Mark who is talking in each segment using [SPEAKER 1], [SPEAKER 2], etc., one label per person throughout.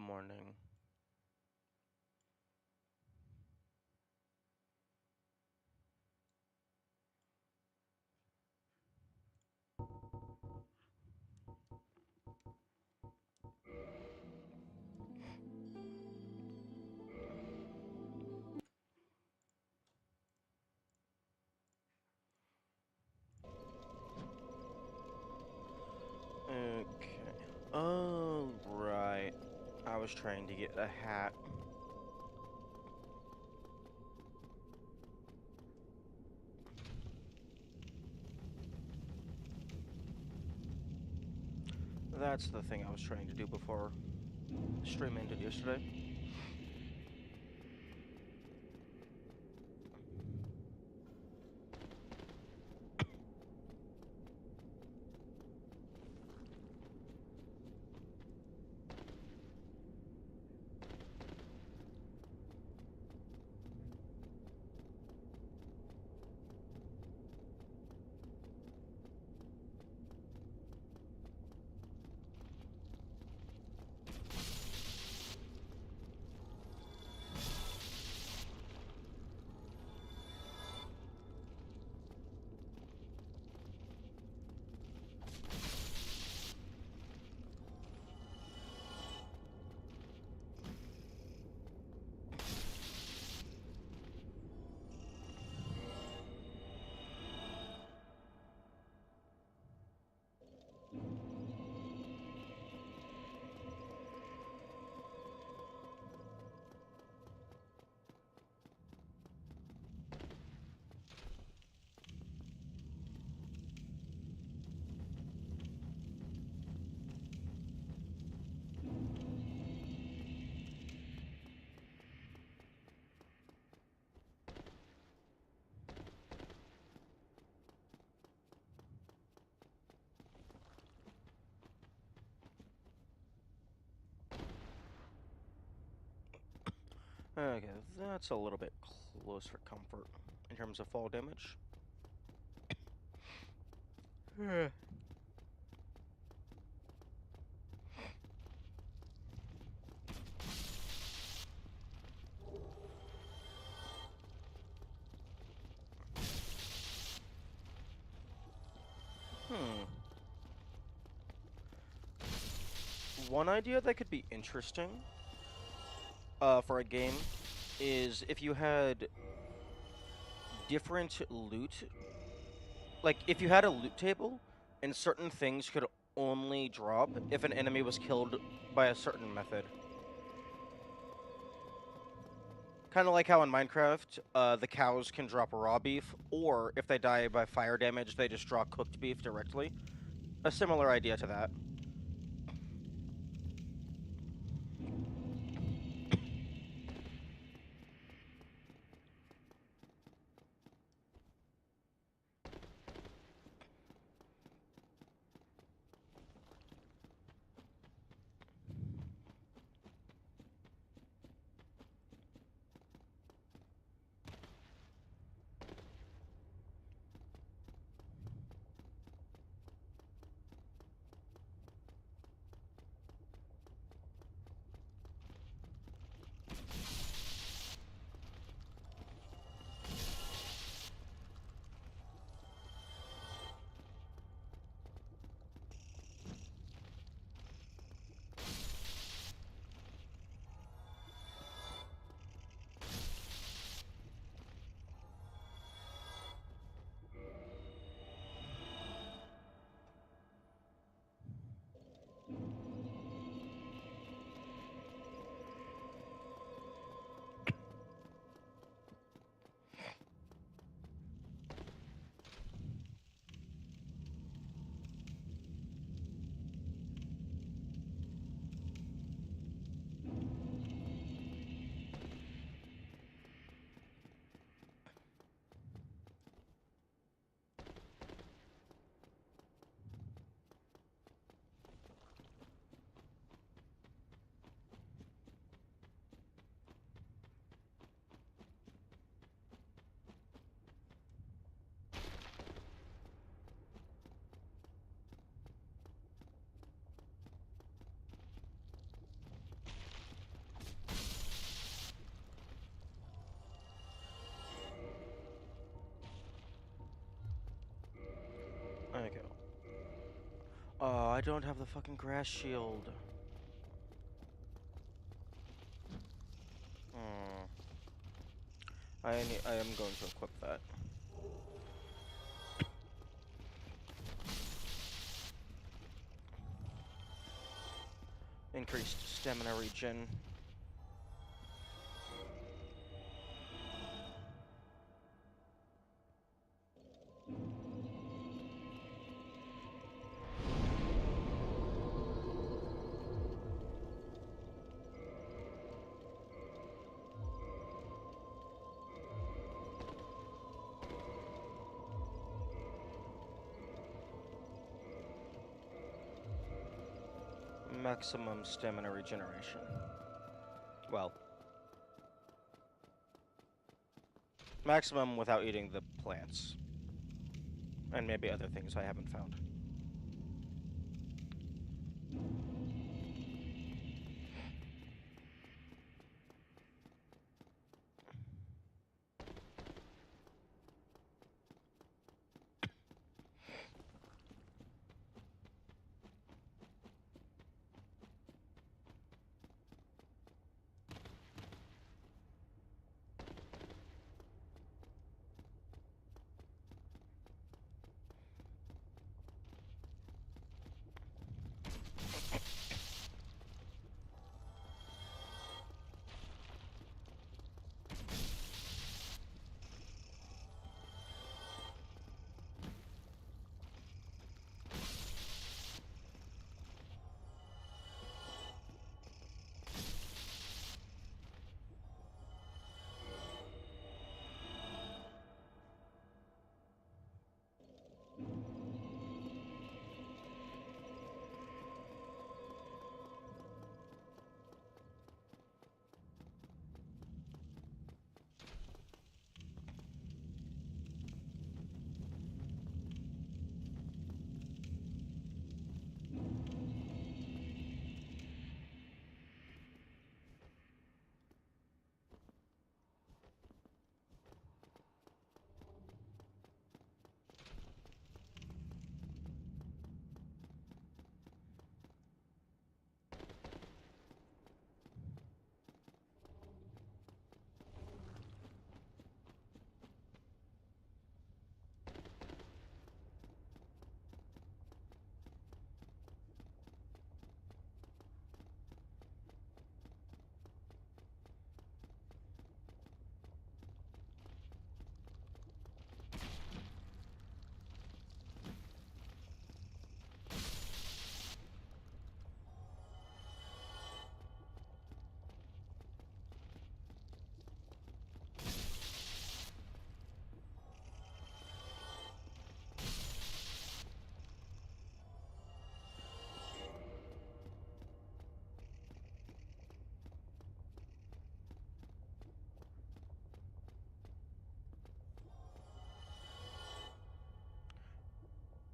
[SPEAKER 1] morning. Okay. Oh, right. I was trying to get a hat. That's the thing I was trying to do before stream ended yesterday. Okay, that's a little bit close for comfort in terms of fall damage. Hmm. One idea that could be interesting for a game is if you had different loot. Like, if you had a loot table and certain things could only drop if an enemy was killed by a certain method. Kind of like how in Minecraft, the cows can drop raw beef, or if they die by fire damage, they just draw cooked beef directly. A similar idea to that. I don't have the fucking grass shield. I am going to equip that. Increased stamina regen. Maximum stamina regeneration. Well, maximum without eating the plants. And maybe other things I haven't found.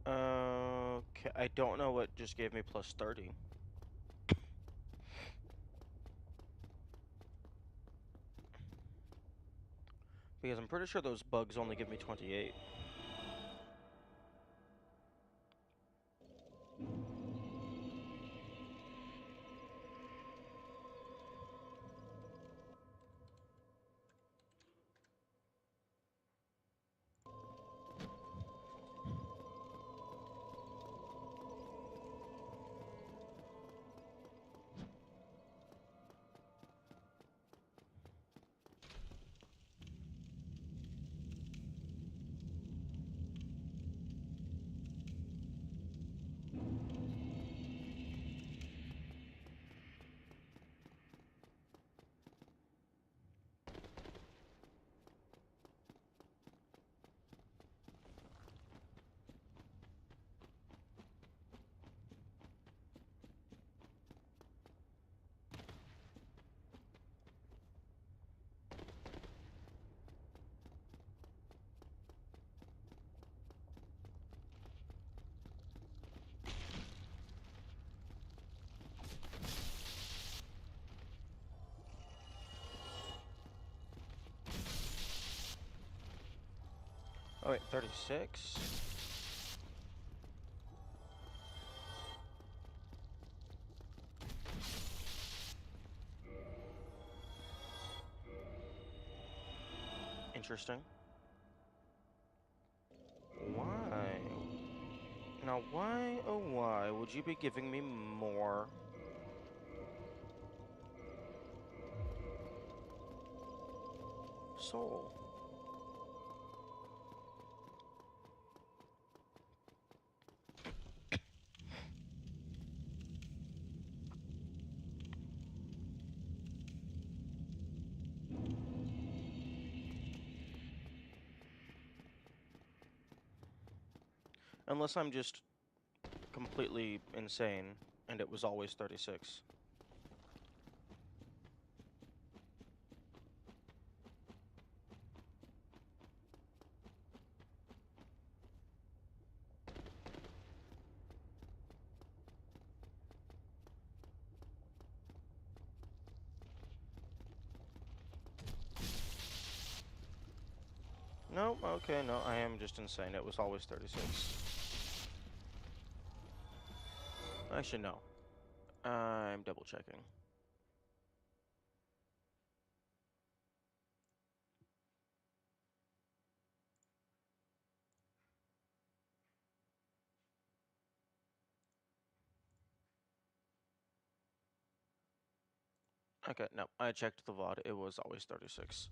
[SPEAKER 1] Okay, I don't know what just gave me plus 30. Because I'm pretty sure those bugs only give me 28. Oh wait, 36? Interesting. Why? Now, why, oh why, would you be giving me more? Soul. Unless I'm just completely insane, and it was always 36. No, okay, no, I am just insane. It was always 36. Actually, no. I'm double checking. Okay, no, I checked the VOD. It was always 36.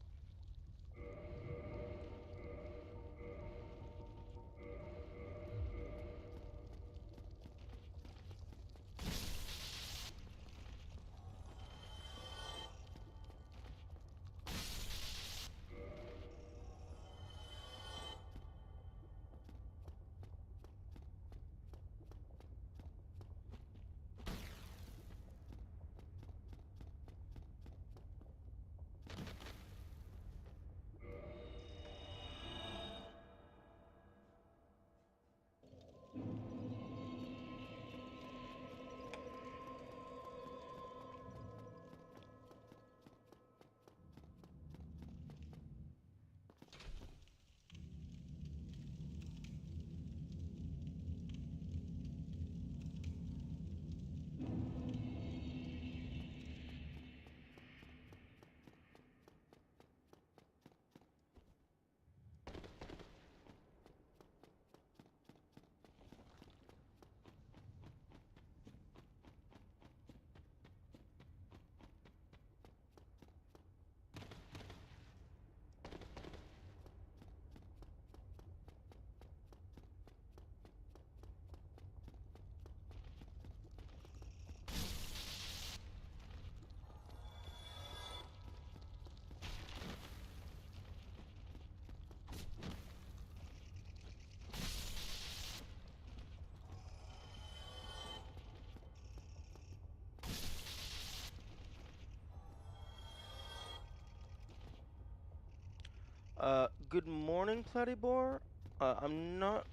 [SPEAKER 1] Good morning, Platyboar. I'm not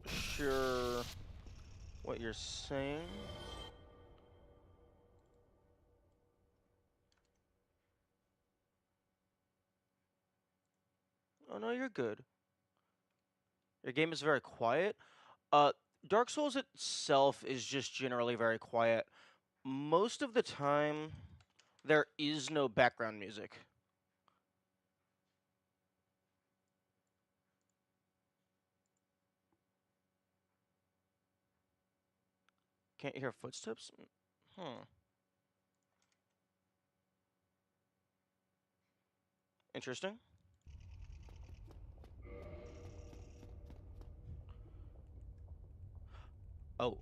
[SPEAKER 1] sure what you're saying. Oh, no, you're good. Your game is very quiet. Uh, Dark Souls itself is just generally very quiet. Most of the time, there is no background music. Can't hear footsteps? Hmm. Interesting. Oh.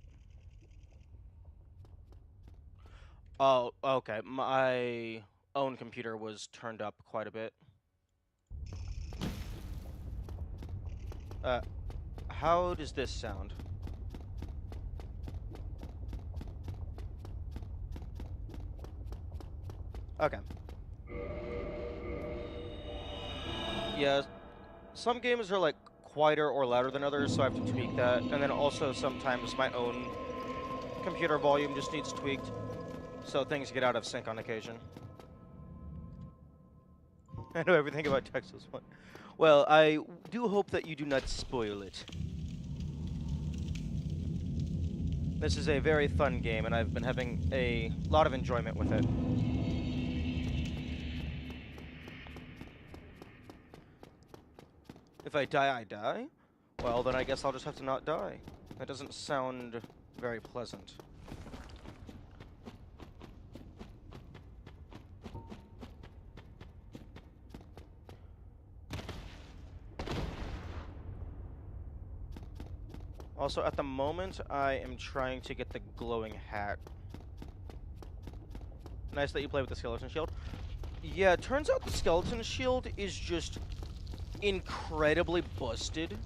[SPEAKER 1] Oh, okay. My own computer was turned up quite a bit. Uh, how does this sound? Okay. Yeah, some games are like quieter or louder than others, so I have to tweak that. And then also sometimes my own computer volume just needs tweaked, so things get out of sync on occasion. I know everything about Dark Souls 1. Well, I do hope that you do not spoil it. This is a very fun game, and I've been having a lot of enjoyment with it. If I die, I die? Well, then I guess I'll just have to not die. That doesn't sound very pleasant. Also, at the moment, I am trying to get the glowing hat. Nice that you play with the skeleton shield. Yeah, it turns out the skeleton shield is just incredibly busted.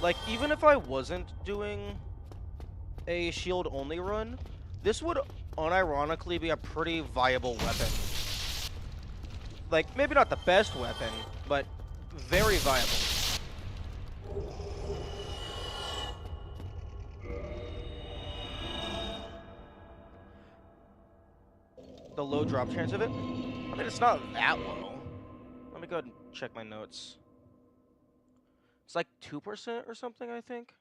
[SPEAKER 1] Like, even if I wasn't doing a shield-only run, this would unironically be a pretty viable weapon. Like, maybe not the best weapon, but very viable. The low drop chance of it? I mean, it's not that low. Let me go ahead and check my notes. It's like 2% or something, I think.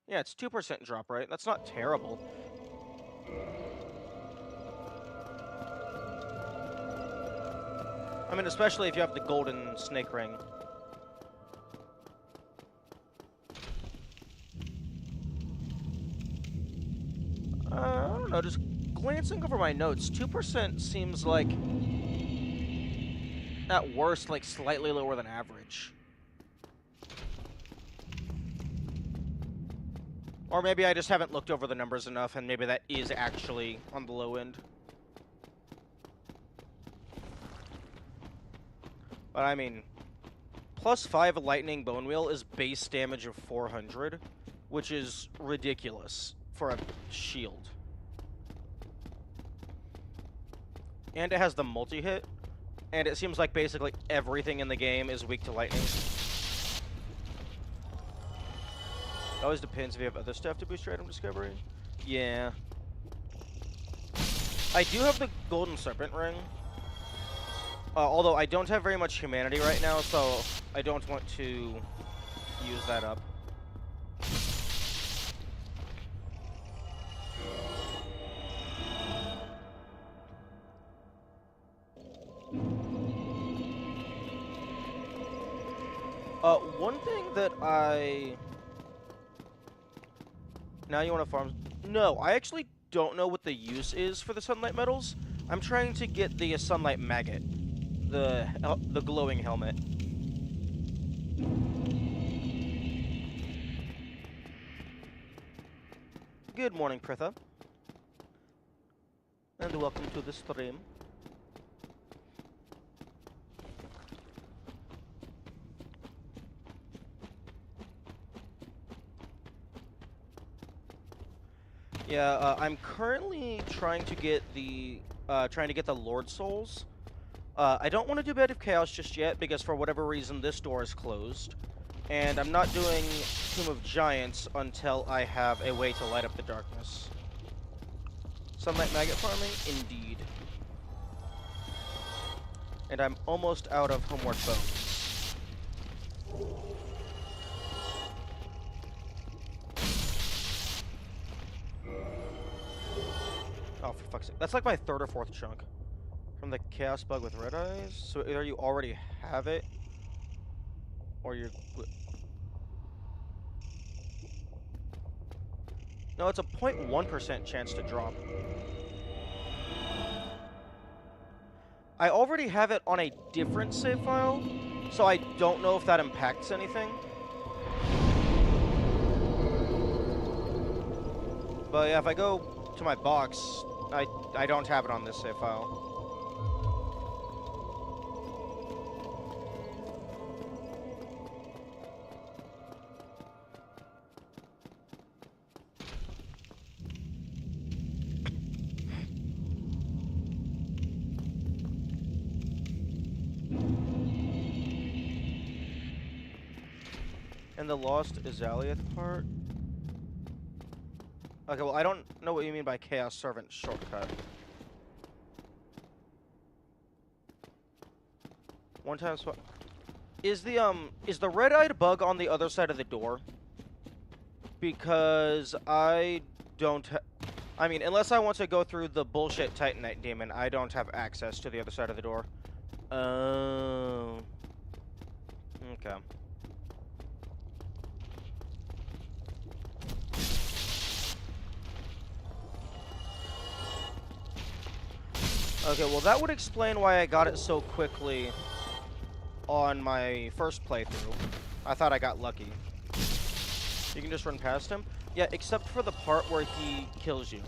[SPEAKER 1] Yeah, it's 2% drop, right? That's not terrible. I mean, especially if you have the golden snake ring. I don't know, just glancing over my notes, 2% seems like, at worst, like slightly lower than average. Or maybe I just haven't looked over the numbers enough, and maybe that is actually on the low end. But I mean, +5 lightning bone wheel is base damage of 400, which is ridiculous for a shield. And it has the multi-hit, and it seems like basically everything in the game is weak to lightning. It always depends if you have other stuff to boost your item discovery. Yeah. I do have the golden serpent ring. Although I don't have very much humanity right now, so I don't want to use that up. One thing that Now you want to farm... No, I actually don't know what the use is for the sunlight metals. I'm trying to get the sunlight maggot. The glowing helmet. Good morning, Pritha. And welcome to the stream. Yeah, I'm currently trying to get the Lord Souls. I don't want to do Bed of Chaos just yet because for whatever reason this door is closed, and I'm not doing Tomb of Giants until I have a way to light up the darkness. Sunlight maggot farming, indeed. And I'm almost out of Homeward Bones. Oh, for fuck's sake. That's like my third or fourth chunk. From the Chaos Bug with Red Eyes. So either you already have it, or you're... No, it's a 0.1% chance to drop. I already have it on a different save file, so I don't know if that impacts anything. But yeah, if I go to my box, I don't have it on this save file. And the Lost Azaleath part? Okay, well, I don't know what you mean by Chaos Servant shortcut. One time swap. Is the red-eyed bug on the other side of the door? Because I don't I mean, unless I want to go through the bullshit Titanite demon, I don't have access to the other side of the door. Oh. Okay. Okay, well that would explain why I got it so quickly on my first playthrough. I thought I got lucky. You can just run past him? Yeah, except for the part where he kills you.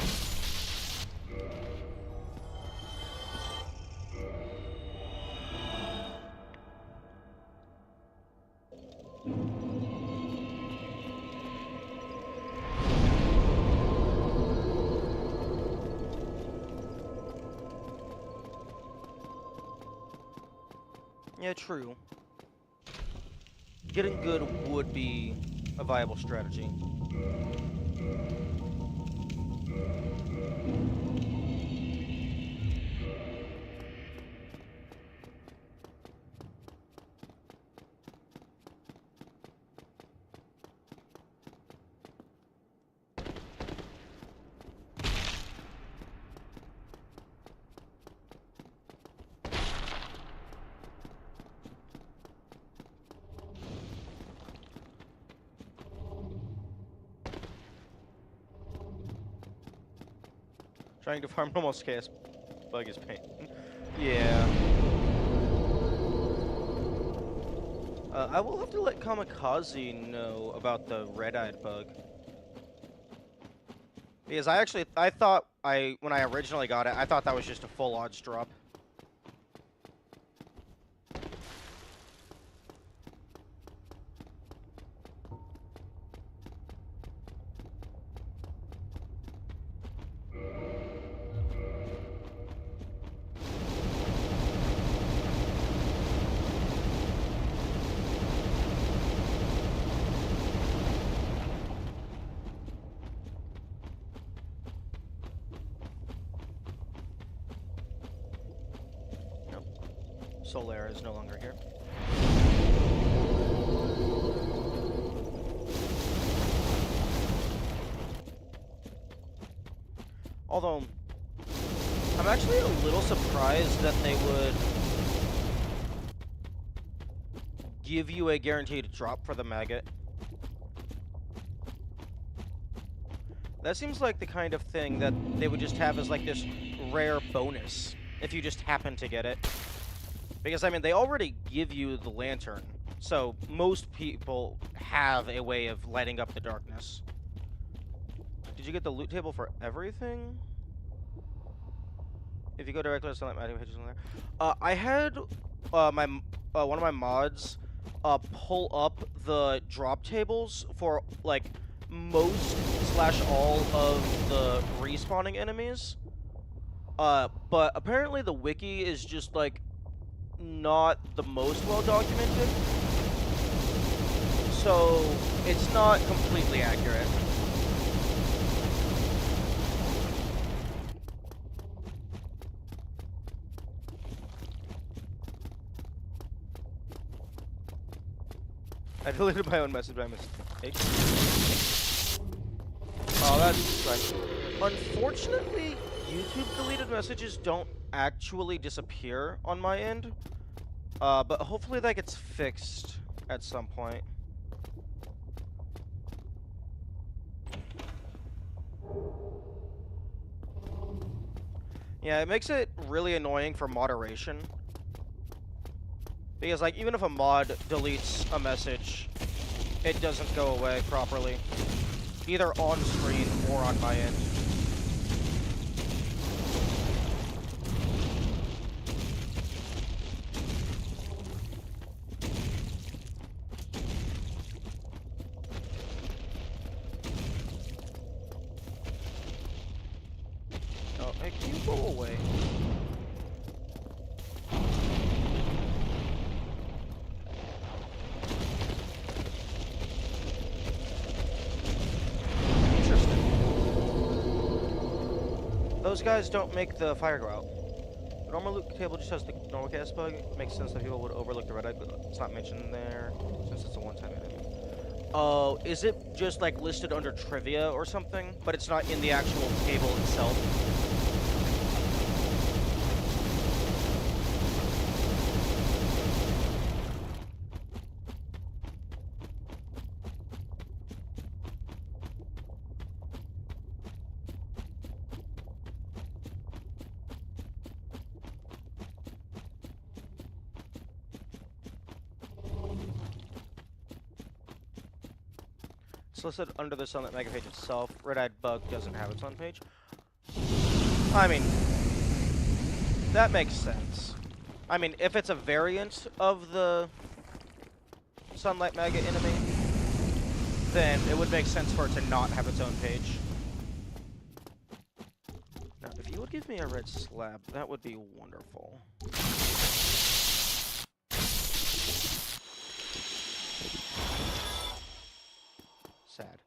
[SPEAKER 1] Yeah, true. Getting good would be a viable strategy. Trying to farm almost chaos bug is pain. Yeah. I will have to let Kamikaze know about the red-eyed bug. Because I thought when I originally got it, I thought that was just a full odds drop. Solaire is no longer here. Although, I'm actually a little surprised that they would give you a guaranteed drop for the maggot. That seems like the kind of thing that they would just have as like this rare bonus if you just happen to get it. Because, I mean, they already give you the lantern, so most people have a way of lighting up the darkness. Did you get the loot table for everything? If you go directly to Sunlight Magic pages on there. I had one of my mods pull up the drop tables for, like, most / all of the respawning enemies. But apparently the wiki is just, like, not the most well documented, so it's not completely accurate. I deleted my own message by mistake. Oh, that's right. Unfortunately, YouTube deleted messages don't actually disappear on my end. But hopefully that gets fixed at some point. Yeah, it makes it really annoying for moderation. Because, like, even if a mod deletes a message, it doesn't go away properly. Either on screen or on my end. Oh, hey, can you go away? Those guys don't make the fire go out. The normal loot table just has the normal chaos bug. It makes sense that people would overlook the red eye, but it's not mentioned there since it's a one-time enemy. Oh, is it just like listed under trivia or something? But it's not in the actual table itself? It's listed under the Sunlight Mega page itself. Red-Eyed Bug doesn't have its own page. I mean, that makes sense. I mean, if it's a variant of the Sunlight Mega enemy, then it would make sense for it to not have its own page. Now, if you would give me a red slab, that would be wonderful. Sad.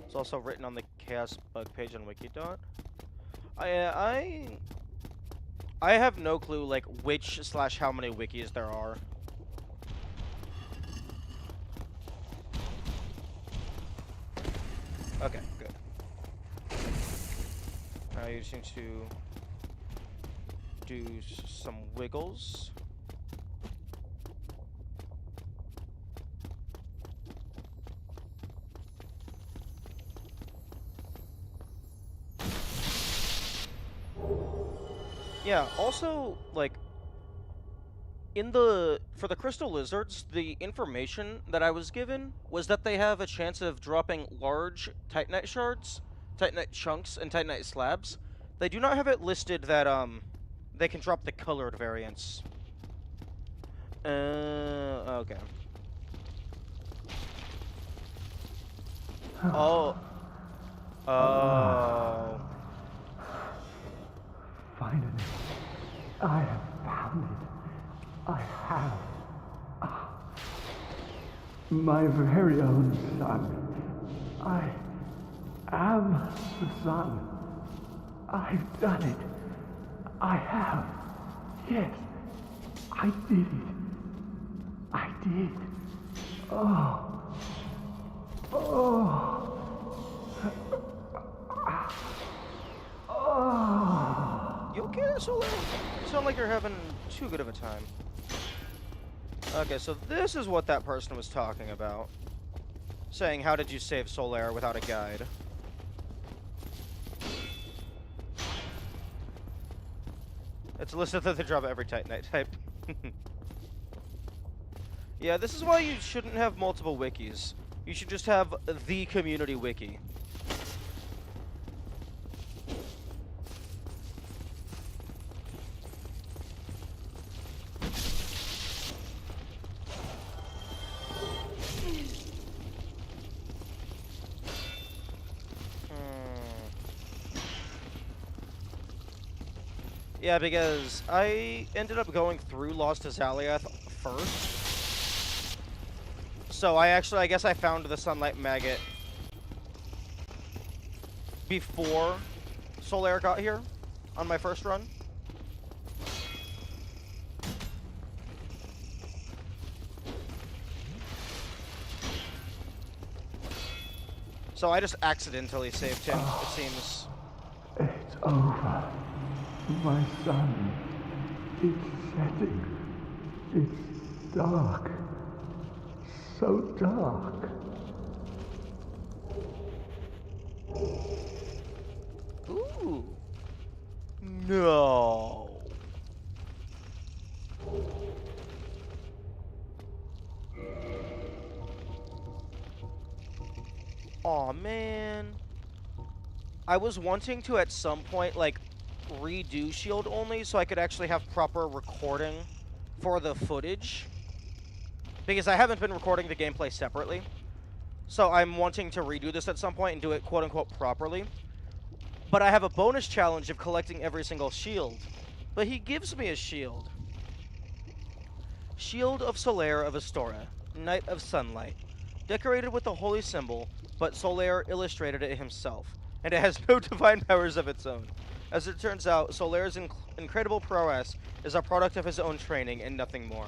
[SPEAKER 1] It's also written on the Chaos Bug page on Wikidot. I have no clue, like, which / how many wikis there are. Okay, good. Now you just need to do some wiggles. Yeah, also, like, for the crystal lizards, the information that I was given was that they have a chance of dropping large titanite shards, titanite chunks, and titanite slabs. They do not have it listed that, they can drop the colored variants. Okay. Oh. Oh.
[SPEAKER 2] Finally, I have found it. I have. My very own son. I am the sun. I've done it. I have. Yes, I did it. I did. Oh. Oh.
[SPEAKER 1] You okay there, Solar? You sound like you're having too good of a time. Okay, so this is what that person was talking about. Saying, how did you save Solaire without a guide? It's listed that they drop every Titanite type. Yeah, this is why you shouldn't have multiple wikis. You should just have the community wiki. Yeah, because I ended up going through Lost Azalea first. So I guess I found the Sunlight Maggot before Solaire got here on my first run. So I just accidentally saved him, it seems.
[SPEAKER 2] It's over. My sun. It's setting. It's dark. So dark.
[SPEAKER 1] Ooh. No. Aw, man. I was wanting to at some point, like, redo Shield only so I could actually have proper recording for the footage. because I haven't been recording the gameplay separately. So I'm wanting to redo this at some point and do it quote-unquote properly. But I have a bonus challenge of collecting every single shield. But he gives me a shield. Shield of Solaire of Astora, Knight of Sunlight. Decorated with the holy symbol, but Solaire illustrated it himself, and it has no divine powers of its own. As it turns out, Solaire's incredible prowess is a product of his own training and nothing more.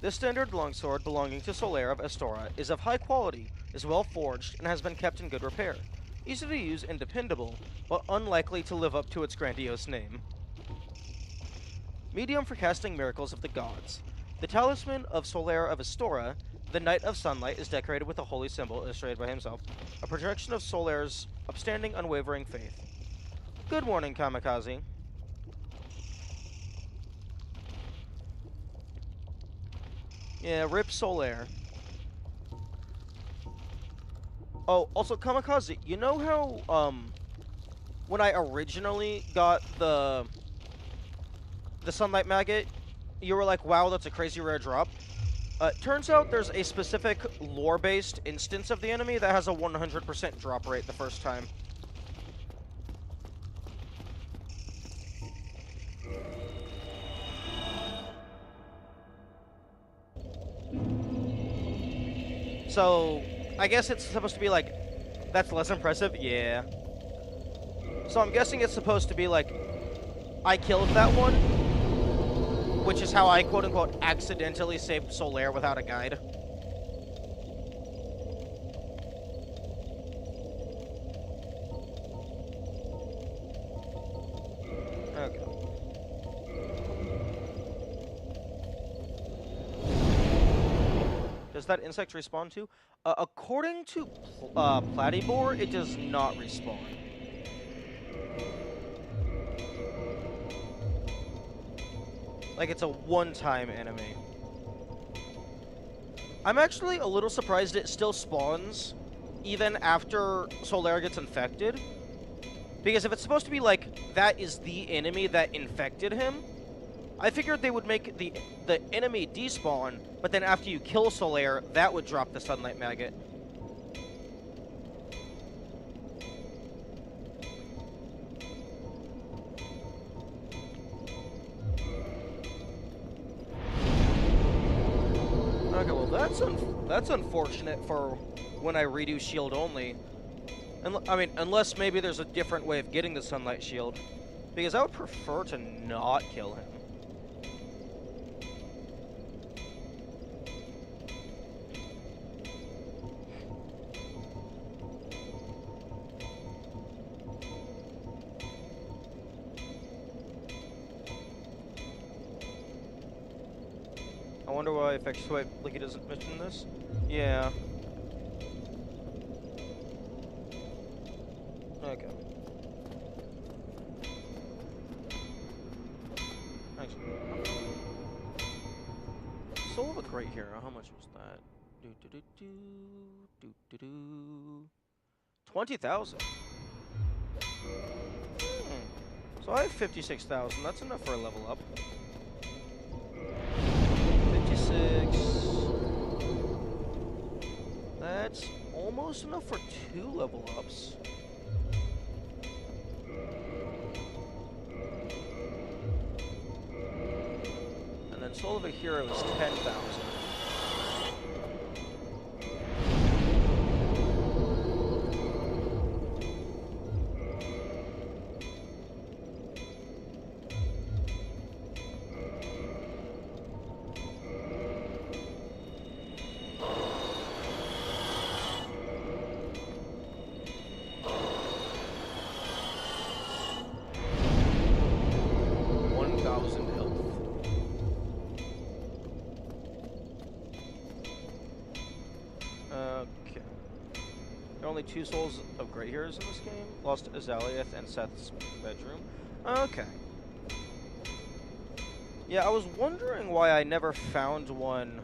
[SPEAKER 1] This standard longsword belonging to Solaire of Astora is of high quality, is well forged, and has been kept in good repair. Easy to use and dependable, but unlikely to live up to its grandiose name. Medium for casting miracles of the gods. The talisman of Solaire of Astora, the Knight of Sunlight, is decorated with a holy symbol illustrated by himself, a projection of Solaire's upstanding, unwavering faith. Good morning, Kamikaze. Yeah, rip Solaire. Oh, also, Kamikaze, you know how, when I originally got the Sunlight Maggot, you were like, wow, that's a crazy rare drop? Turns out there's a specific lore-based instance of the enemy that has a 100% drop rate the first time. So, I guess it's supposed to be like, that's less impressive? Yeah. So I'm guessing it's supposed to be like, I killed that one, which is how I quote-unquote accidentally saved Solaire without a guide. Okay. Does that insect respawn too? According to Platyboar, it does not respawn. Like, it's a one-time enemy. I'm actually a little surprised it still spawns even after Solaire gets infected. Because if it's supposed to be like, that is the enemy that infected him, I figured they would make the enemy despawn, but then after you kill Solaire, that would drop the Sunlight Maggot. Okay, well that's unfortunate for when I redo shield only. I mean, unless maybe there's a different way of getting the Sunlight Shield, because I would prefer to not kill him. I wonder why Effectuate like he doesn't mention this. Yeah. Okay. Actually, Soul of a Great Hero. How much was that? Do do do do do do do. 20,000. So I have 56,000. That's enough for a level up. 56. That's almost enough for 2 level ups. And then Soul of a Hero is 10,000. Only 2 souls of Great Heroes in this game. Lost Azaleath and Seth's bedroom. Okay. Yeah, I was wondering why I never found one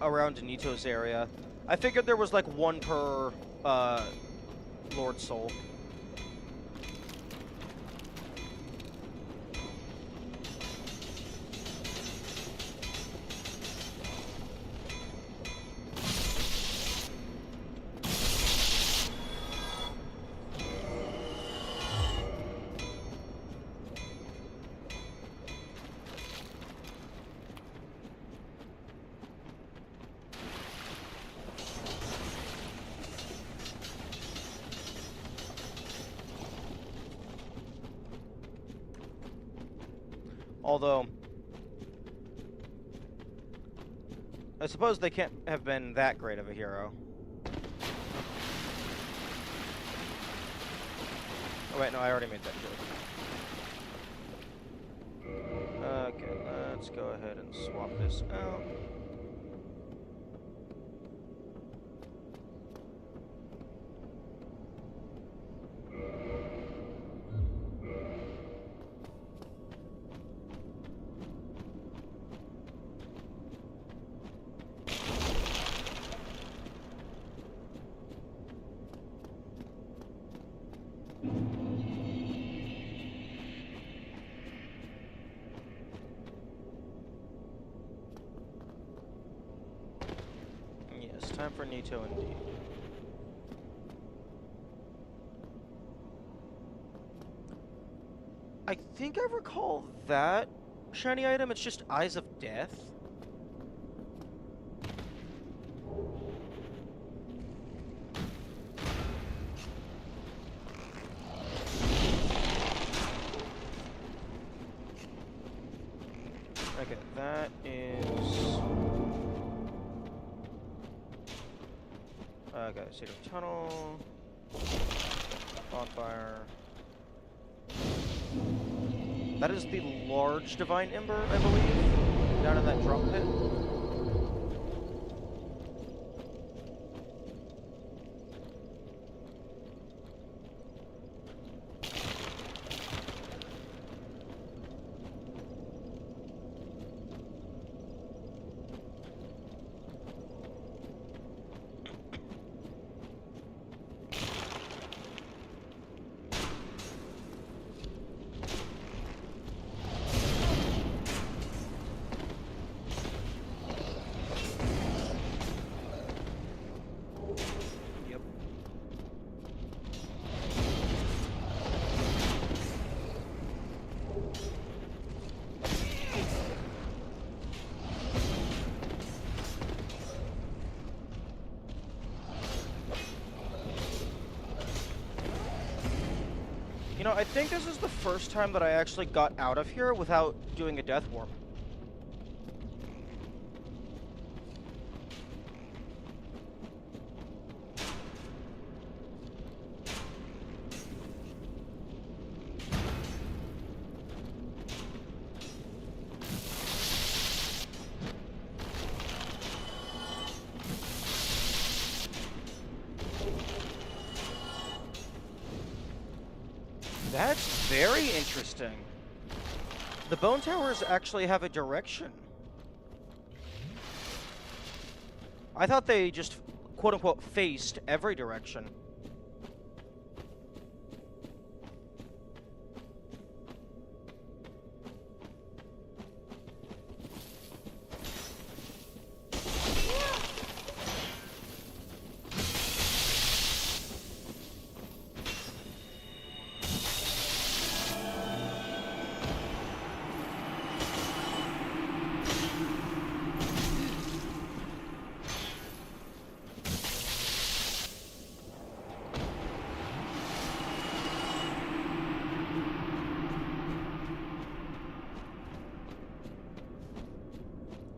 [SPEAKER 1] around Nito's area. I figured there was like one per Lord Soul. Although, I suppose they can't have been that great of a hero. Oh wait, no, I already made that joke. Okay, let's go ahead and swap this out. Yes, time for Nito indeed. I think I recall that shiny item. It's just Eyes of Death. Okay, that is... Okay, Cedar Tunnel. Bonfire. That is the large Divine Ember, I believe, down in that drop pit. Yep. You know, I think this is the first time that I actually got out of here without doing a death warp. That's very interesting. The Bone Towers actually have a direction. I thought they just, quote-unquote, faced every direction.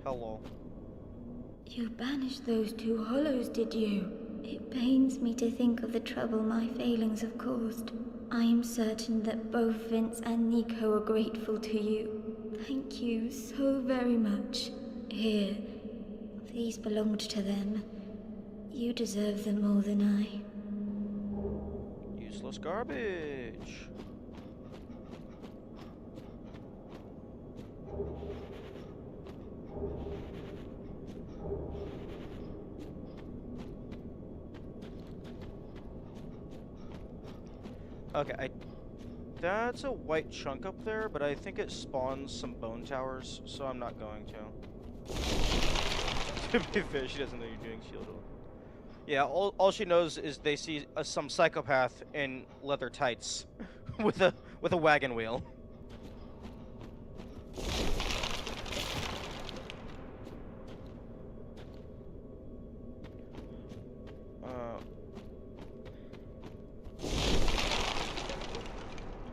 [SPEAKER 1] Hello.
[SPEAKER 3] You banished those two hollows, did you? It pains me to think of the trouble my failings have caused. I am certain that both Vince and Nico are grateful to you. Thank you so very much. Here, these belonged to them. You deserve them more than I.
[SPEAKER 1] Useless garbage. Okay, that's a white chunk up there, but I think it spawns some bone towers, so I'm not going to. To be fair, she doesn't know you're doing shield wall. Yeah, all she knows is they see some psychopath in leather tights with a wagon wheel.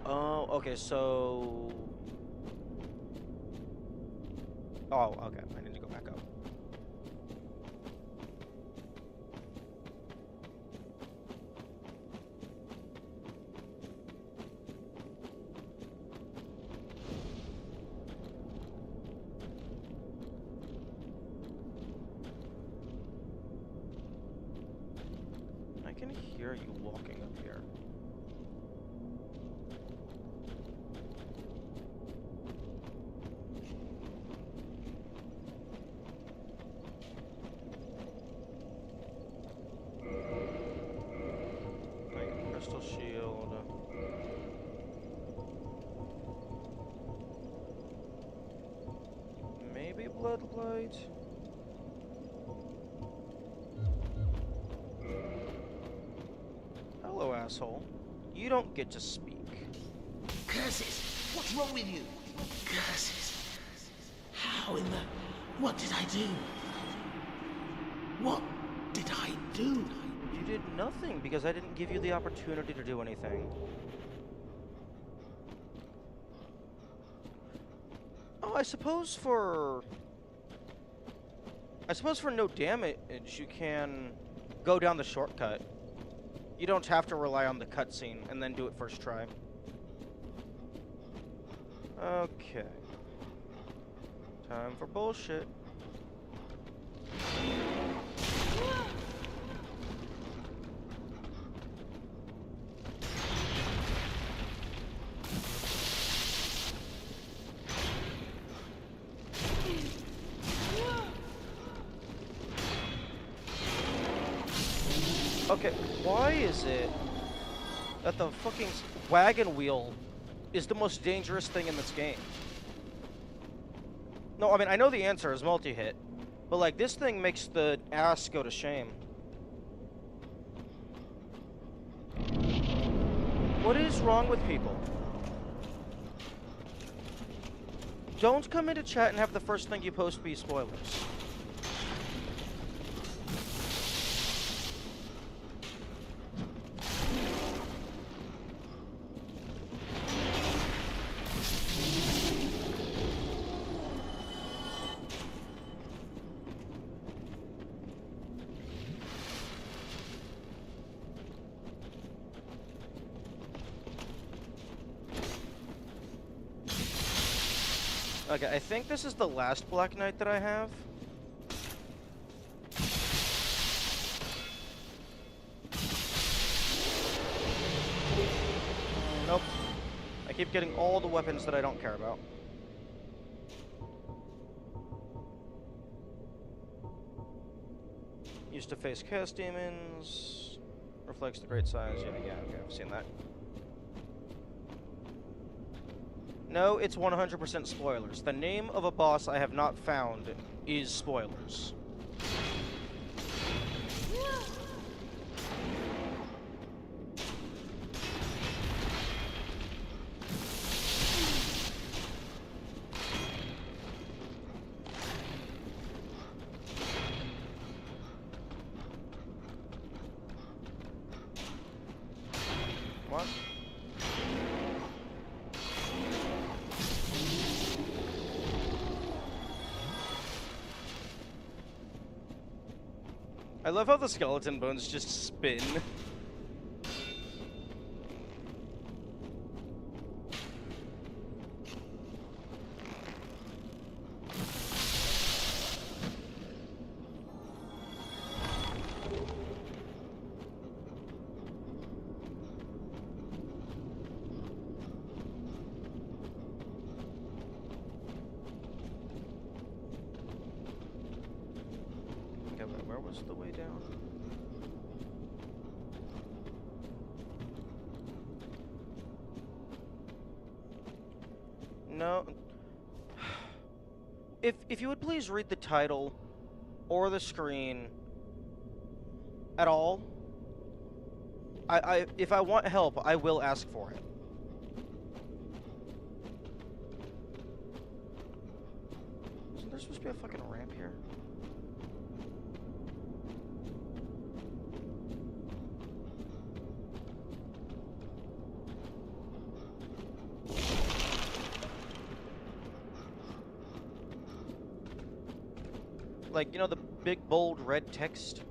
[SPEAKER 1] Oh, okay, so Oh, okay. I need to go back up. I can hear you walking up here. Like crystal shield. Maybe blood light. Hello, asshole. You don't get to speak.
[SPEAKER 4] Curses! What's wrong with you? Curses! How in the... What did I do? What did I do?
[SPEAKER 1] You did nothing because I didn't give you the opportunity to do anything. Oh, I suppose for no damage, you can go down the shortcut. You don't have to rely on the cutscene and then do it first try. Okay. Time for bullshit. Okay, why is it that the fucking wagon wheel is the most dangerous thing in this game? No, I mean, I know the answer is multi-hit, but like, this thing makes the ass go to shame. What is wrong with people? Don't come into chat and have the first thing you post be spoilers. Okay, I think this is the last Black Knight that I have. Nope. I keep getting all the weapons that I don't care about. Used to face chaos demons. Reflects the great size. Yeah, okay, I've seen that. No, it's 100% spoilers. The name of a boss I have not found is spoilers. What? I love how the skeleton bones just spin. Okay, but where was the way down? No. If you would please read the title or the screen at all, if I want help, I will ask for it. Isn't there supposed to be a fucking ramp here? Like, you know, the big, bold, red text?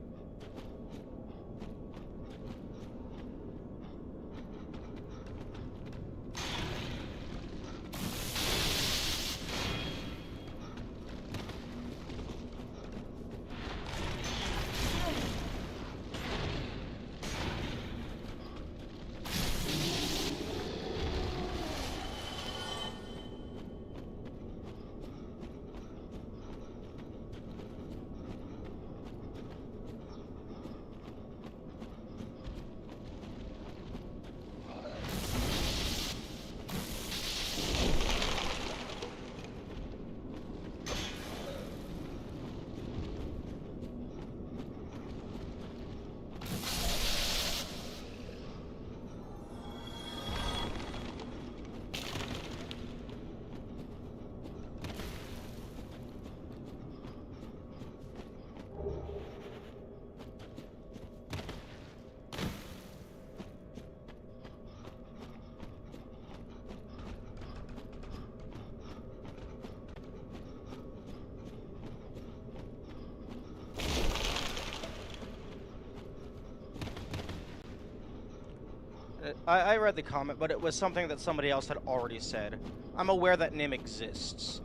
[SPEAKER 1] I read the comment, but it was something that somebody else had already said. I'm aware that Nim exists.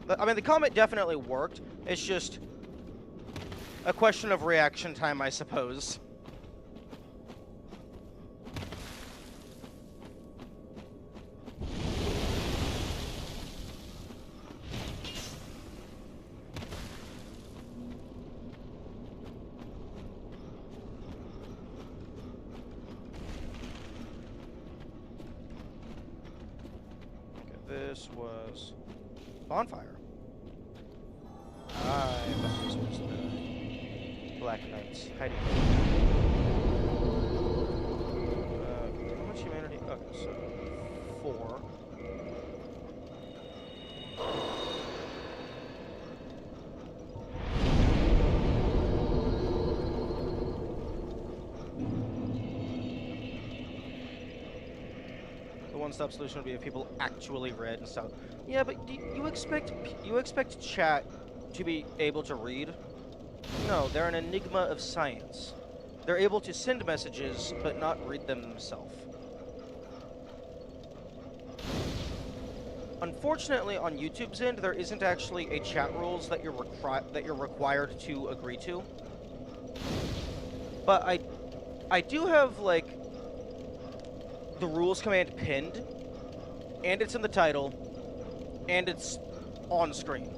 [SPEAKER 1] I mean, the comment definitely worked. It's just a question of reaction time, I suppose. This was bonfire. I bet this was the Black Knights hiding. How much humanity? Okay, so 4. One-stop solution would be if people actually read and stuff. Yeah, but do you expect chat to be able to read? No, they're an enigma of science. They're able to send messages, but not read them themselves. Unfortunately, on YouTube's end, there isn't actually a chat rules that you're required to agree to. But I do have like the rules command pinned, and it's in the title, and it's on screen.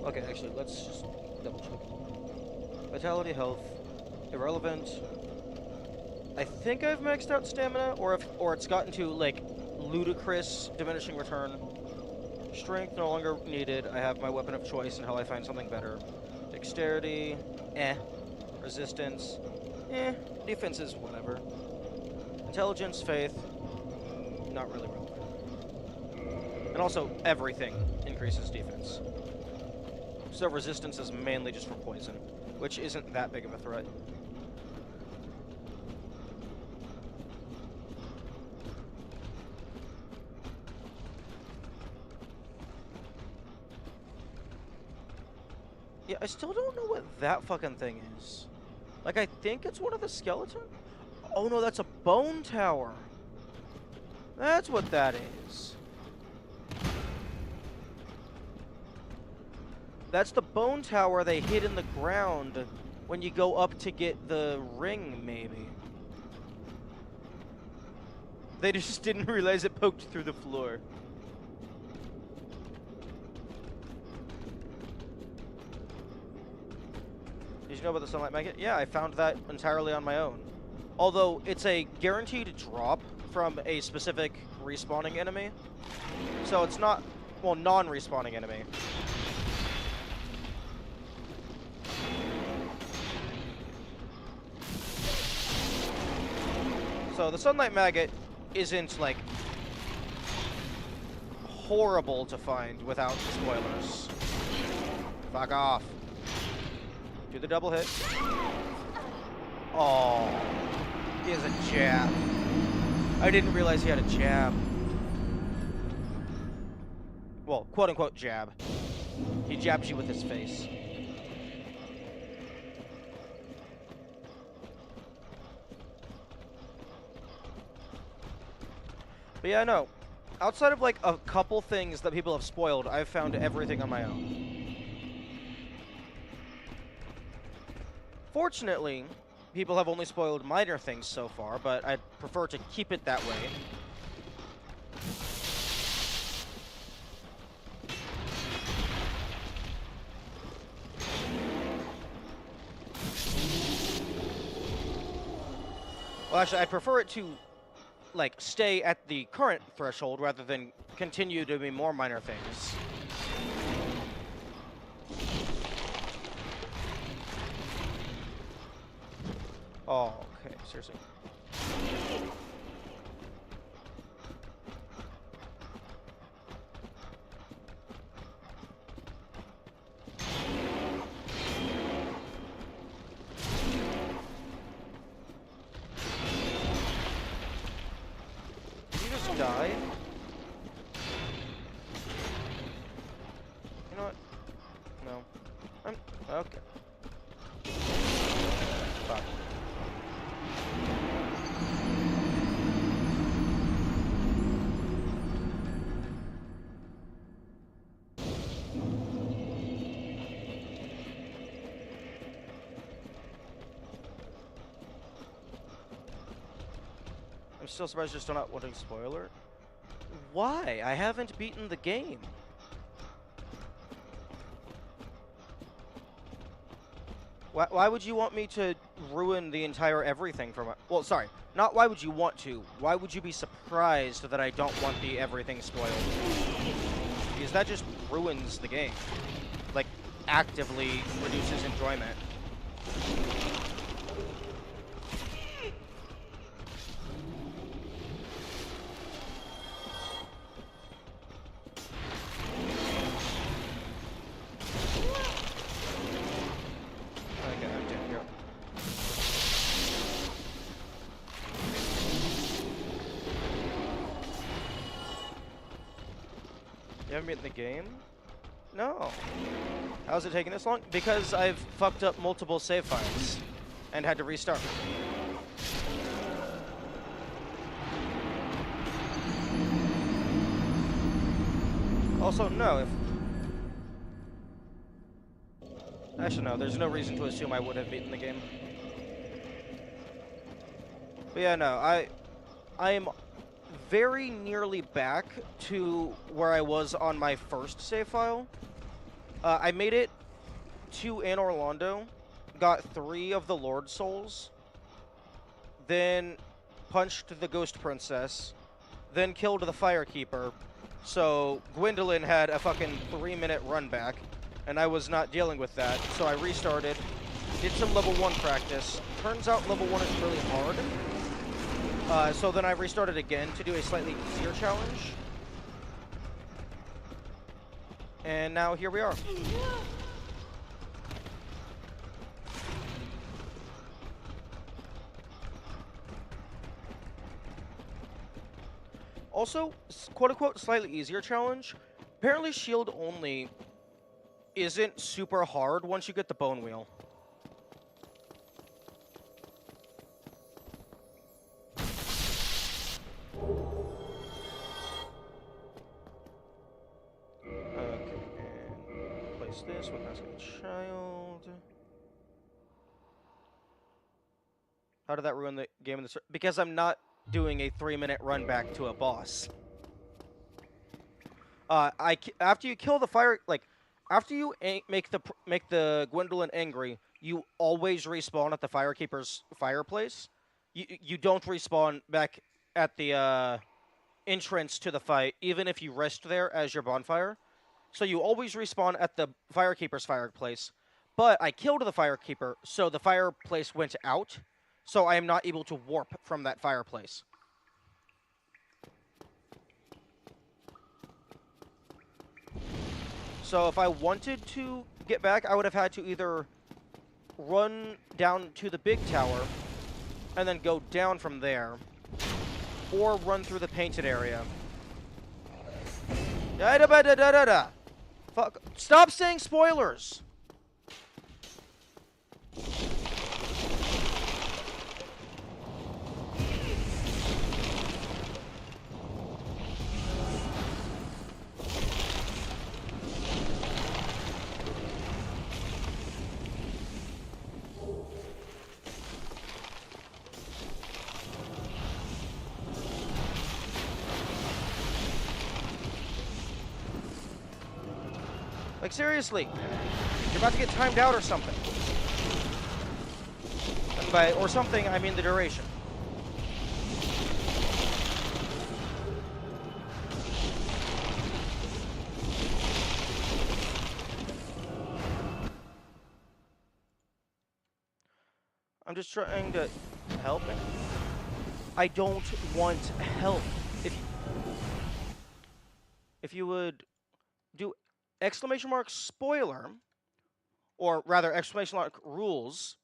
[SPEAKER 1] Okay, actually, let's just double check. Vitality, health, irrelevant. I think I've maxed out stamina, or it's gotten to like ludicrous diminishing return. Strength no longer needed. I have my weapon of choice until I find something better. Dexterity, eh. Resistance, eh. Defense is whatever. Intelligence, faith, not really relevant. And also, everything increases defense. So resistance is mainly just for poison, which isn't that big of a threat. Yeah, I still don't know what that fucking thing is. Like, I think it's one of the skeletons? Oh no, that's a bone tower. That's what that is. That's the bone tower they hid in the ground when you go up to get the ring, maybe. They just didn't realize it poked through the floor. Did you know about the sunlight magnet? Yeah, I found that entirely on my own. Although it's a guaranteed drop from a specific respawning enemy. So it's not, well, non-respawning enemy. So the Sunlight Maggot isn't, like, horrible to find without spoilers. Fuck off. Do the double hit. Oh, he has a jab. I didn't realize he had a jab. Well, quote-unquote jab. He jabs you with his face. But yeah, no. Outside of, like, a couple things that people have spoiled, I've found everything on my own. Fortunately, people have only spoiled minor things so far, but I'd prefer to keep it that way. Well, actually, I prefer it to, like, stay at the current threshold rather than continue to be more minor things. Oh, okay, seriously. Did you just die? You know what? No. I'm... okay. Fuck. I'm still surprised you're still not wanting spoiler. Why? I haven't beaten the game. Why would you want me to ruin the entire everything for my... Well, sorry. Not why would you want to. Why would you be surprised that I don't want the everything spoiled? Because that just ruins the game. Like, actively reduces enjoyment. Okay, I'm dead here. You haven't beaten the game? No. How's it taking this long? Because I've fucked up multiple save files and had to restart. Also, no, if... Actually, no, there's no reason to assume I would have beaten the game. But yeah, no, I am very nearly back to where I was on my first save file. I made it to Anne Orlando, got 3 of the Lord Souls, then punched the Ghost Princess, then killed the Firekeeper. So Gwendolyn had a fucking 3-minute run back, and I was not dealing with that. So I restarted, did some level 1 practice. Turns out level 1 is really hard. So then I restarted again to do a slightly easier challenge. And now here we are. Also, quote-unquote, slightly easier challenge. Apparently shield only isn't super hard once you get the bone wheel. Okay, and place this with Mask of a Child. How did that ruin the game in the... Because I'm not doing a 3-minute run back to a boss. After you kill the fire... Like, after you make the Gwendolyn angry, you always respawn at the Firekeeper's fireplace. You don't respawn back at the entrance to the fight, even if you rest there as your bonfire. So you always respawn at the Firekeeper's fireplace. But I killed the Firekeeper, so the fireplace went out. So I am not able to warp from that fireplace. So if I wanted to get back, I would have had to either run down to the big tower and then go down from there, or run through the painted area. Da-da-ba-da-da-da-da. Fuck. Stop saying spoilers! Like, seriously. You're about to get timed out or something. And by or something, I mean the duration. I'm just trying to help it. I don't want help. If you would do exclamation mark spoiler, or rather exclamation mark rules,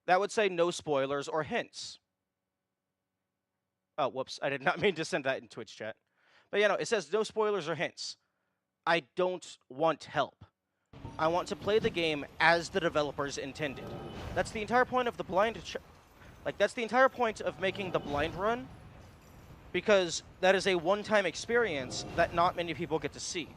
[SPEAKER 1] that would say no spoilers or hints. Oh, whoops. I did not mean to send that in Twitch chat. But yeah, no, it says no spoilers or hints. I don't want help. I want to play the game as the developers intended. That's the entire point of the blind... that's the entire point of making the blind run, because that is a one-time experience that not many people get to see.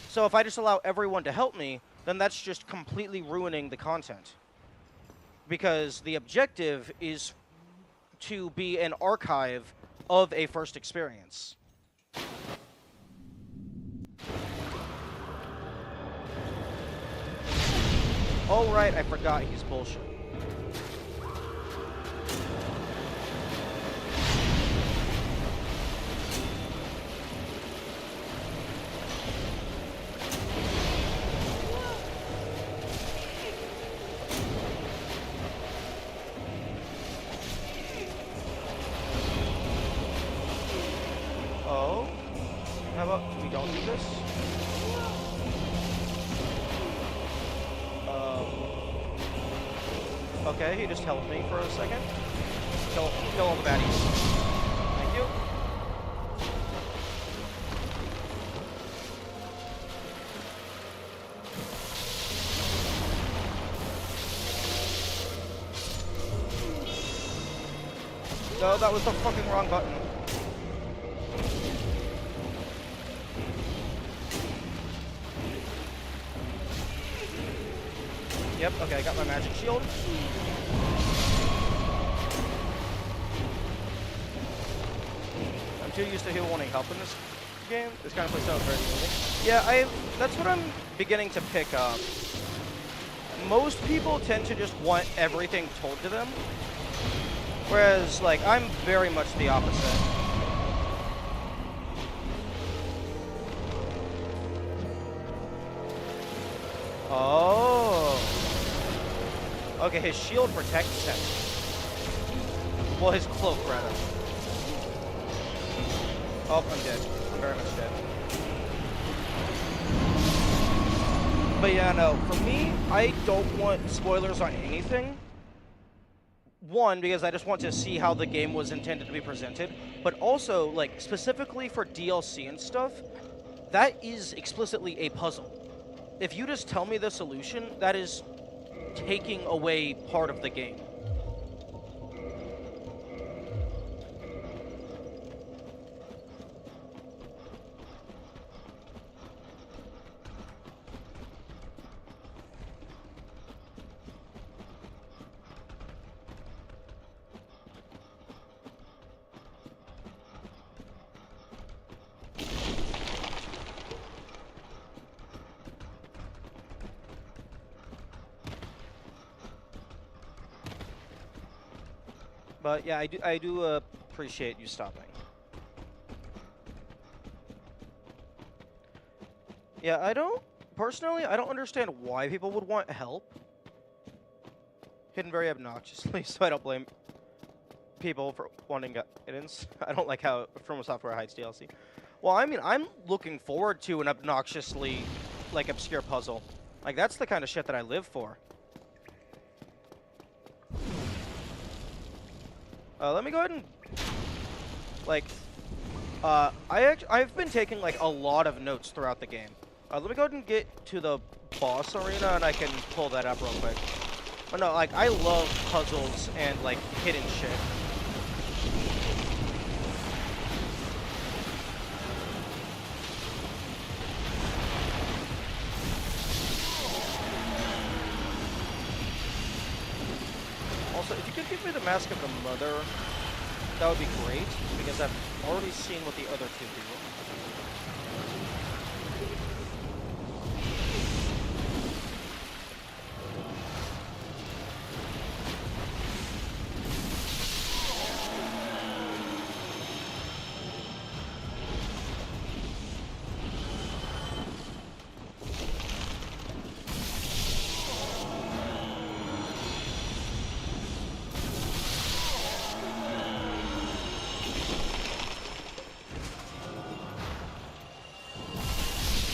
[SPEAKER 1] So if I just allow everyone to help me, then that's just completely ruining the content. Because the objective is to be an archive of a first experience. Oh, right, I forgot he's bullshit. Oh? How about we don't do this? Okay, he just helped me for a second. Kill all the baddies. Thank you. No, that was the fucking wrong button. Yep, okay, I got my magic shield. I'm too used to people wanting help in this game. This kind of plays out very easy. Yeah, that's what I'm beginning to pick up. Most people tend to just want everything told to them. Whereas, like, I'm very much the opposite. Oh. Okay, his shield protects him. Well, his cloak, rather. Oh, I'm dead. I'm very much dead. But yeah, no, for me, I don't want spoilers on anything. One, because I just want to see how the game was intended to be presented. But also, like, specifically for DLC and stuff, that is explicitly a puzzle. If you just tell me the solution, that is taking away part of the game. But yeah, I do appreciate you stopping. Yeah, personally, I don't understand why people would want help. Hidden very obnoxiously, so I don't blame people for wanting guidance. I don't like how From Software hides DLC. Well, I mean, I'm looking forward to an obnoxiously, like, obscure puzzle. Like, that's the kind of shit that I live for. Let me go ahead and, like, I've been taking, like, a lot of notes throughout the game. Let me go ahead and get to the boss arena, and I can pull that up real quick. But no, like, I love puzzles and, like, hidden shit. Also, if you could give me the Mask of the Mother, that would be great, because I've already seen what the other two do.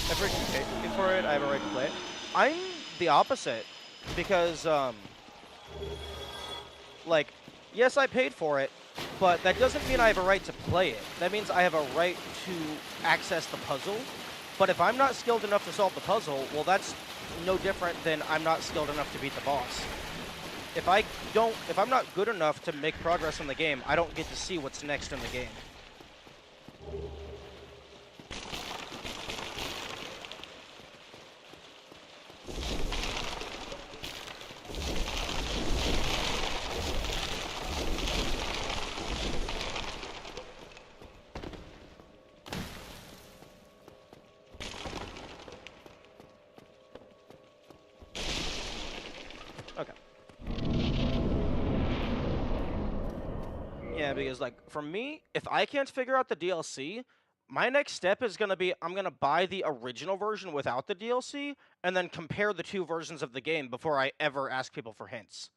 [SPEAKER 1] I freaking paid for it. I have a right to play it. I'm the opposite because, like, yes, I paid for it, but that doesn't mean I have a right to play it. That means I have a right to access the puzzle. But if I'm not skilled enough to solve the puzzle, well, that's no different than I'm not skilled enough to beat the boss. If I'm not good enough to make progress in the game, I don't get to see what's next in the game. Okay. Yeah, because, like, for me, if I can't figure out the DLC, my next step is going to be I'm going to buy the original version without the DLC, and then compare the two versions of the game before I ever ask people for hints.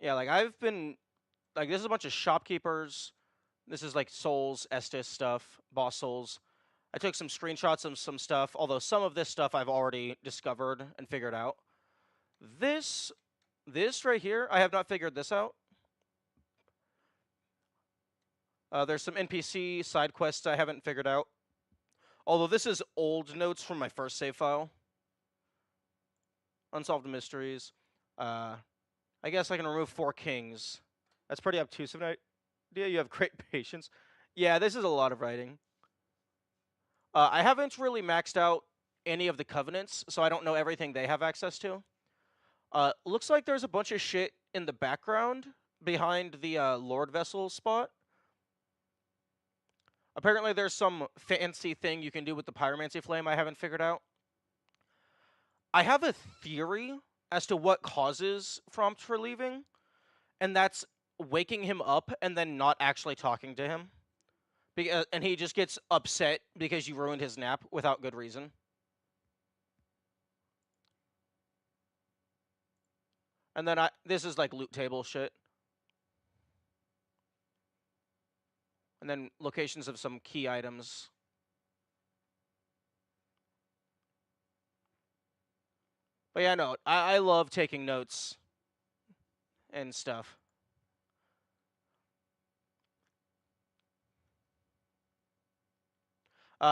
[SPEAKER 1] Yeah, like, this is a bunch of shopkeepers. This is, like, Souls, Estus stuff, Boss Souls. I took some screenshots of some stuff, although some of this stuff I've already discovered and figured out. This right here, I have not figured this out. There's some NPC side quests I haven't figured out. Although this is old notes from my first save file. Unsolved mysteries. I guess I can remove 4 kings. That's pretty obtuse of an idea. You have great patience. Yeah, this is a lot of writing. I haven't really maxed out any of the covenants, so I don't know everything they have access to. Looks like there's a bunch of shit in the background behind the Lord Vessel spot. Apparently there's some fancy thing you can do with the Pyromancy Flame I haven't figured out. I have a theory as to what causes Frompt for leaving, and that's waking him up and then not actually talking to him. And he just gets upset because you ruined his nap without good reason. And then this is like loot table shit. And then locations of some key items. But yeah, no, I love taking notes and stuff.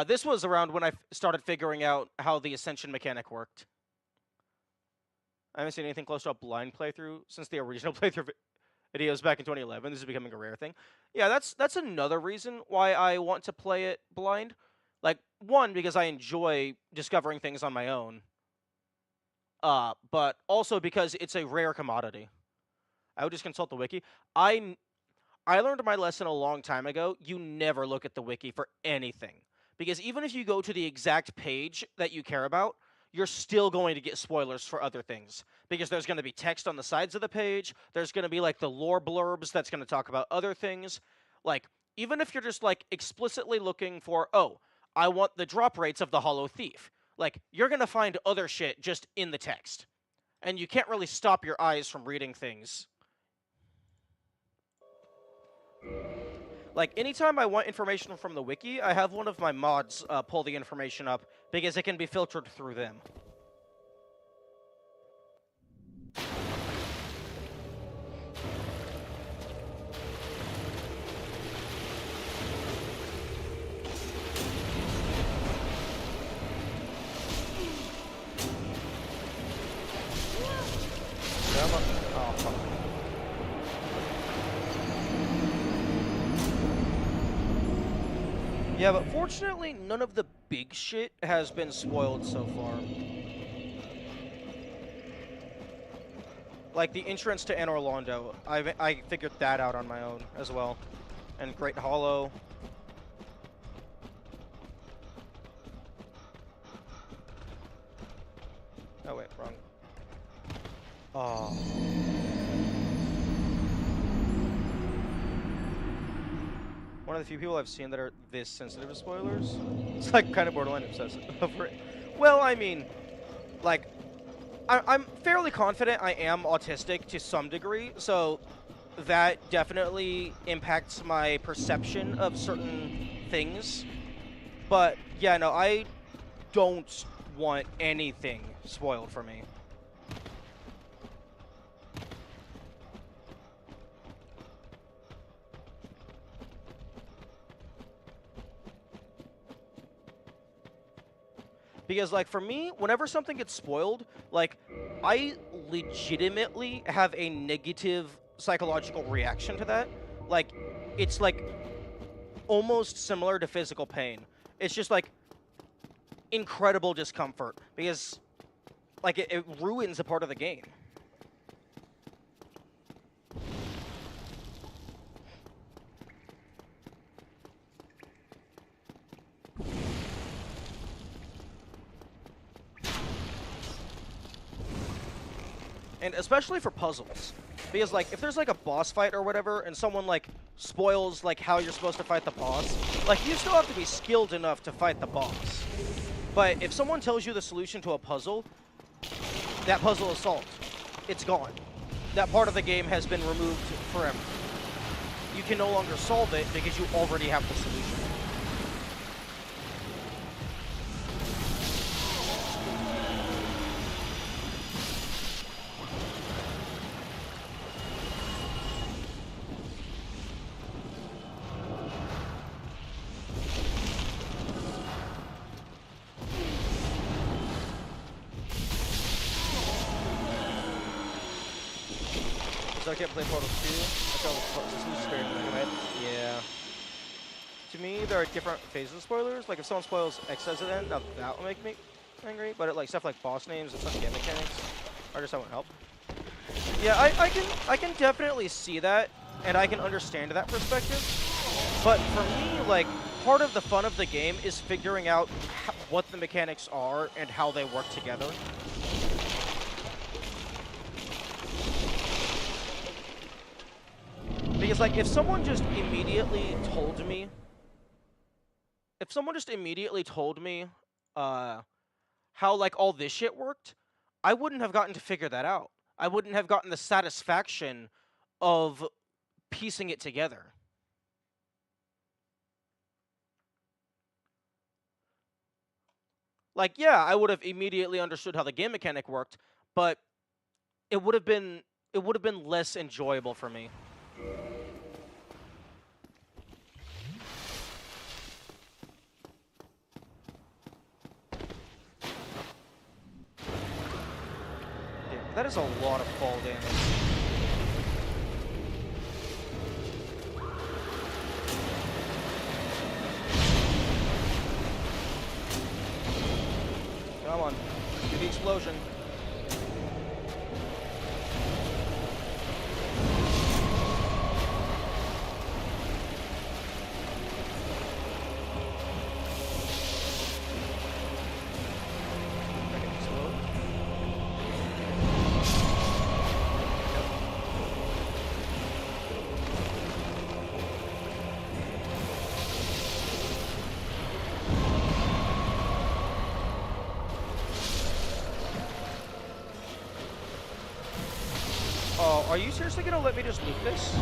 [SPEAKER 1] This was around when I started figuring out how the Ascension mechanic worked. I haven't seen anything close to a blind playthrough since the original playthrough videos back in 2011. This is becoming a rare thing. Yeah, that's another reason why I want to play it blind. Like, one, because I enjoy discovering things on my own. But also because it's a rare commodity. I would just consult the wiki. I learned my lesson a long time ago. You never look at the wiki for anything. Because even if you go to the exact page that you care about, you're still going to get spoilers for other things because there's going to be text on the sides of the page. There's going to be like the lore blurbs that's going to talk about other things. Like, even if you're just like explicitly looking for, oh, I want the drop rates of the Hollow Thief, like, you're going to find other shit just in the text. And you can't really stop your eyes from reading things. Like, anytime I want information from the wiki, I have one of my mods pull the information up because it can be filtered through them. Oh, fuck. Yeah, but fortunately, none of the big shit has been spoiled so far. Like, the entrance to Anor Londo, I figured that out on my own as well. And Great Hollow. Oh, wait, wrong. Oh. One of the few people I've seen that are this sensitive to spoilers. It's like kind of borderline obsessive over it. Well, I mean, like, I'm fairly confident I am autistic to some degree, so that definitely impacts my perception of certain things. But yeah, no, I don't want anything spoiled for me. Because, like, for me, whenever something gets spoiled, like, I legitimately have a negative psychological reaction to that. Like, it's, like, almost similar to physical pain. It's just, like, incredible discomfort. Because, like, it ruins a part of the game. And especially for puzzles. Because, like, if there's, like, a boss fight or whatever, and someone, like, spoils, like, how you're supposed to fight the boss, like, you still have to be skilled enough to fight the boss. But if someone tells you the solution to a puzzle, that puzzle is solved. It's gone. That part of the game has been removed forever. You can no longer solve it because you already have the solution. So I can't play Portal 2. That's all this is scary in my head. Yeah. To me, there are different phases of spoilers. Like, if someone spoils X as an end, now that will make me angry. But like stuff like boss names and some game mechanics, or just that won't help. Yeah, I can definitely see that, and I can understand that perspective. But for me, like, part of the fun of the game is figuring out what the mechanics are and how they work together. Because, like, if someone just immediately told me, how, like, all this shit worked, I wouldn't have gotten to figure that out. I wouldn't have gotten the satisfaction of piecing it together. Like, yeah, I would have immediately understood how the game mechanic worked, but it would have been less enjoyable for me. Dude, that is a lot of fall damage. Come on, do the explosion. Are you seriously gonna let me just loot this?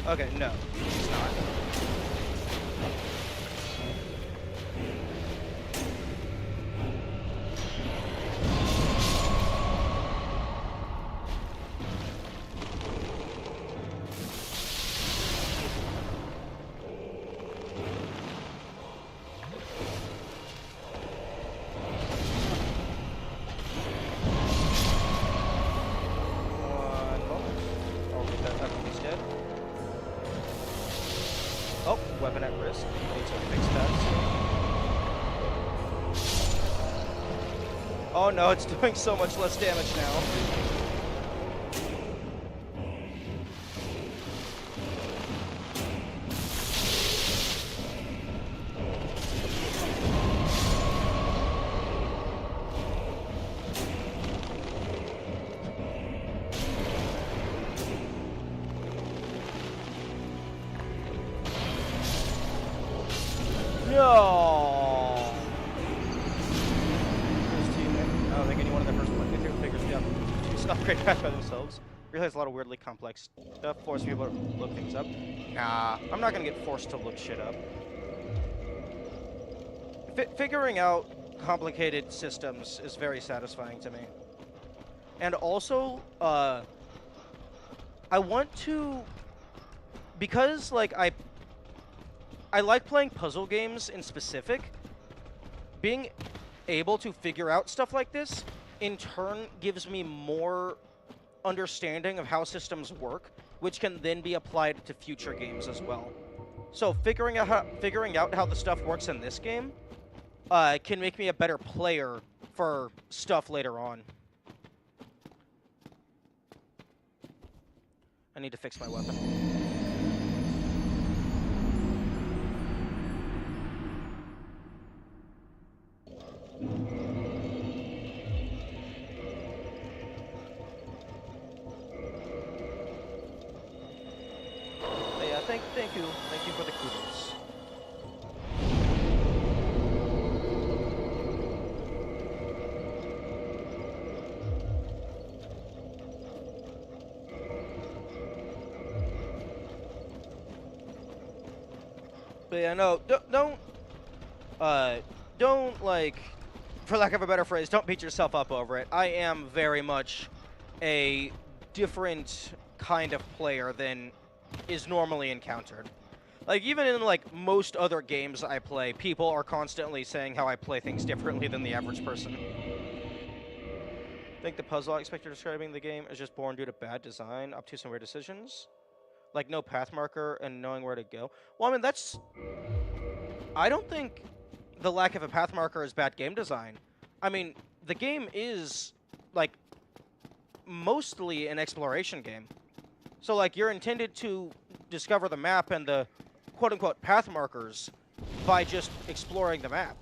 [SPEAKER 1] Okay, no, it's not. One moment. I'll get that after he's dead. Oh, weapon at risk. I need to fix that. Oh no, it's doing so much less damage now. No! Those two, I don't think anyone in the first 23 figures the two upgrade back by themselves. Realize a lot of weirdly complex stuff. Force people to look things up. Nah, I'm not gonna get forced to look shit up. Figuring out complicated systems is very satisfying to me. And also, I want to, because like I like playing puzzle games in specific. Being able to figure out stuff like this, in turn, gives me more understanding of how systems work, which can then be applied to future games as well. So figuring out how the stuff works in this game can make me a better player for stuff later on. I need to fix my weapon. But yeah, thank you for the kudos. But yeah, no, don't like, for lack of a better phrase, don't beat yourself up over it. I am very much a different kind of player than is normally encountered. Like, even in, like, most other games I play, people are constantly saying how I play things differently than the average person. I think the puzzle aspect you're describing the game is just born due to bad design, obtuse and weird decisions. Like, no path marker and knowing where to go. Well, I mean, that's... I don't think the lack of a path marker is bad game design. I mean, the game is, like, mostly an exploration game. So, like, you're intended to discover the map and the quote-unquote path markers by just exploring the map.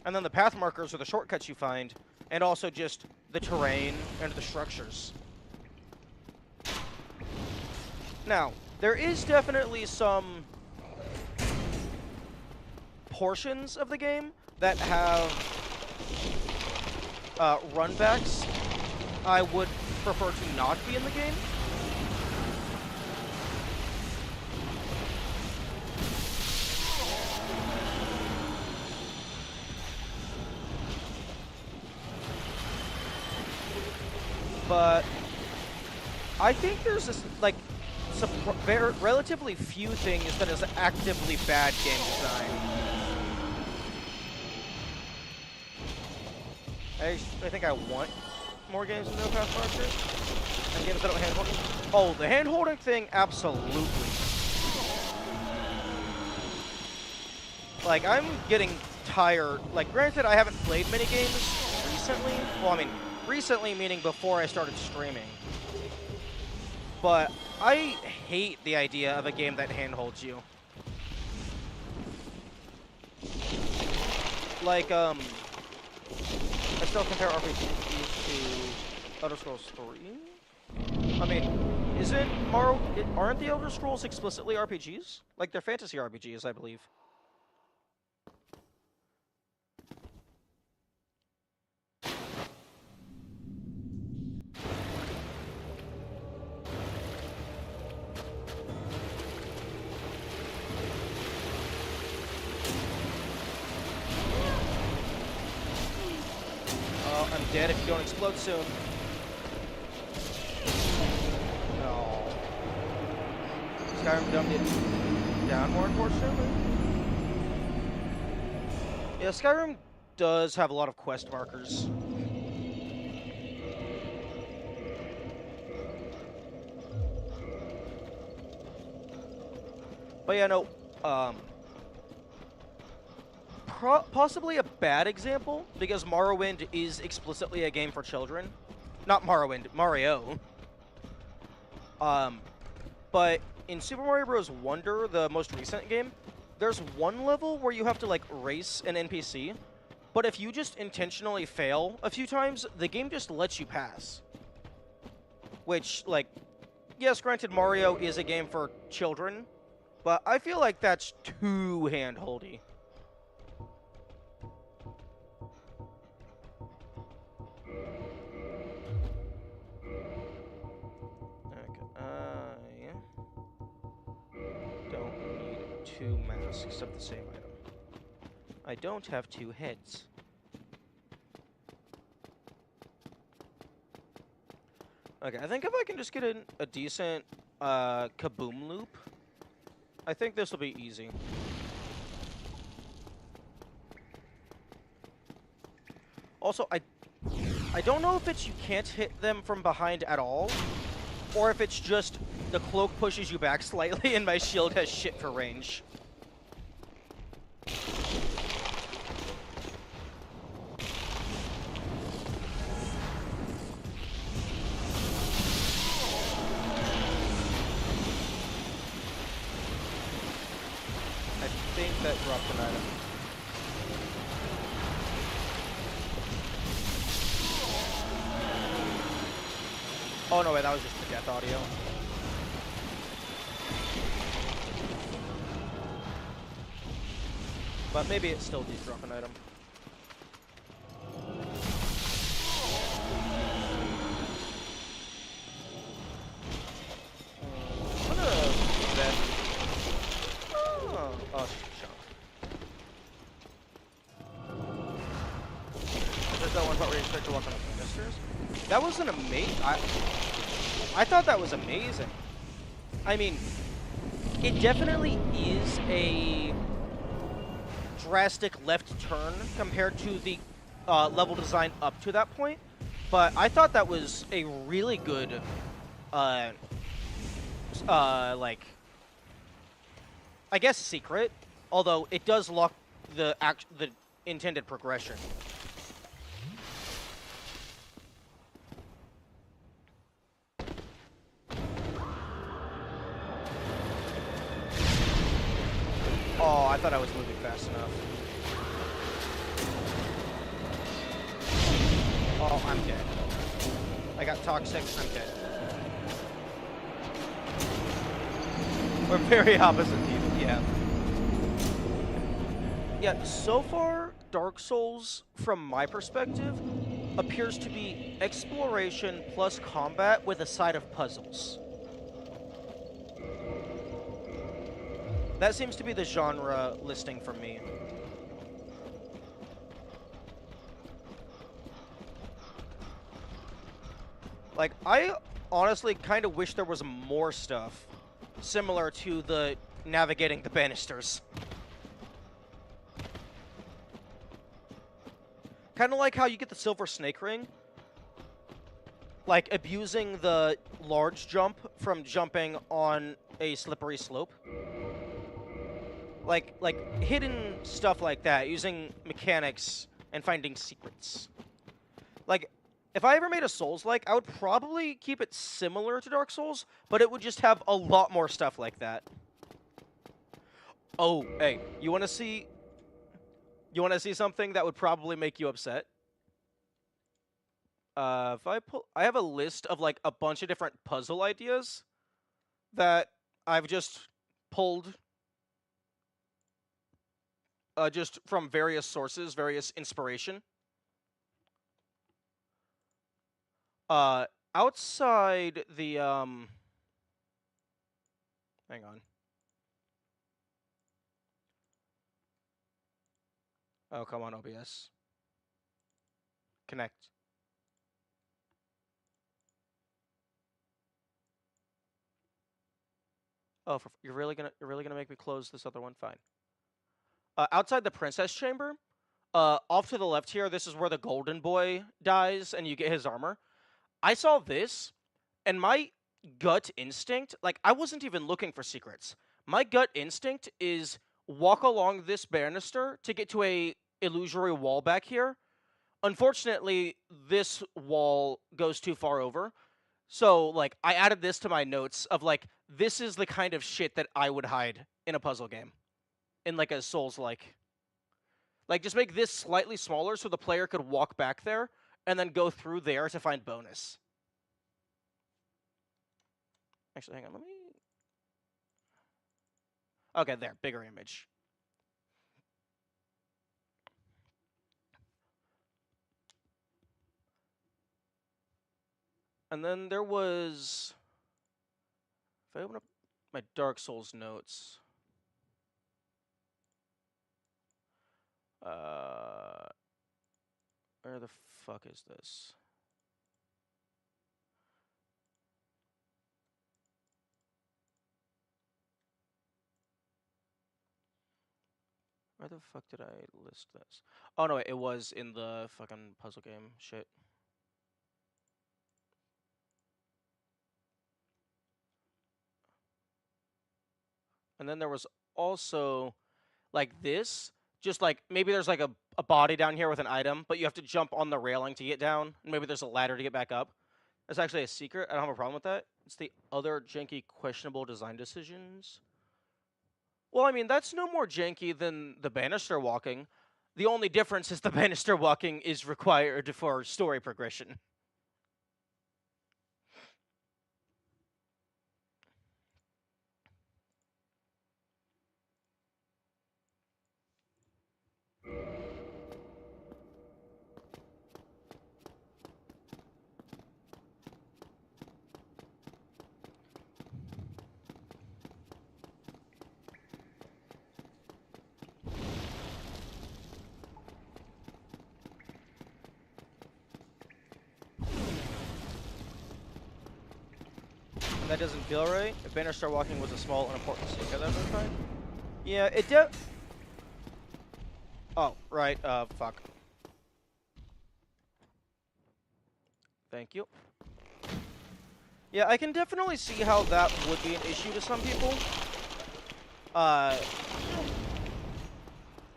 [SPEAKER 1] And then the path markers are the shortcuts you find, and also just the terrain and the structures. Now, there is definitely some portions of the game that have runbacks I would prefer to not be in the game. But I think there's this, like, some relatively few things that is actively bad game design. I think I want more games with no path markers and games that don't hand-hold. Oh, the hand-holding thing, absolutely. Like, I'm getting tired. Like, granted, I haven't played many games recently. Well, I mean, recently meaning before I started streaming. But I hate the idea of a game that handholds you. Like, I still compare RPGs to Elder Scrolls 3. I mean, Aren't the Elder Scrolls explicitly RPGs? Like, they're fantasy RPGs, I believe. I'm dead if you don't explode soon. No. Skyrim dumbed it down more, unfortunately. Yeah, Skyrim does have a lot of quest markers. But yeah, no, possibly a bad example, because Morrowind is explicitly a game for children. Not Morrowind, Mario. But in Super Mario Bros. Wonder, the most recent game, there's one level where you have to, like, race an NPC, but if you just intentionally fail a few times, the game just lets you pass. Which, like, yes, granted, Mario is a game for children, but I feel like that's too hand-holdy. Don't need two masks of the same item. I don't have two heads. Okay, I think if I can just get a decent kaboom loop, I think this will be easy. Also, I don't know if it's you can't hit them from behind at all, or if it's just the cloak pushes you back slightly and my shield has shit for range. I think that dropped an item. Oh no, wait, that was just the death audio. But maybe it still did drop an item. I'm gonna leave that. Oh, shut up. There's that one part where you start to walk on the canisters. That was an amazing. I thought that was amazing. I mean, it definitely is a drastic left turn compared to the level design up to that point, but I thought that was a really good, like, I guess secret, although it does lock the intended progression. Oh, I thought I was moving fast enough. Oh, I'm dead. I got toxic, I'm dead. We're very opposite people, yeah. Yeah, so far, Dark Souls, from my perspective, appears to be exploration plus combat with a side of puzzles. That seems to be the genre listing for me. Like, I honestly kind of wish there was more stuff similar to the navigating the banisters. Kind of like how you get the silver snake ring. Like, abusing the large jump from jumping on a slippery slope. Like hidden stuff like that, using mechanics and finding secrets. Like, if I ever made a Souls-like, I would probably keep it similar to Dark Souls, but it would just have a lot more stuff like that. Oh, hey, you want to see something that would probably make you upset? If I have a list of, like, a bunch of different puzzle ideas that I've just pulled just from various sources, various inspiration. Uh, Outside the hang on. Oh, come on, OBS. Connect. Oh, you're really gonna make me close this other one? Fine. Outside the princess chamber, off to the left here, this is where the golden boy dies, and you get his armor. I saw this, and my gut instinct, like, I wasn't even looking for secrets. My gut instinct is walk along this banister to get to a illusory wall back here. Unfortunately, this wall goes too far over. So, like, I added this to my notes of, like, this is the kind of shit that I would hide in a puzzle game. In, like, a Souls-like. Like, just make this slightly smaller so the player could walk back there and then go through there to find bonus. Actually, hang on, let me... Okay, there, bigger image. And then there was... If I open up my Dark Souls notes... Where the fuck is this? Where the fuck did I list this? Oh no, it was in the fucking puzzle game shit. And then there was also, like, this. Just, like, maybe there's, like, a body down here with an item, but you have to jump on the railing to get down, and maybe there's a ladder to get back up. That's actually a secret. I don't have a problem with that. It's the other janky, questionable design decisions. Well, I mean, that's no more janky than the banister walking. The only difference is the banister walking is required for story progression. That doesn't feel right. If banister walking was a small, unimportant secret, that would be fine. Yeah, it Oh, right, fuck. Thank you. Yeah, I can definitely see how that would be an issue to some people.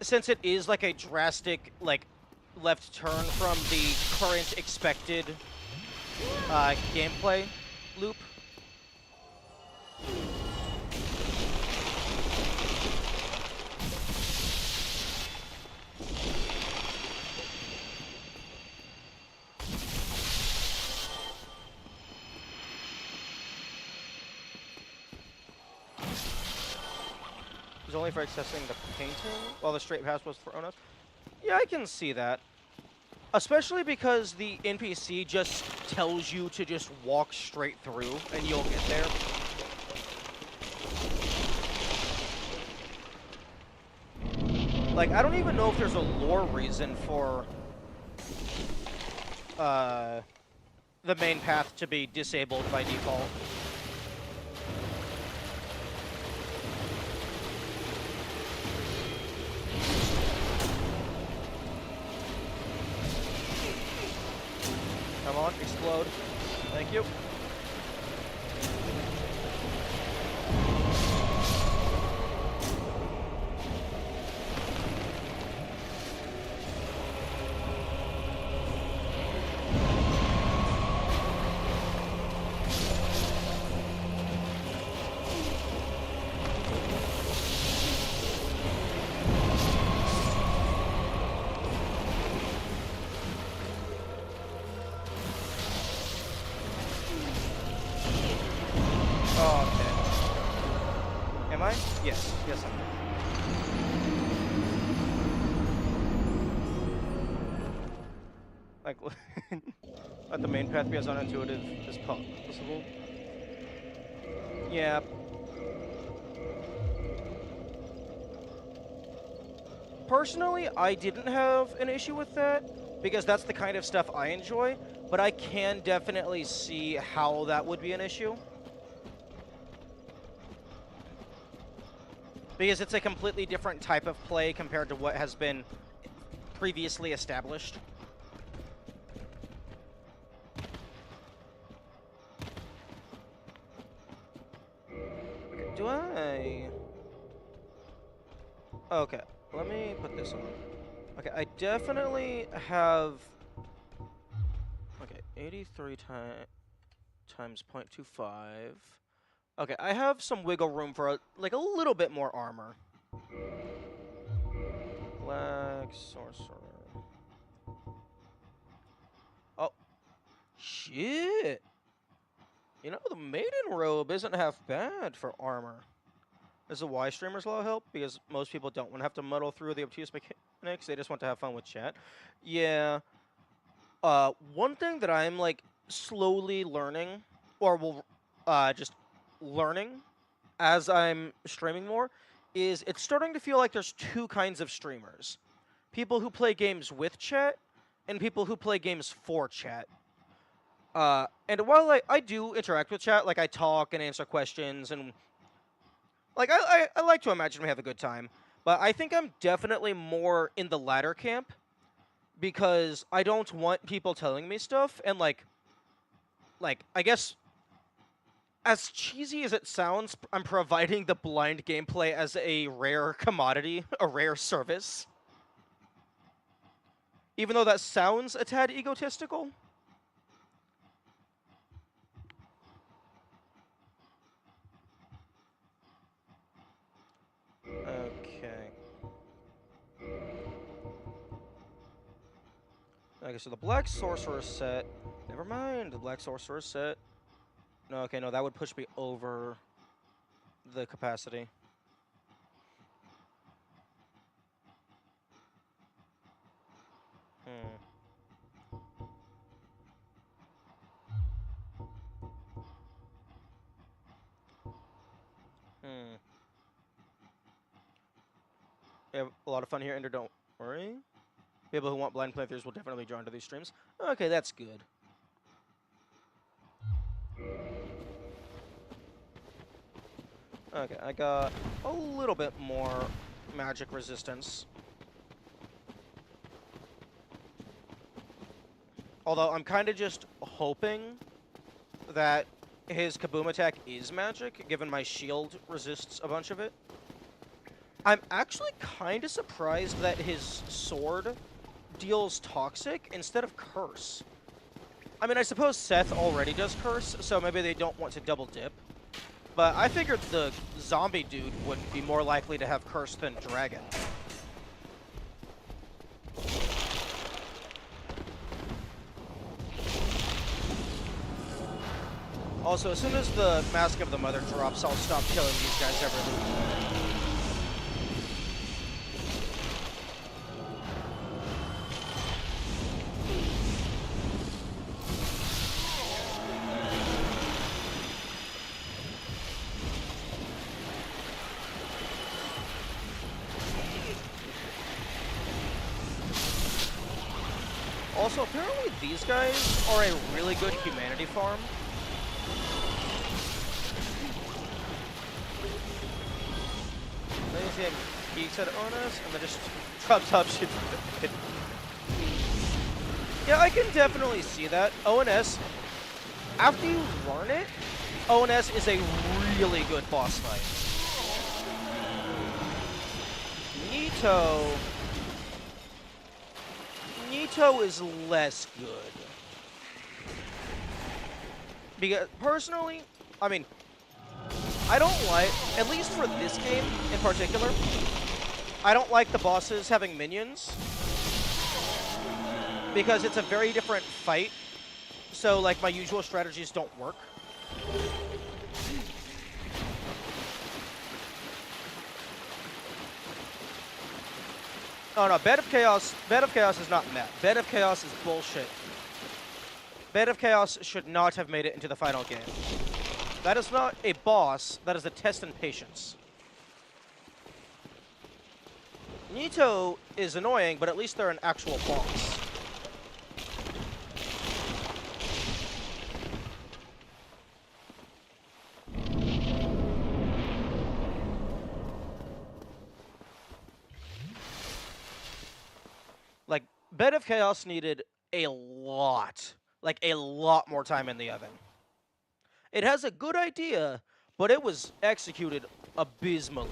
[SPEAKER 1] Since it is, like, a drastic, like, left turn from the current expected, gameplay loop. It was only for accessing the painting while the straight path was thrown up. Yeah, I can see that. Especially because the NPC just tells you to just walk straight through and you'll get there. Like, I don't even know if there's a lore reason for the main path to be disabled by default. Come on, explode. Thank you. Like, let the main path be as unintuitive as possible. Yeah. Personally, I didn't have an issue with that, because that's the kind of stuff I enjoy, but I can definitely see how that would be an issue. Because it's a completely different type of play compared to what has been previously established. Okay, do I... Okay, let me put this on. Okay, I definitely have... Okay, 83 times 0.25. Okay, I have some wiggle room for, like, a little bit more armor. Black Sorcerer. Oh, shit! You know, the Maiden Robe isn't half bad for armor. Does the Y Streamer's Law help? Because most people don't want to have to muddle through the obtuse mechanics. They just want to have fun with chat. Yeah. One thing that I'm, like, slowly learning, or will, just learning as I'm streaming more, is it's starting to feel like there's two kinds of streamers. People who play games with chat, and people who play games for chat. And while I do interact with chat, like I talk and answer questions, and like I like to imagine we have a good time, but I think I'm definitely more in the latter camp, because I don't want people telling me stuff, and like I guess, as cheesy as it sounds, I'm providing the blind gameplay as a rare commodity, a rare service. Even though that sounds a tad egotistical. Okay. Okay, so the Black Sorcerer set... Never mind, the Black Sorcerer set... No, okay, no, that would push me over the capacity. Hmm. We have a lot of fun here, Ender, don't worry. People who want blind playthroughs will definitely join to these streams. Okay, that's good. Okay, I got a little bit more magic resistance. Although I'm kind of just hoping that his kaboom attack is magic, given my shield resists a bunch of it. I'm actually kind of surprised that his sword deals toxic instead of curse. I mean, I suppose Seth already does curse, so maybe they don't want to double dip. But I figured the zombie dude would be more likely to have curse than dragon. Also, as soon as the Mask of the Mother drops, I'll stop killing these guys every loop. Also, apparently these guys are a really good humanity farm. Then he peeks at ONS and then just drops top shit. Yeah, I can definitely see that. ONS, after you learn it, ONS is a really good boss fight. Nito is less good. Because, personally, I mean, I don't like, at least for this game in particular, I don't like the bosses having minions. Because it's a very different fight. So, like, my usual strategies don't work. Oh no, Bed of Chaos is not meh. Bed of Chaos is bullshit. Bed of Chaos should not have made it into the final game. That is not a boss, that is a test in patience. Nito is annoying, but at least they're an actual boss. Like, Bed of Chaos needed a lot more time in the oven. It has a good idea, but it was executed abysmally.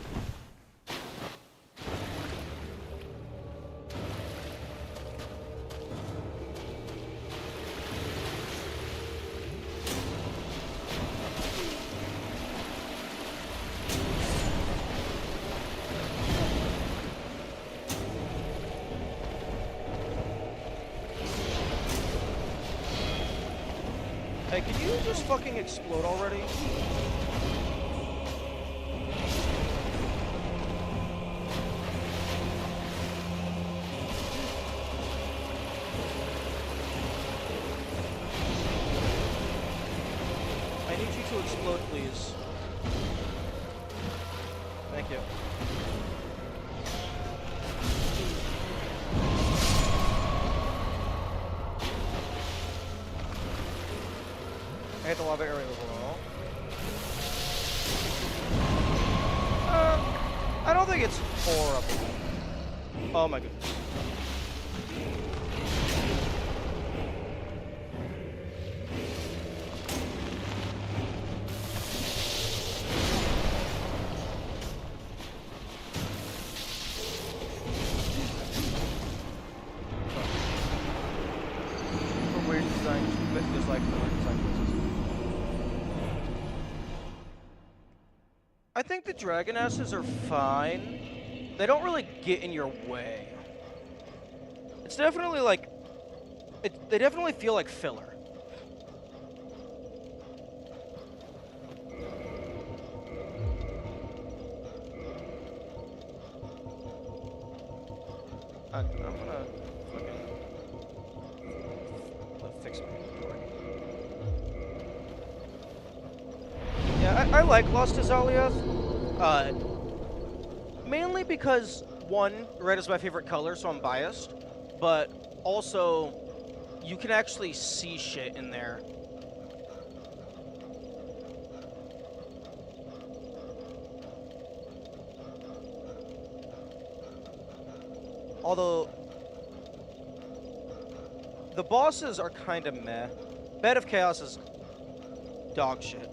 [SPEAKER 1] Hey, can you just fucking explode already? I need you to explode, please. Thank you. I hit the lava area overall. I don't think it's horrible. Oh my goodness. For weird design, dislike for weird design choices. I think the dragon asses are fine. They don't really get in your way. It's definitely like... they definitely feel like filler. I'm gonna fucking... fix my inventory. Yeah, I like Lost Azalea. Mainly because, one, red is my favorite color, so I'm biased. But also, you can actually see shit in there. Although, the bosses are kind of meh. Bed of Chaos is dog shit.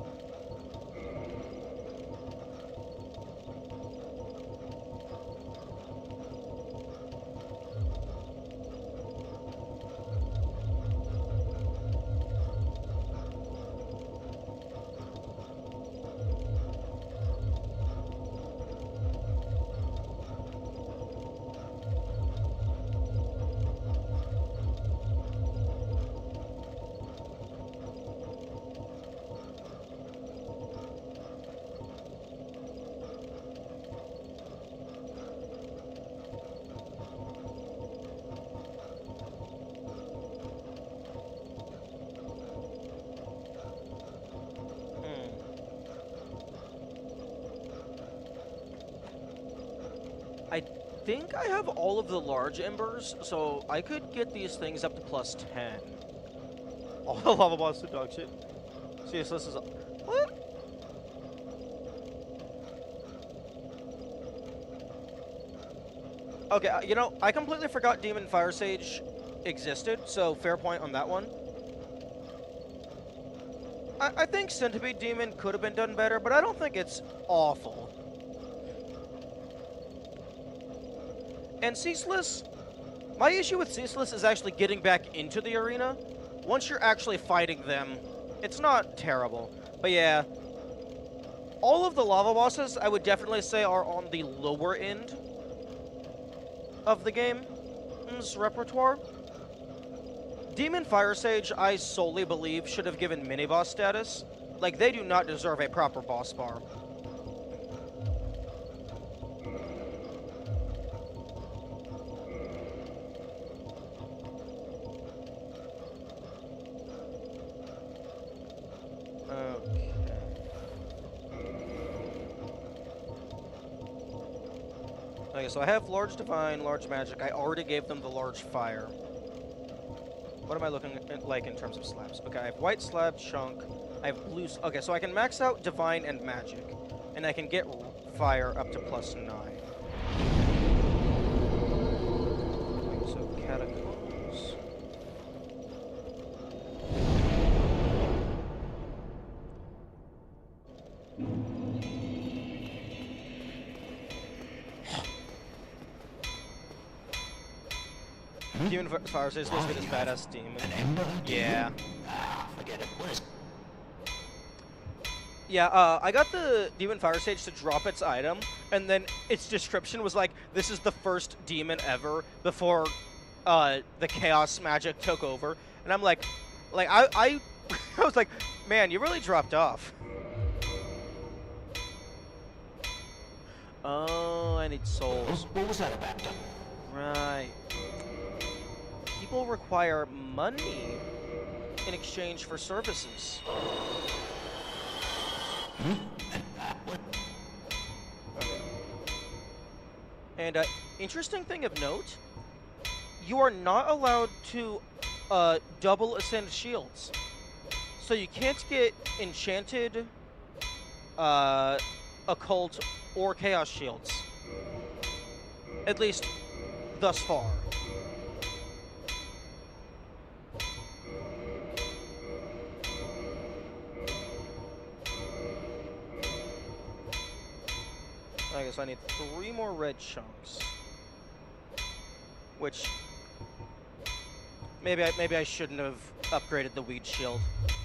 [SPEAKER 1] I think I have all of the large embers, so I could get these things up to +10. All the lava boss are dog shit. See, this is... What? Okay, you know, I completely forgot Demon Fire Sage existed, so fair point on that one. I think Centipede Demon could have been done better, but I don't think it's awful. And Ceaseless, my issue with Ceaseless is actually getting back into the arena. Once you're actually fighting them, it's not terrible. But yeah, all of the lava bosses, I would definitely say, are on the lower end of the game's repertoire. Demon Fire Sage, I solely believe, should have given mini-boss status. Like, they do not deserve a proper boss bar. Okay, so I have large divine, large magic. I already gave them the large fire. What am I looking at, like in terms of slabs? Okay, I have white slab chunk. I have blue. Okay, so I can max out divine and magic, and I can get fire up to +9. Okay, so catacombs. Demon Fire is supposed to be this badass demon. Yeah.
[SPEAKER 4] Forget it. What is...
[SPEAKER 1] Yeah, I got the Demon Fire Sage to drop its item, and then its description was like, this is the first demon ever before the Chaos magic took over. And I'm like I was like, man, you really dropped off. Oh, I need souls.
[SPEAKER 4] What was that about?
[SPEAKER 1] Right. People require money in exchange for services. Okay. And interesting thing of note, you are not allowed to double ascend shields. So you can't get enchanted, occult, or chaos shields. At least thus far. I guess I need 3 more red chunks. Which maybe I shouldn't have upgraded the weed shield.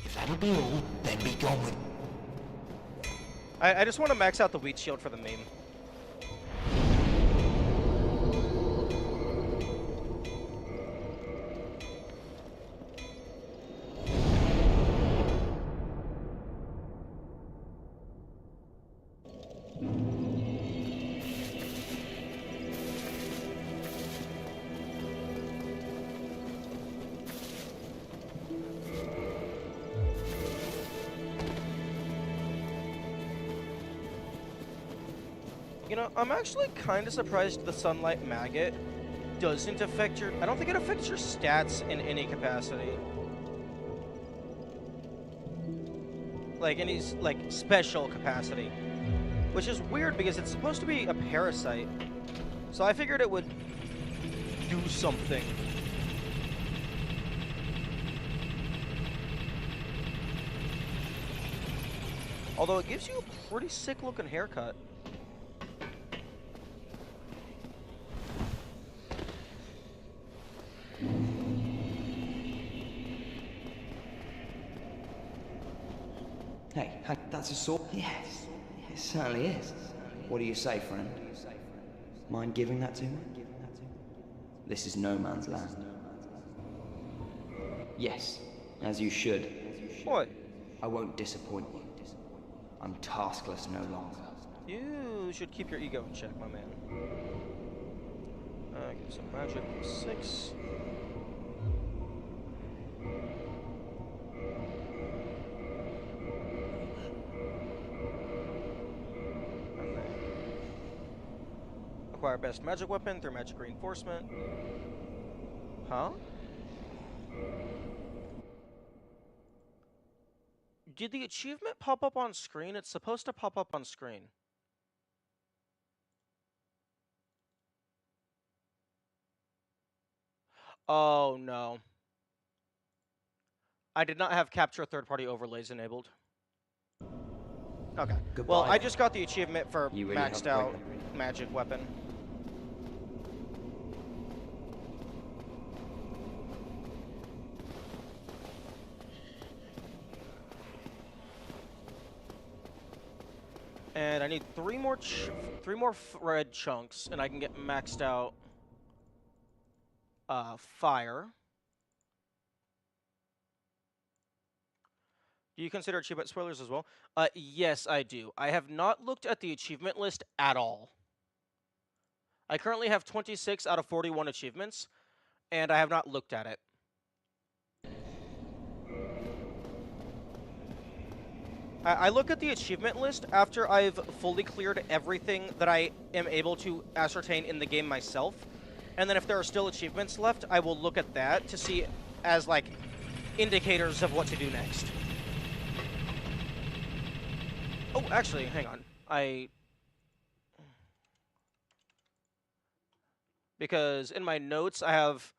[SPEAKER 4] If that'll be all, then be gone with...
[SPEAKER 1] I just want to max out the weed shield for the meme. You know, I'm actually kind of surprised the Sunlight Maggot doesn't affect your... I don't think it affects your stats in any capacity. Like, any, like, special capacity. Which is weird because it's supposed to be a parasite. So I figured it would do something. Although it gives you a pretty sick-looking haircut.
[SPEAKER 5] Hey, that's a sword? Yes, it certainly is. What do you say, friend? Mind giving that to me? This is no man's land. Yes, as you should.
[SPEAKER 1] What?
[SPEAKER 5] I won't disappoint you. I'm taskless no longer.
[SPEAKER 1] You should keep your ego in check, my man. Give some magic, 6. And then acquire best magic weapon through magic reinforcement. Huh? Did the achievement pop up on screen? It's supposed to pop up on screen. Oh, no. I did not have capture third-party overlays enabled. Okay.
[SPEAKER 5] Goodbye,
[SPEAKER 1] Well, I
[SPEAKER 5] then.
[SPEAKER 1] just got the achievement for
[SPEAKER 5] You really
[SPEAKER 1] maxed
[SPEAKER 5] helped
[SPEAKER 1] out
[SPEAKER 5] break them.
[SPEAKER 1] magic weapon. And I need 3 more red chunks, and I can get maxed out fire. Do you consider achievement spoilers as well? Yes, I do. I have not looked at the achievement list at all. I currently have 26 out of 41 achievements, and I have not looked at it. I look at the achievement list after I've fully cleared everything that I am able to ascertain in the game myself. And then if there are still achievements left, I will look at that to see as, like, indicators of what to do next. Oh, actually, hang on. Because in my notes, I have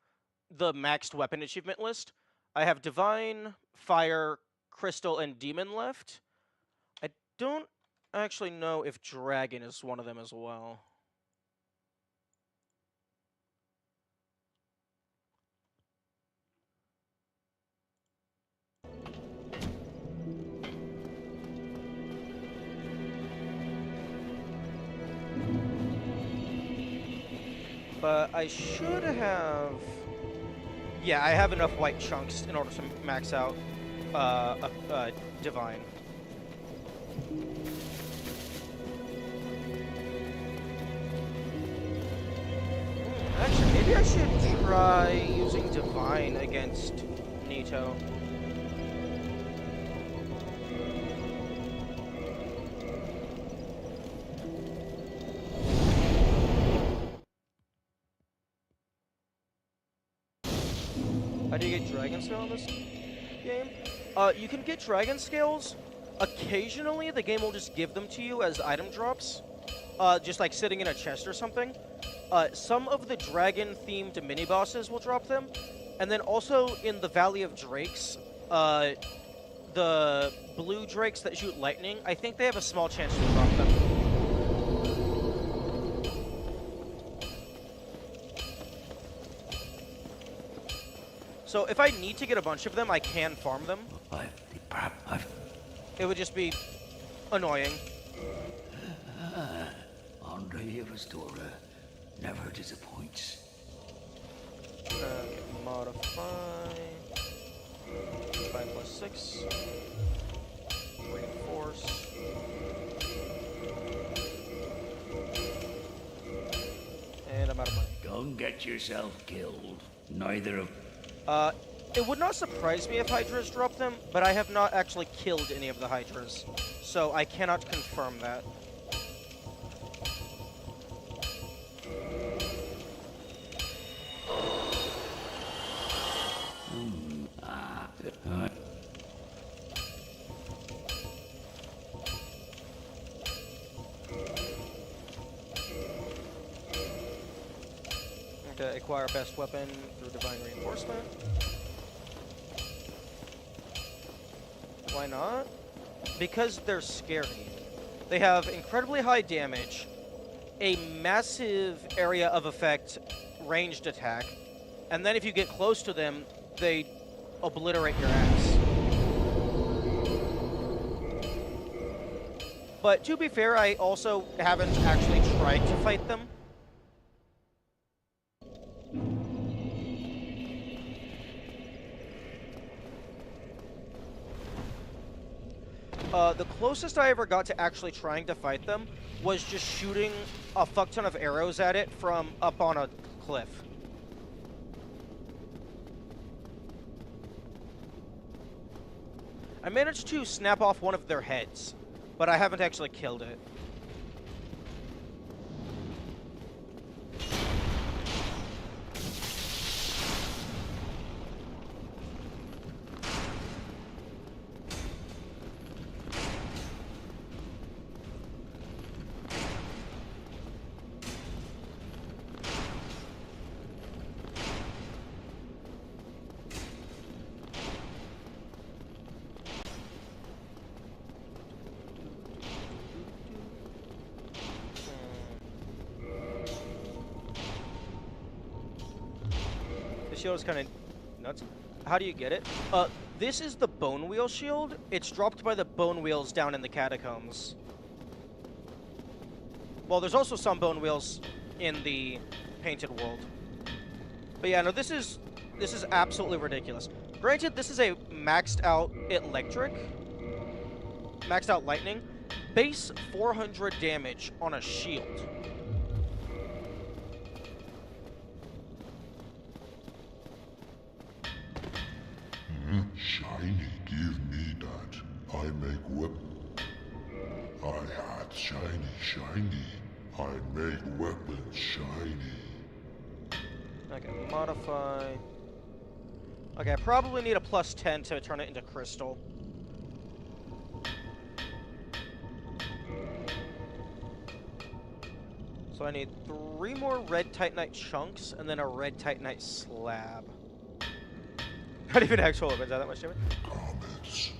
[SPEAKER 1] the maxed weapon achievement list. I have Divine, Fire, Crystal, and Demon left. I don't actually know if Dragon is one of them as well. But I should have... Yeah, I have enough white chunks in order to max out Divine. Actually, maybe I should try using Divine against Nito. How do you get Dragon Scale in this game? You can get Dragon Scales. Occasionally, the game will just give them to you as item drops. Just like sitting in a chest or something. Some of the dragon-themed mini-bosses will drop them. And then also in the Valley of Drakes, the blue drakes that shoot lightning, I think they have a small chance to drop them. So if I need to get a bunch of them, I can farm them. It would just be annoying.
[SPEAKER 6] Andre Restorer never disappoints.
[SPEAKER 1] Okay, modify. 5 plus 6. Reinforce. And I'm out of money.
[SPEAKER 6] Don't get yourself killed. Neither of...
[SPEAKER 1] It would not surprise me if Hydras drop them, but I have not actually killed any of the Hydras, so I cannot confirm that. Okay, acquire best weapon through Divine Reinforcement. Why not? Because they're scary. They have incredibly high damage, a massive area of effect, ranged attack, and then if you get close to them, they obliterate your ass. But to be fair, I also haven't actually tried to fight them. The closest I ever got to actually trying to fight them was just shooting a fuck ton of arrows at it from up on a cliff. I managed to snap off one of their heads, but I haven't actually killed it. Shield is kind of nuts. How do you get it? This is the Bone Wheel shield. It's dropped by the Bone Wheels down in the catacombs. Well, there's also some Bone Wheels in the Painted World. But yeah, no, this is absolutely ridiculous. Granted, this is a maxed out electric, maxed out lightning, base 400 damage on a shield.
[SPEAKER 7] Shiny, give me that. I make weapons. Shiny, shiny. I make weapons shiny.
[SPEAKER 1] Okay, modify. Okay, I probably need a +10 to turn it into crystal. So I need 3 more red titanite chunks and then a red titanite slab. Not even actual weapons, that much damage.
[SPEAKER 7] Comments.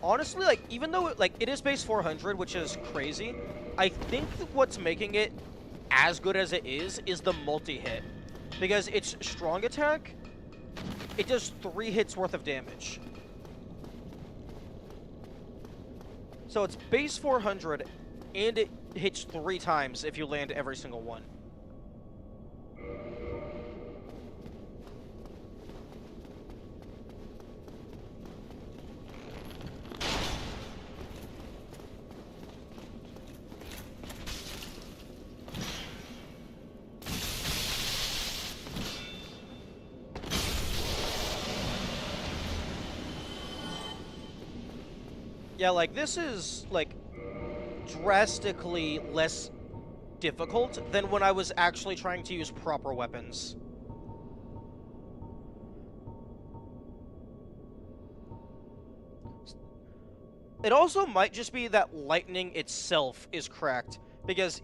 [SPEAKER 1] Honestly, like, even though it is base 400, which is crazy, I think that what's making it as good as it is the multi-hit. Because it's strong attack, it does 3 hits worth of damage. So it's base 400, and it hits 3 times if you land every single one. Yeah, like, this is, like, drastically less difficult than when I was actually trying to use proper weapons. It also might just be that lightning itself is cracked, because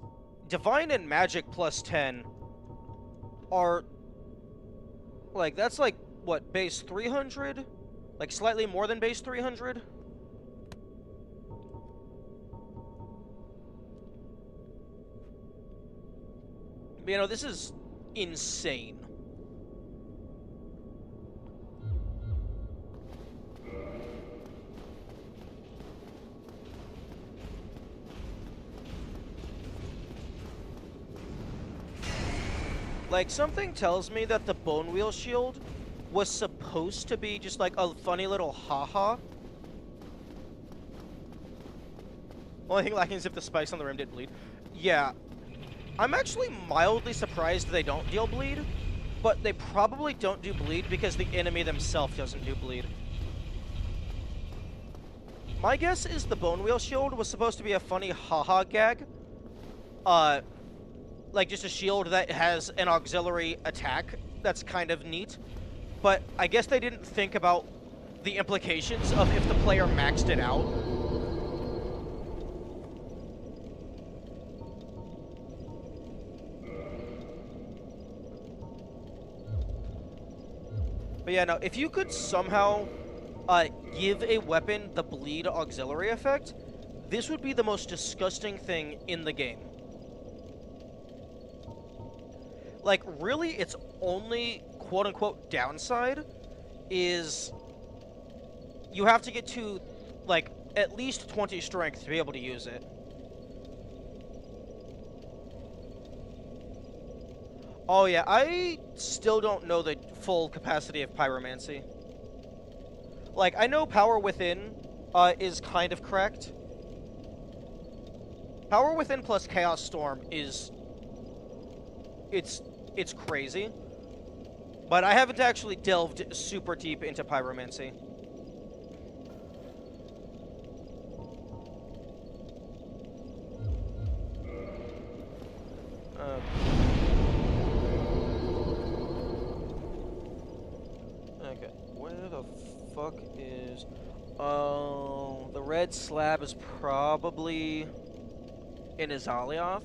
[SPEAKER 1] divine and magic +10 are, like, that's like, what, base 300? Like, slightly more than base 300? You know, this is insane. Like, something tells me that the bone wheel shield was supposed to be just like a funny little haha. Only thing lacking is if the spikes on the rim did bleed. Yeah. I'm actually mildly surprised they don't deal bleed, but they probably don't do bleed because the enemy themselves doesn't do bleed. My guess is the bone wheel shield was supposed to be a funny haha gag. Like just a shield that has an auxiliary attack that's kind of neat. But I guess they didn't think about the implications of if the player maxed it out. But yeah, no, if you could somehow give a weapon the bleed auxiliary effect, this would be the most disgusting thing in the game. Like, really, its only quote-unquote downside is you have to get to, like, at least 20 strength to be able to use it. Oh yeah, I still don't know the full capacity of pyromancy. Like, I know Power Within is kind of cracked. Power Within plus Chaos Storm is... It's crazy. But I haven't actually delved super deep into pyromancy. Okay, where the fuck is... Oh, the red slab is probably in Azalioth.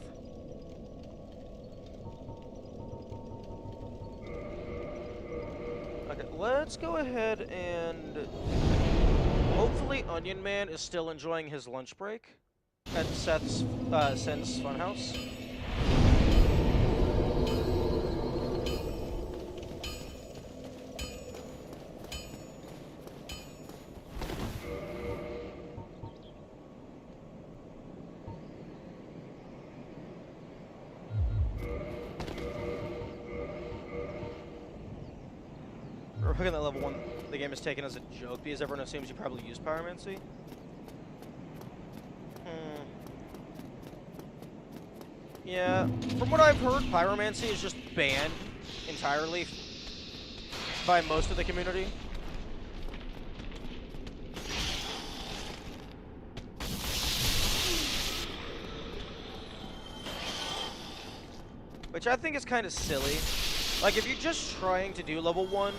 [SPEAKER 1] Okay, let's go ahead and... Hopefully Onion Man is still enjoying his lunch break at Sen's Funhouse. We're looking at level 1. The game is taken as a joke because everyone assumes you probably use pyromancy. Yeah, from what I've heard, pyromancy is just banned entirely by most of the community. which I think is kind of silly. Like, if you're just trying to do level 1,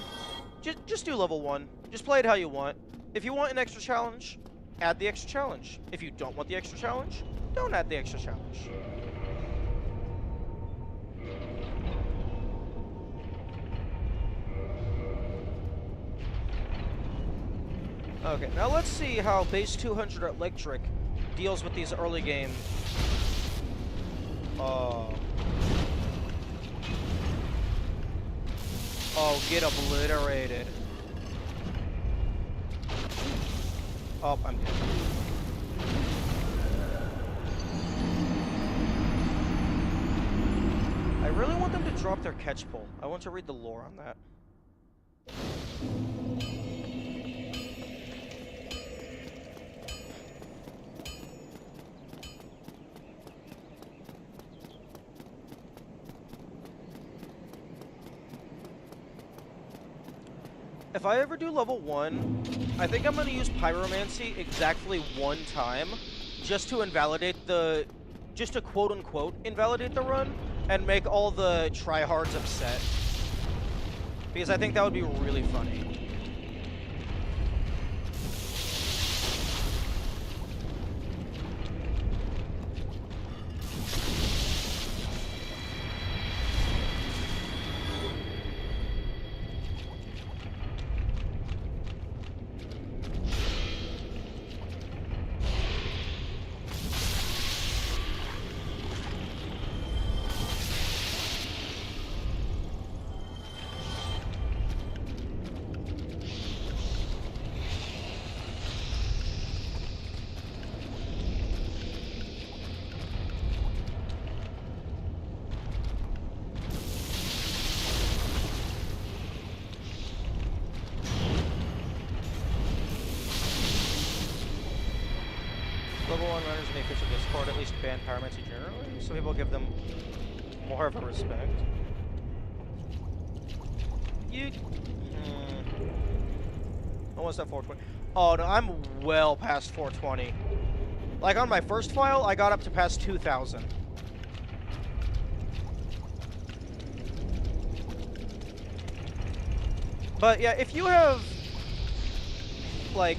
[SPEAKER 1] just do level 1. Just play it how you want. If you want an extra challenge, add the extra challenge. If you don't want the extra challenge, don't add the extra challenge. Okay, now let's see how base 200 electric deals with these early game. Oh, get obliterated. Oh, I'm dead. I really want them to drop their catch pole. I want to read the lore on that. If I ever do level 1, I think I'm going to use Pyromancy exactly one time, just to invalidate the... just to quote-unquote invalidate the run, and make all the tryhards upset. Because I think that would be really funny. Level 1 runners in the official Discord at least ban Pyromancy generally, so people give them more of a respect. You... Almost at 420. Oh no, I'm well past 420. Like on my first file, I got up to past 2,000. But yeah, if you have... like...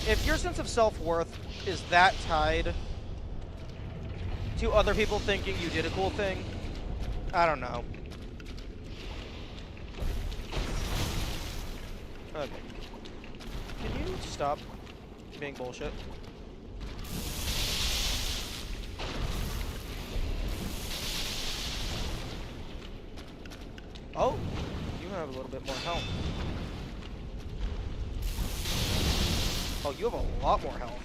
[SPEAKER 1] if your sense of self-worth is that tied to other people thinking you did a cool thing, I don't know. Okay. Can you stop being bullshit? Oh, you have a little bit more health. Oh, you have a lot more health.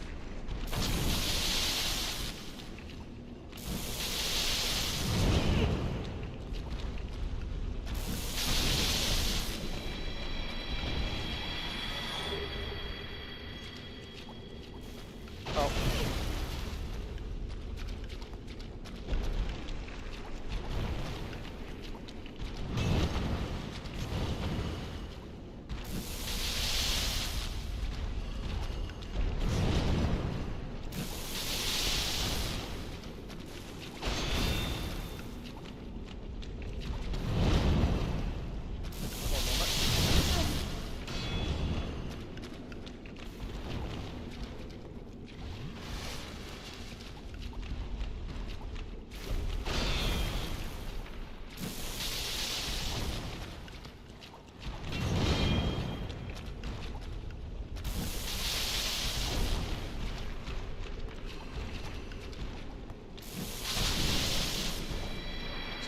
[SPEAKER 1] Oh.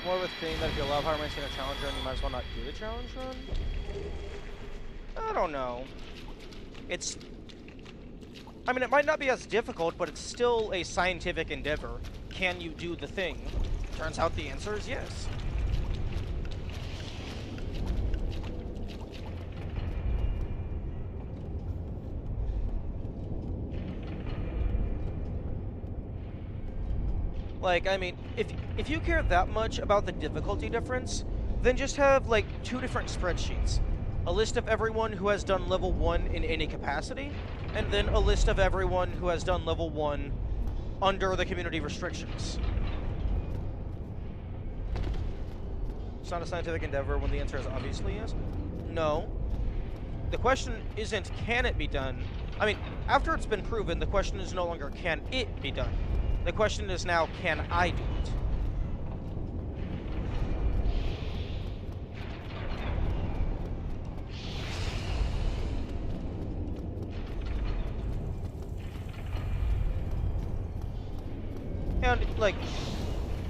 [SPEAKER 1] More of a thing that if you allow Pyromancy in a challenge run, you might as well not do the challenge run? I don't know. It's... I mean, it might not be as difficult, but it's still a scientific endeavor. Can you do the thing? Turns out the answer is yes. Like, I mean, if you care that much about the difficulty difference, then just have, like, 2 different spreadsheets. A list of everyone who has done level 1 in any capacity, and then a list of everyone who has done level 1 under the community restrictions. it's not a scientific endeavor when the answer is obviously yes? No. The question isn't can it be done. I mean, after it's been proven, the question is no longer can it be done. The question is now can I do it? And, like,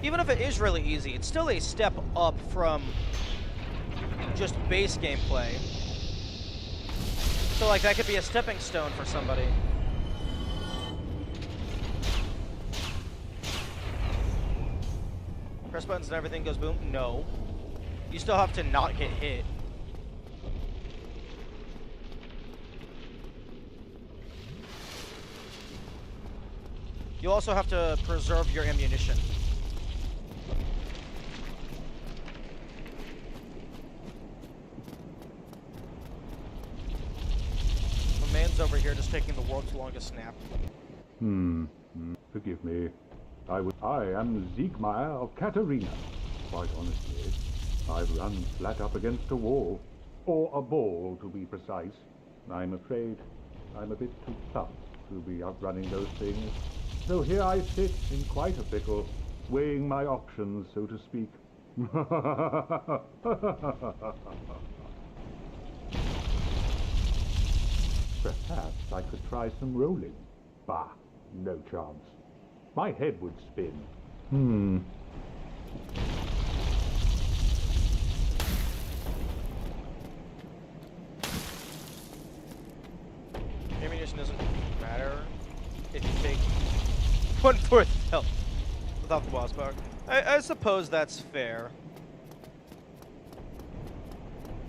[SPEAKER 1] even if it is really easy, it's still a step up from just base gameplay. So, like, that could be a stepping stone for somebody. Press buttons and everything goes boom? No. You still have to not get hit. You also have to preserve your ammunition. The man's over here just taking the world's longest nap.
[SPEAKER 2] Forgive me. I am Siegmeyer of Katerina. Quite honestly, I've run flat up against a wall. Or a ball, to be precise. I'm afraid I'm a bit too tough to be outrunning those things. So here I sit in quite a pickle, weighing my options, so to speak. Perhaps I could try some rolling. Bah, no chance. My head would spin.
[SPEAKER 1] Ammunition doesn't matter if you take 1/4 health without the boss power. I suppose that's fair.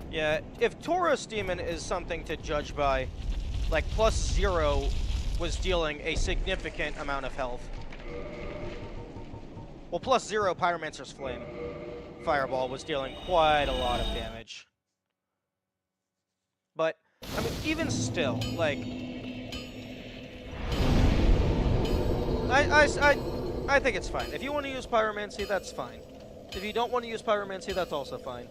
[SPEAKER 1] Yeah, if Taurus Demon is something to judge by, like +0 was dealing a significant amount of health. Well, +0 Pyromancer's Flame Fireball was dealing quite a lot of damage. But, I mean, even still, like, I think it's fine. If you want to use Pyromancy, that's fine. If you don't want to use Pyromancy, that's also fine.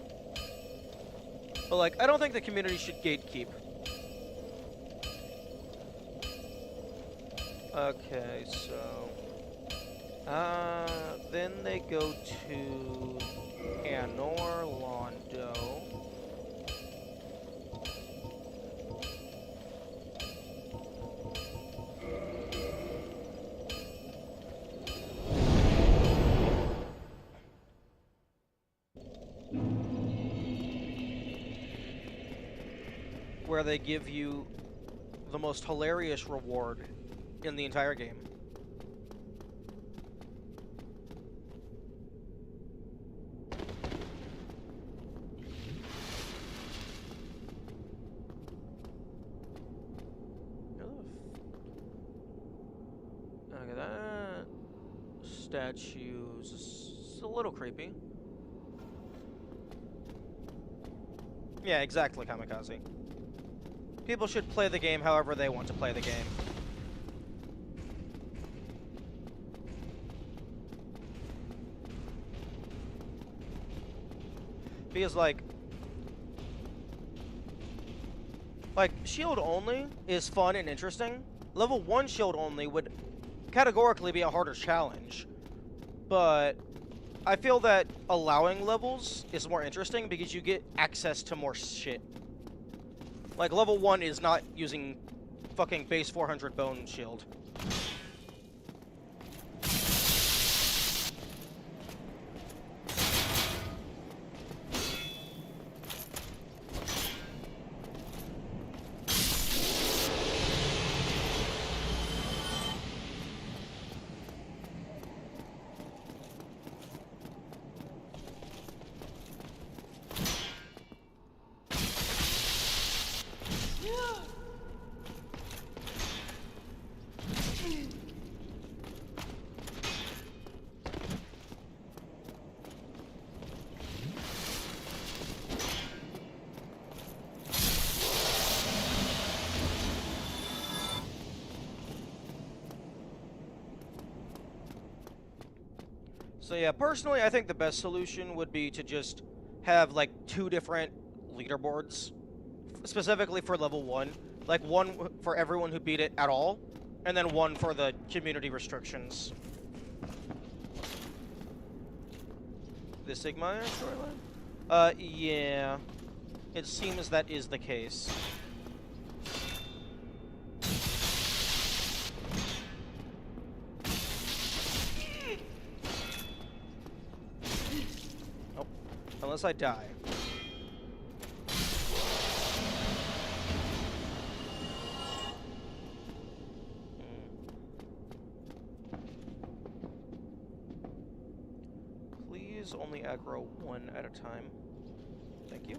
[SPEAKER 1] But, like, I don't think the community should gatekeep. Okay, so... then they go to Anor Londo. Where they give you the most hilarious reward in the entire game. Okay, that statue's a little creepy. Yeah, exactly, Kamikaze. People should play the game however they want to play the game. Because, like, shield only is fun and interesting. Level 1 shield only would categorically be a harder challenge. But I feel that allowing levels is more interesting because you get access to more shit. Like, level 1 is not using fucking base 400 bone shield. So yeah, personally, I think the best solution would be to just have like 2 different leaderboards, specifically for level 1. Like one for everyone who beat it at all, and then one for the community restrictions. The Sigma storyline? Yeah. It seems that is the case. Oh. Unless I die. Please only aggro 1 at a time. Thank you.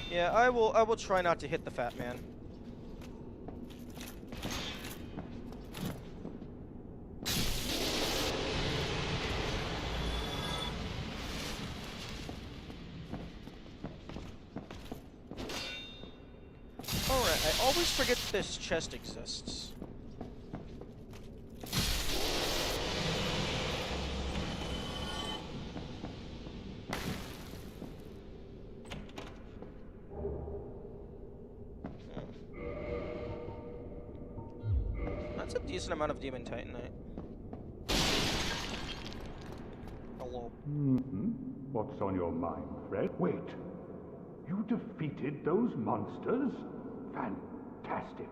[SPEAKER 1] Yeah, I will try not to hit the fat man. Alright, I always forget that this chest exists. That's a decent amount of Demon Titanite. Hello.
[SPEAKER 2] What's on your mind, Fred? Wait. You defeated those monsters? Fantastic.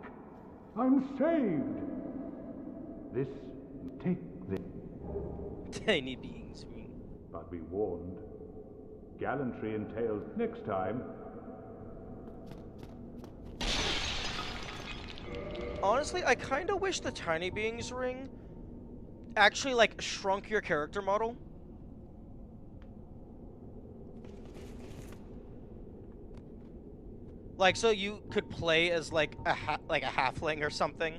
[SPEAKER 2] I'm saved. Take this.
[SPEAKER 1] Tiny beings.
[SPEAKER 2] But be warned. Gallantry entails next time.
[SPEAKER 1] Honestly, I kinda wish the Tiny Beings ring actually, like, shrunk your character model. Like, so you could play as, like, a halfling or something.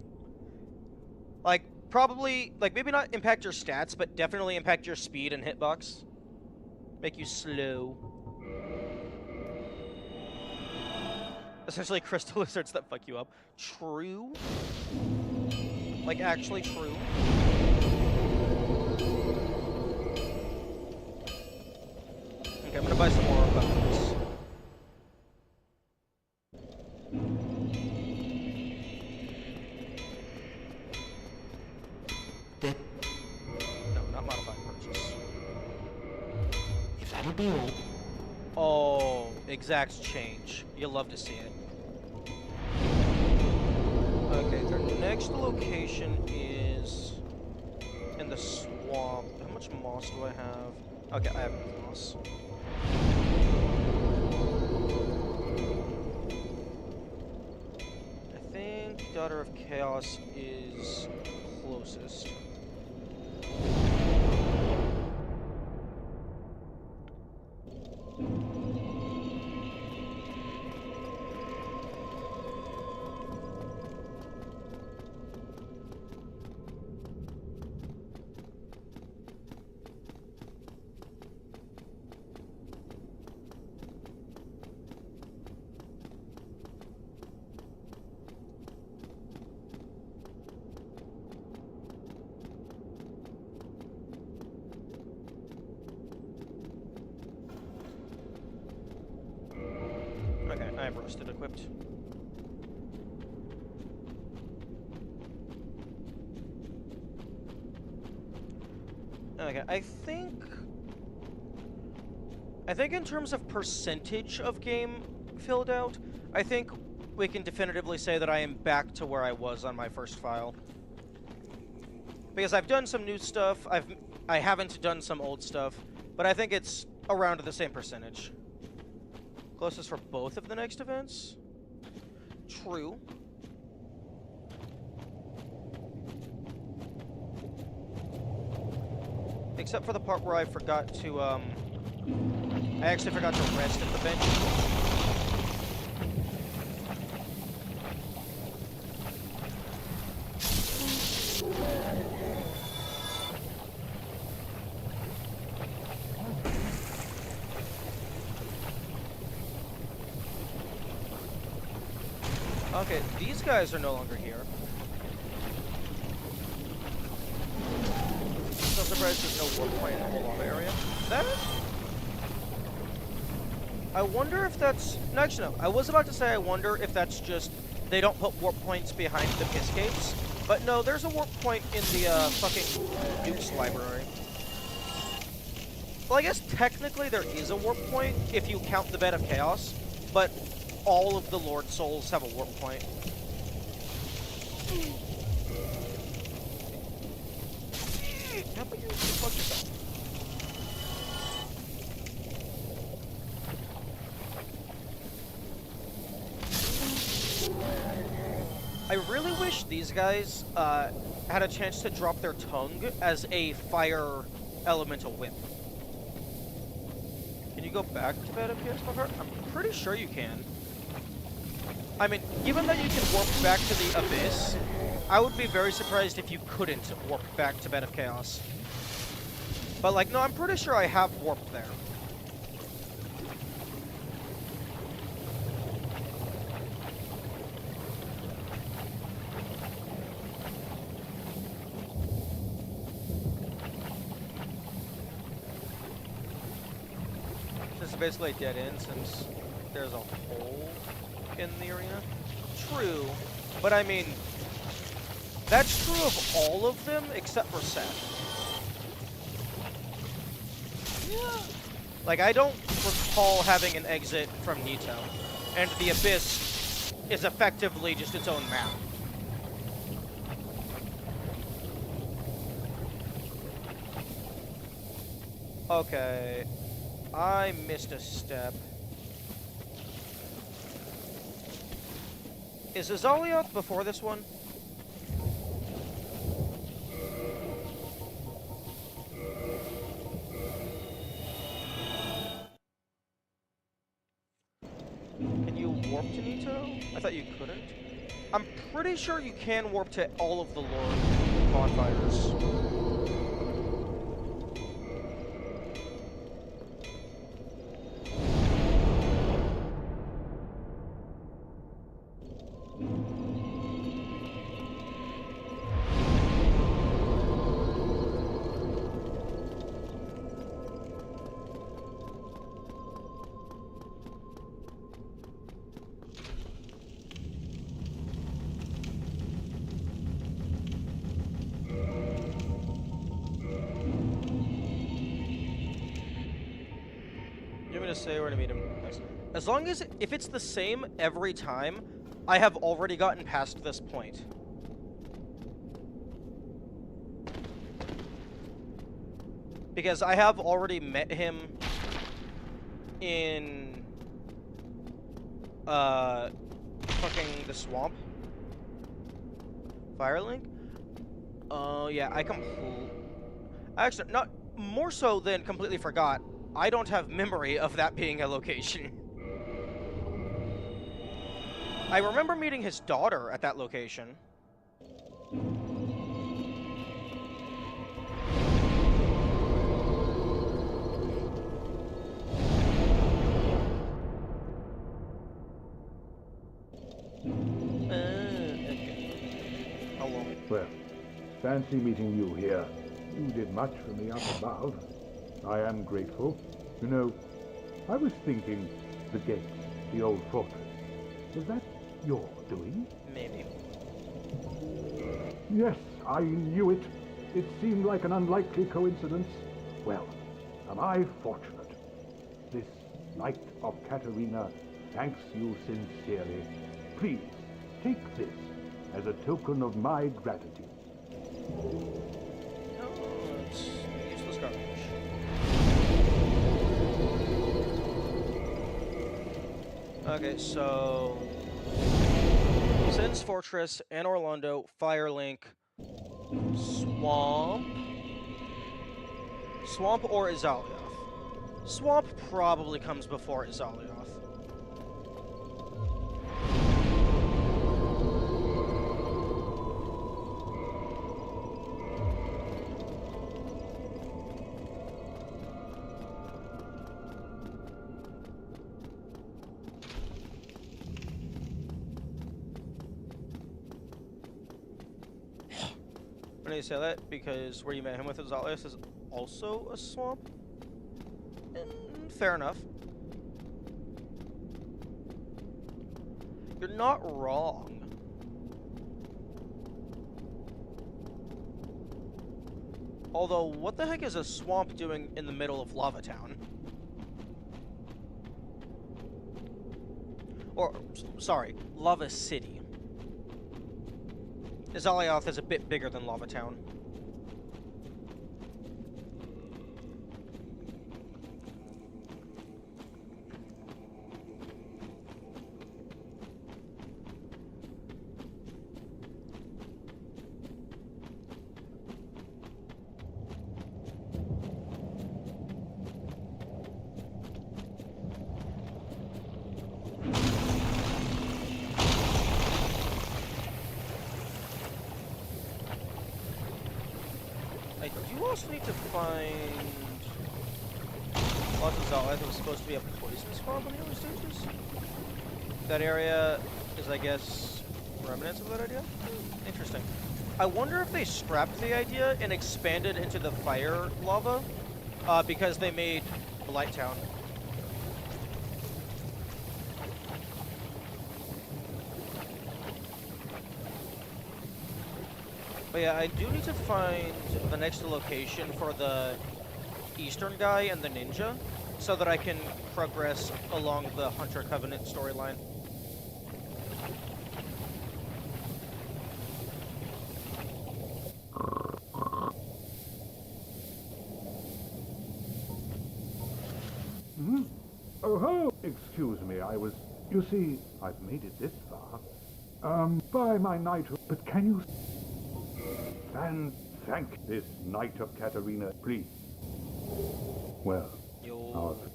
[SPEAKER 1] Like, probably, like, maybe not impact your stats, but definitely impact your speed and hitbox. Make you slow. Essentially crystal lizards that fuck you up. True? Like, actually true? Okay, I'm gonna buy some more weapons. No, not modified purchase.
[SPEAKER 4] If that'll be all.
[SPEAKER 1] Oh, exact change. You'll love to see it. Okay, their next location is in the swamp. How much moss do I have? Okay, I have enough moss. I think Daughter of Chaos is closest. Okay, I have Roasted equipped. Okay, I think in terms of percentage of game filled out, I think we can definitively say that I am back to where I was on my first file. Because I've done some new stuff, I haven't done some old stuff, but I think it's around the same percentage. Closest for both of the next events? True. Except for the part where I forgot to, I actually forgot to rest at the bench. Okay, these guys are no longer here. surprised there's no warp point in the whole lava area. That? I wonder if that's... No, actually, no. I was about to say I wonder if that's just they don't put warp points behind the piss gates. But no, there's a warp point in the fucking Duke's library. Well, I guess technically there is a warp point if you count the Bed of Chaos, but all of the Lord Souls have a warp point. How about you fuck yourself? I really wish these guys had a chance to drop their tongue as a fire elemental whip. Can you go back to Bed of Chaos? I'm pretty sure you can. I mean, given that you can warp back to the Abyss, I would be very surprised if you couldn't warp back to Bed of Chaos. But, like, no, I'm pretty sure I have warped there. This is basically a dead end since there's a hole in the arena. True, but I mean, that's true of all of them except for Seth. Like, I don't recall having an exit from Nito, and the Abyss is effectively just its own map. Okay, I missed a step. Is Azalioth before this one? Can you warp to Nito? I thought you couldn't. I'm pretty sure you can warp to all of the Lord bonfires. Say where to meet him. As long as if it's the same every time, I have already gotten past this point. Because I have already met him in fucking the swamp. Firelink? Oh yeah, actually not more so than completely forgot. I don't have memory of that being a location. I remember meeting his daughter at that location. Okay. Hello.
[SPEAKER 2] Well, fancy meeting you here. You did much for me up above. I am grateful. You know, I was thinking the gates, the old fortress. Was that your doing?
[SPEAKER 1] Maybe.
[SPEAKER 2] Yes, I knew it. It seemed like an unlikely coincidence. Well, am I fortunate. This Knight of Katarina thanks you sincerely. Please, take this as a token of my gratitude.
[SPEAKER 1] Oh, it's useless garbage. Okay, so Sin's Fortress and Orlando, Firelink, Swamp or Azalioth. Swamp probably comes before Azalioth. When you say that, because where you met him with Azalioth is also a swamp. Fair enough. You're not wrong. Although, what the heck is a swamp doing in the middle of Lava Town? Or, sorry, Lava City. Azalioth is a bit bigger than Lava Town. I do also need to find... Lots of Azalioth was supposed to be a poison swamp in the early stages. That area is, I guess, remnants of that idea? Interesting. I wonder if they scrapped the idea and expanded into the fire lava because they made Blight Town. But yeah, I do need to find the next location for the Eastern guy and the ninja so that I can progress along the Hunter Covenant storyline.
[SPEAKER 2] Oh ho! Excuse me, You see, I've made it this far. By my knighthood, but can you... And thank this Knight of Katarina, please. Well,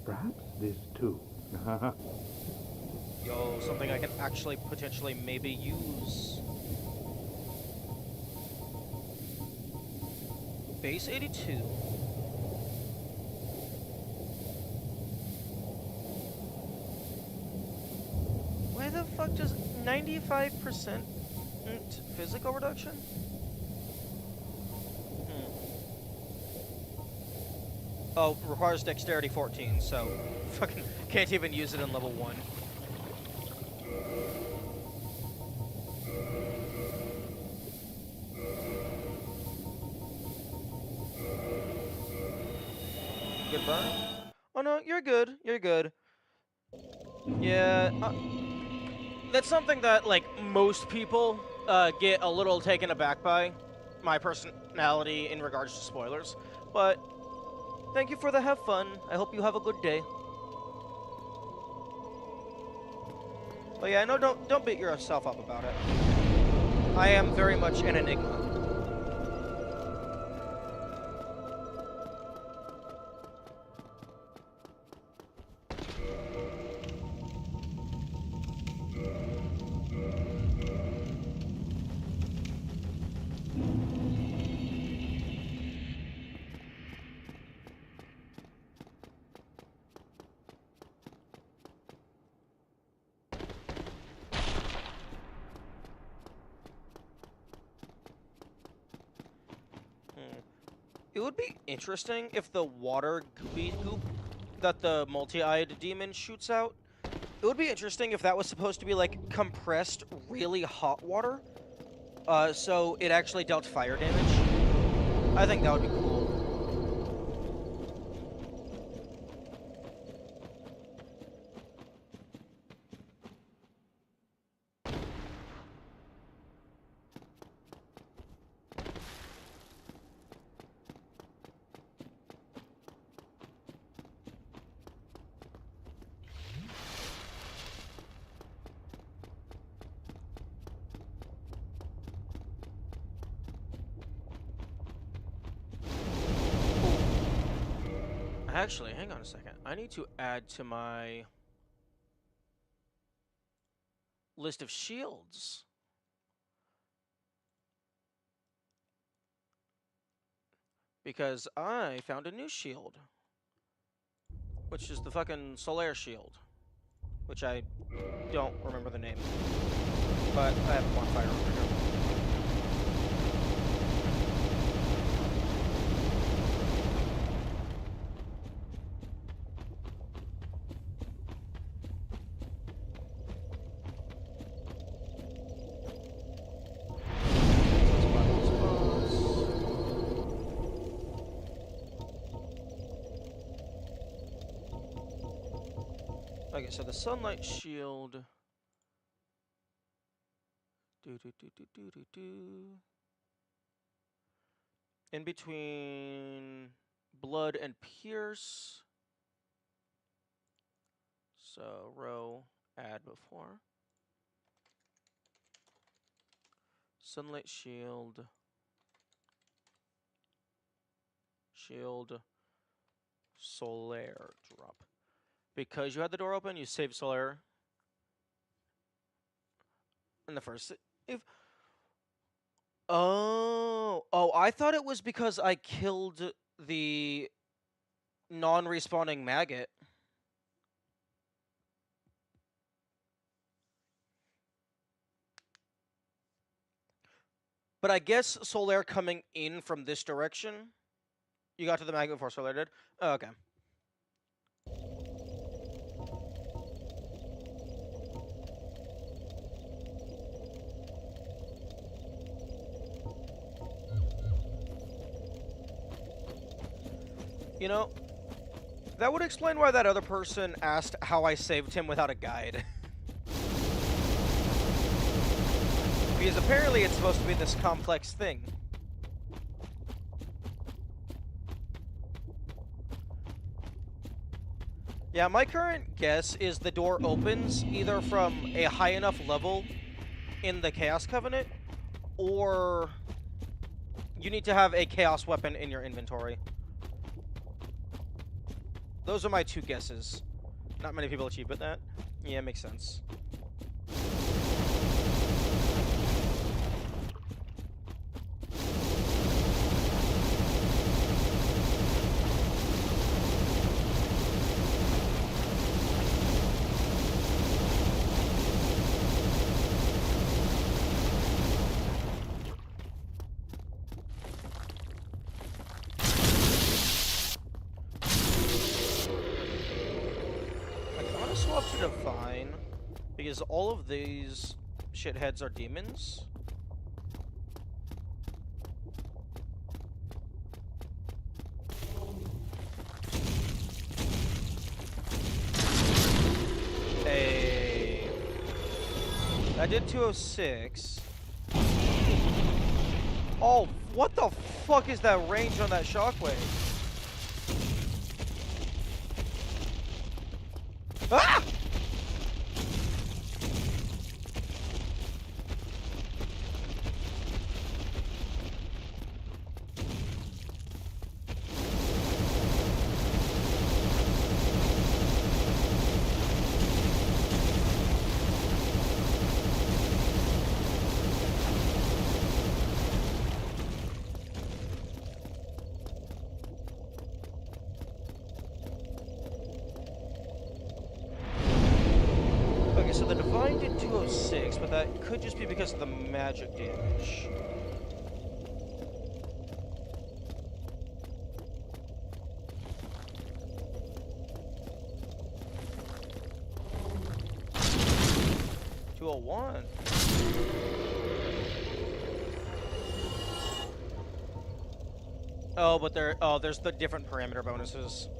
[SPEAKER 2] perhaps this too.
[SPEAKER 1] Yo, something I can actually potentially maybe use. Base 82. Why the fuck does 95% physical reduction? Oh, requires dexterity 14, so fucking can't even use it in level 1. Good burn? Oh no, you're good. You're good. Yeah, that's something that, like, most people get a little taken aback by. My personality in regards to spoilers. But thank you for the have fun. I hope you have a good day. But yeah, no, don't beat yourself up about it. I am very much an enigma. It would be interesting if the water gooey goop that the multi-eyed demon shoots out, it would be interesting if that was supposed to be, like, compressed, really hot water, so it actually dealt fire damage. I think that would be cool. Actually, hang on a second. I need to add to my list of shields. Because I found a new shield. Which is the fucking Solaire shield. Which I don't remember the name. But I have a bonfire over here. Okay, so the sunlight shield. Do do do do do do do. In between blood and pierce. So row add before. Sunlight shield. Shield. Solaire drop. Because you had the door open, you saved Solaire in the first. If oh, I thought it was because I killed the non-respawning maggot. But I guess Solaire coming in from this direction. You got to the magnet before Solaire did? Oh, okay. You know, that would explain why that other person asked how I saved him without a guide. Because apparently it's supposed to be this complex thing. Yeah, my current guess is the door opens either from a high enough level in the Chaos Covenant, or you need to have a Chaos weapon in your inventory. Those are my two guesses. Not many people achieve but that. Yeah, makes sense. Swap to Divine, because all of these shitheads are demons. Hey. I did 206. Oh, what the fuck is that range on that shockwave? Ah! Okay, so the Divine did 206, but that could just be because of the magic damage. $201. Oh, but there's the different parameter bonuses.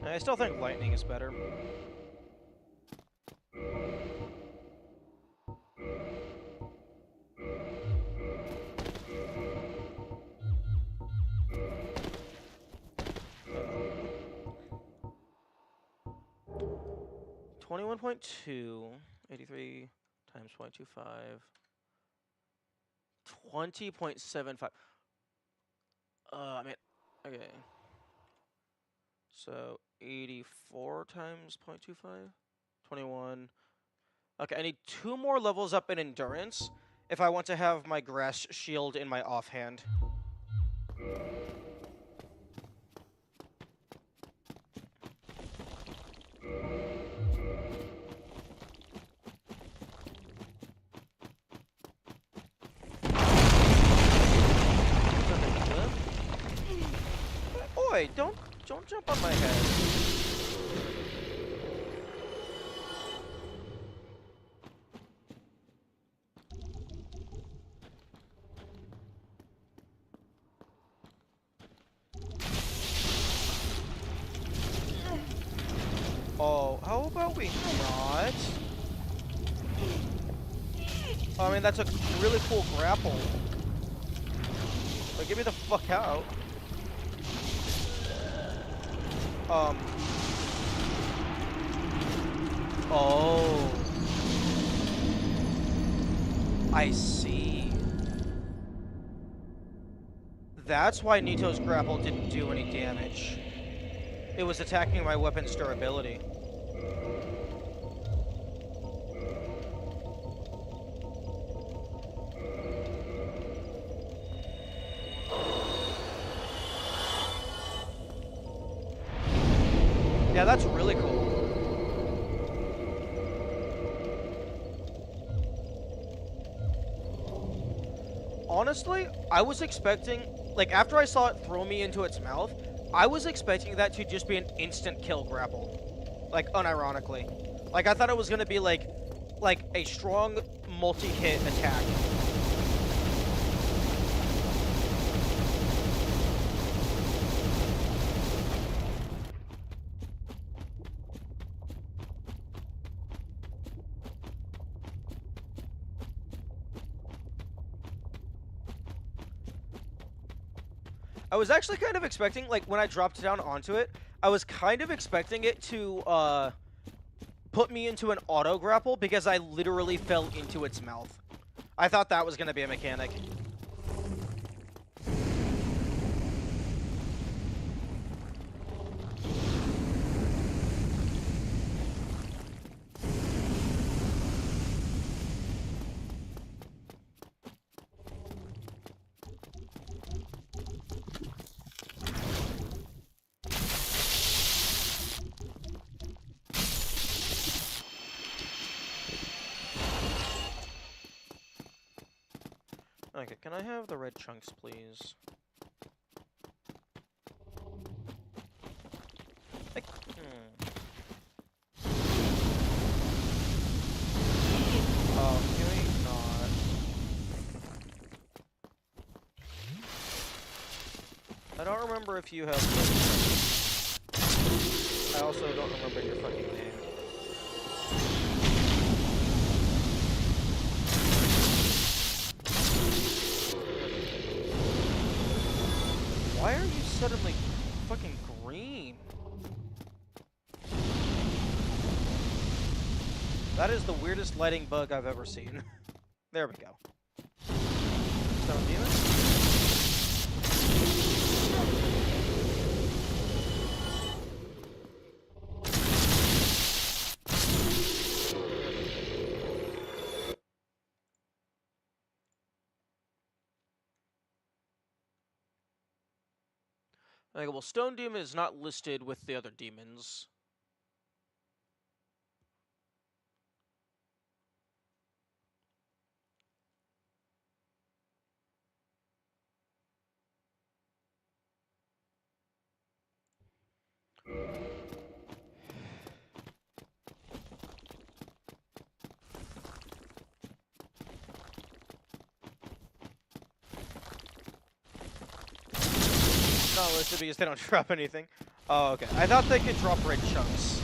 [SPEAKER 1] I still think lightning is better. 21.2, 83 times 0.25, 20.75. I mean, okay. So 84 times 0.25, 21. Okay, I need 2 more levels up in endurance if I want to have my grass shield in my offhand. Boy, don't jump on my head. Oh, how about we not? I mean, that's a really cool grapple. But get me the fuck out. Oh. I see. That's why Nito's grapple didn't do any damage. It was attacking my weapon's durability. Yeah, that's really cool. Honestly, I was expecting, like, after I saw it throw me into its mouth, I was expecting that to just be an instant kill grapple. Like, unironically. Like, I thought it was gonna be, like a strong multi-hit attack. I was actually kind of expecting, like, when I dropped down onto it, I was kind of expecting it to, put me into an auto grapple because I literally fell into its mouth. I thought that was gonna be a mechanic. Okay, can I have the red chunks, please? Like, can we not? I don't remember if you have... I also don't remember your fucking name. Why are you suddenly fucking green? That is the weirdest lighting bug I've ever seen. There we go. Stone demon? Okay, well, Stone Demon is not listed with the other demons. Not listed because they don't drop anything. Oh, okay. I thought they could drop red chunks.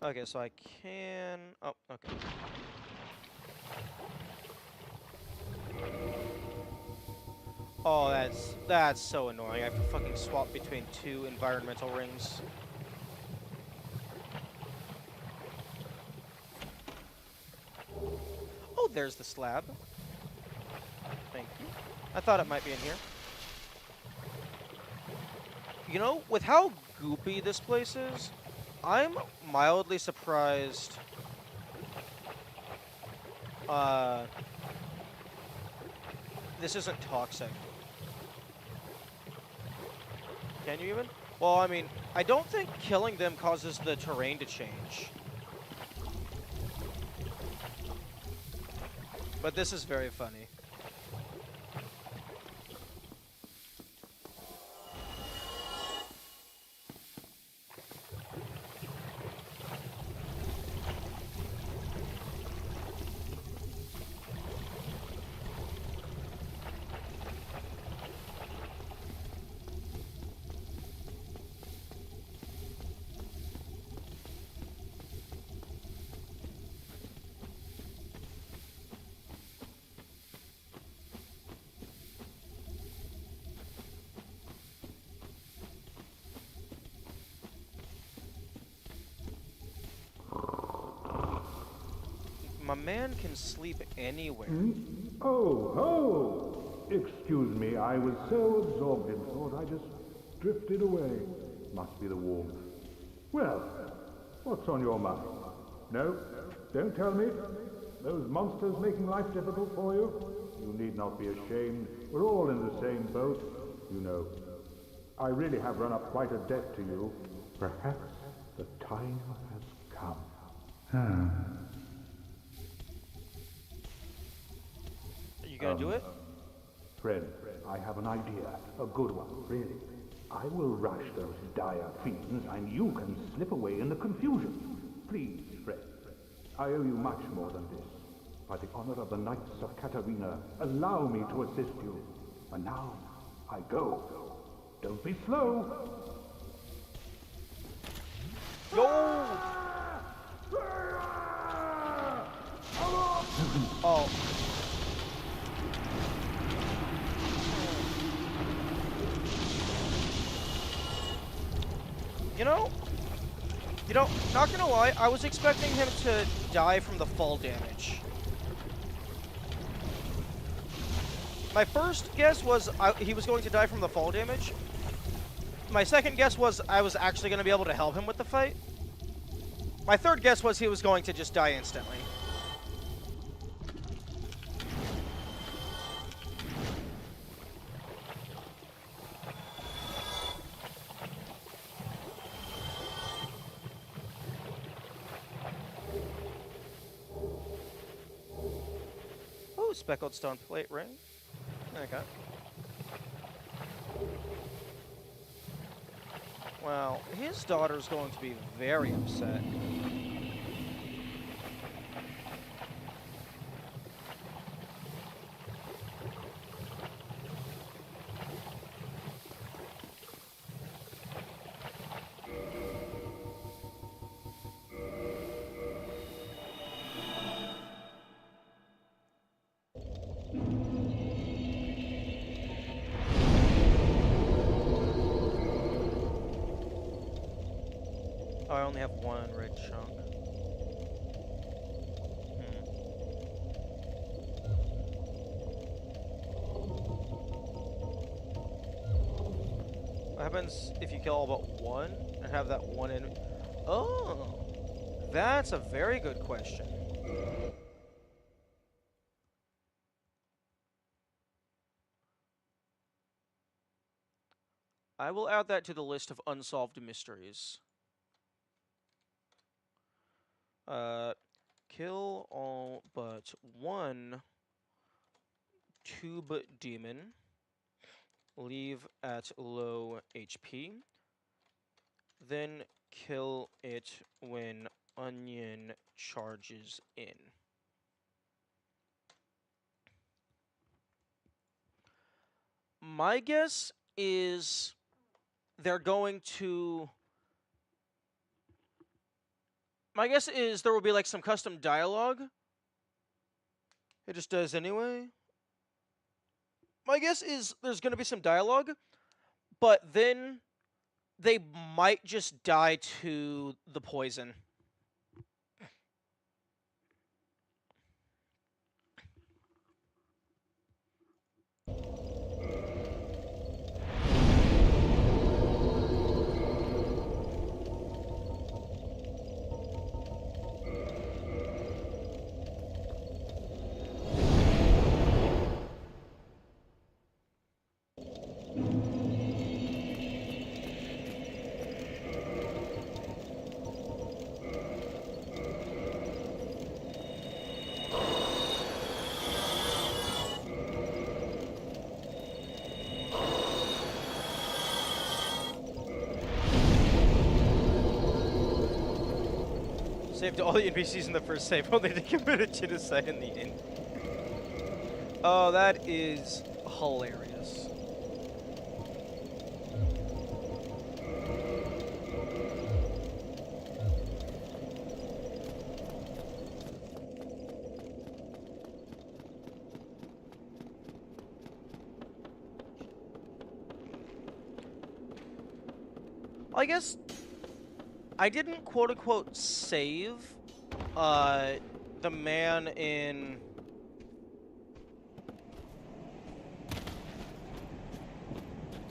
[SPEAKER 1] Okay, so I can... Oh, okay. Oh, that's so annoying. I have to fucking swap between two environmental rings. Oh, there's the slab. Thank you. I thought it might be in here. You know, with how goopy this place is, I'm mildly surprised. Uh, this isn't toxic. Can you even? Well, I mean, I don't think killing them causes the terrain to change. But this is very funny. My man can sleep anywhere.
[SPEAKER 2] Oh, ho! Excuse me, I was so absorbed in thought I just drifted away. Must be the warmth. Well, what's on your mind? No? Don't tell me? Those monsters making life difficult for you? You need not be ashamed. We're all in the same boat, you know. I really have run up quite a debt to you. Perhaps the time has come.
[SPEAKER 1] Are you gonna do it?
[SPEAKER 2] Friend, I have an idea. A good one, really. I will rush those dire fiends, and you can slip away in the confusion. Please, friend. I owe you much more than this. By the honor of the Knights of Katarina, allow me to assist you. And now, I go. Don't be slow.
[SPEAKER 1] Yo! Oh. You know, not gonna lie, I was expecting him to die from the fall damage. My first guess was he was going to die from the fall damage. My second guess was I was actually going to be able to help him with the fight. My third guess was he was going to just die instantly. Oh, speckled stone plate ring. Okay. Well, his daughter's going to be very upset. Oh, I only have one red chunk. What happens if you kill all but one and have that one in? Oh, that's a very good question. I will add that to the list of unsolved mysteries. Kill all but one tube demon. Leave at low HP. Then kill it when onion charges in. My guess is they're going to... My guess is there will be like some custom dialogue. It just does anyway. My guess is there's going to be some dialogue, but then they might just die to the poison. Saved all the NPCs in the first save, only to commit a genocide in the end. Oh, that is hilarious. I guess I didn't quote-unquote save the man in...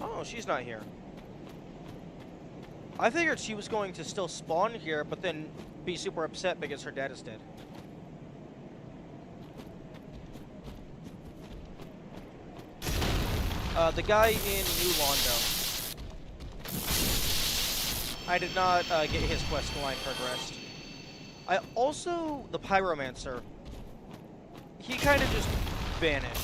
[SPEAKER 1] Oh, she's not here. I figured she was going to still spawn here, but then be super upset because her dad is dead. The guy in New Londo. I did not get his quest line progressed. I also, the Pyromancer, he kind of just vanished.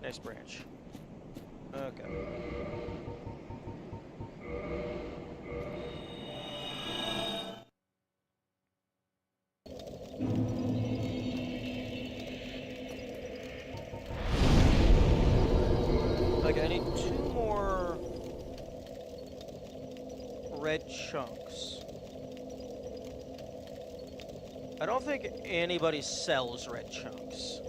[SPEAKER 1] Nice branch. Okay. Okay, I need 2 more red chunks. I don't think anybody sells red chunks.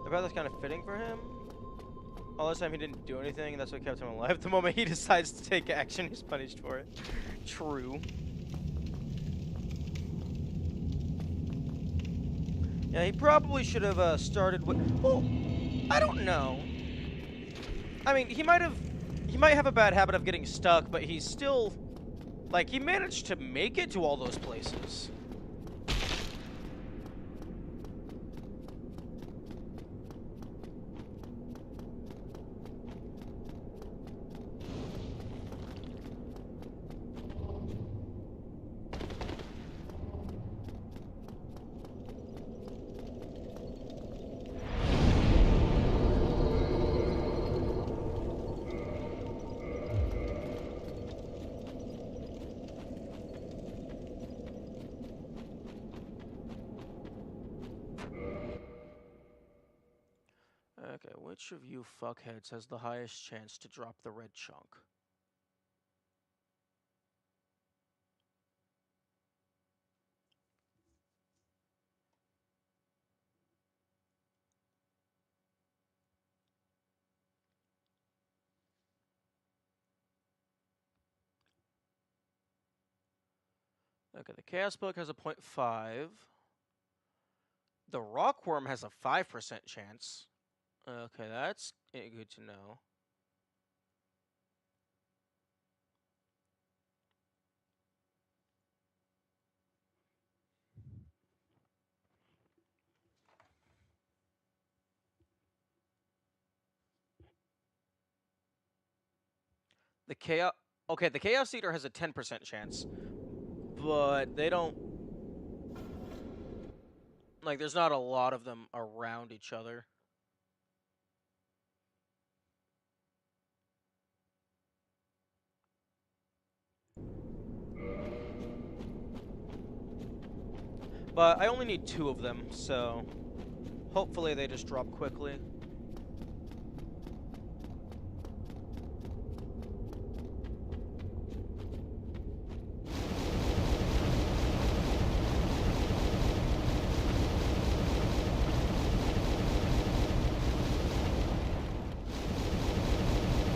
[SPEAKER 1] I bet that's kind of fitting for him. All this time he didn't do anything, and that's what kept him alive. The moment he decides to take action, he's punished for it. True. Yeah, he probably should have started with... Well, I don't know. I mean, he might have a bad habit of getting stuck, but he's still... Like, he managed to make it to all those places. Okay, which of you fuckheads has the highest chance to drop the red chunk? Okay, the Chaos Book has a 0.5. The Rockworm has a 5% chance. Okay, that's good to know. The chaos. Okay, the Chaos Eater has a 10% chance, but they don't. Like, there's not a lot of them around each other. But I only need 2 of them, so hopefully they just drop quickly.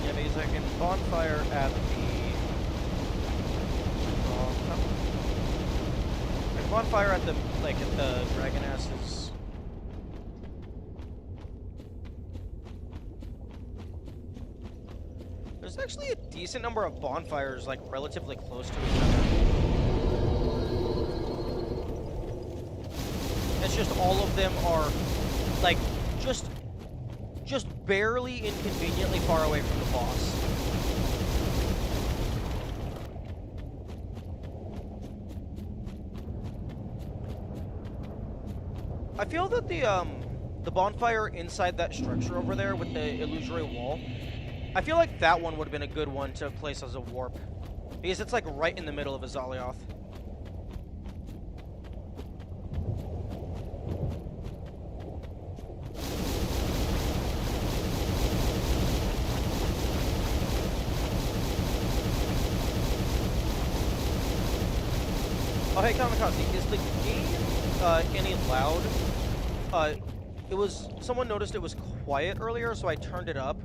[SPEAKER 1] Yeah, because I can bonfire at the... I can bonfire at the, like, at the Dragon Ass's... There's actually a decent number of bonfires, like, relatively close to each other. It's just all of them are, like, just barely inconveniently far away from the boss. I feel that the bonfire inside that structure over there with the illusory wall, I feel like that one would have been a good one to place as a warp. Because it's like right in the middle of Azalioth. Oh hey Kamikaze, is the game any loud? Someone noticed it was quiet earlier, so I turned it up.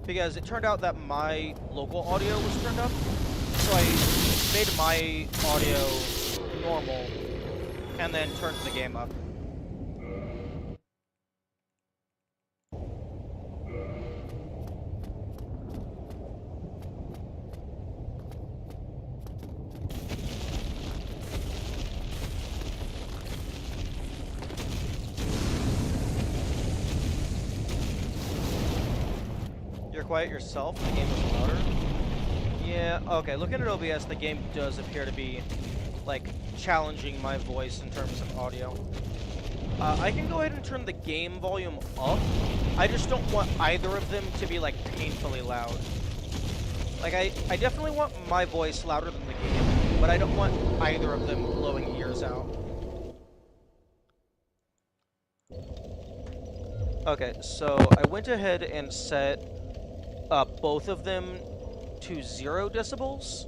[SPEAKER 1] Because it turned out that my local audio was turned up. So I made my audio normal, and then turned the game up. You're quiet yourself, the game is louder. Yeah, okay, looking at OBS, the game does appear to be, like, challenging my voice in terms of audio. I can go ahead and turn the game volume up. I just don't want either of them to be, like, painfully loud. Like, I definitely want my voice louder than the game, but I don't want either of them blowing ears out. Okay, so I went ahead and set both of them to 0 decibels,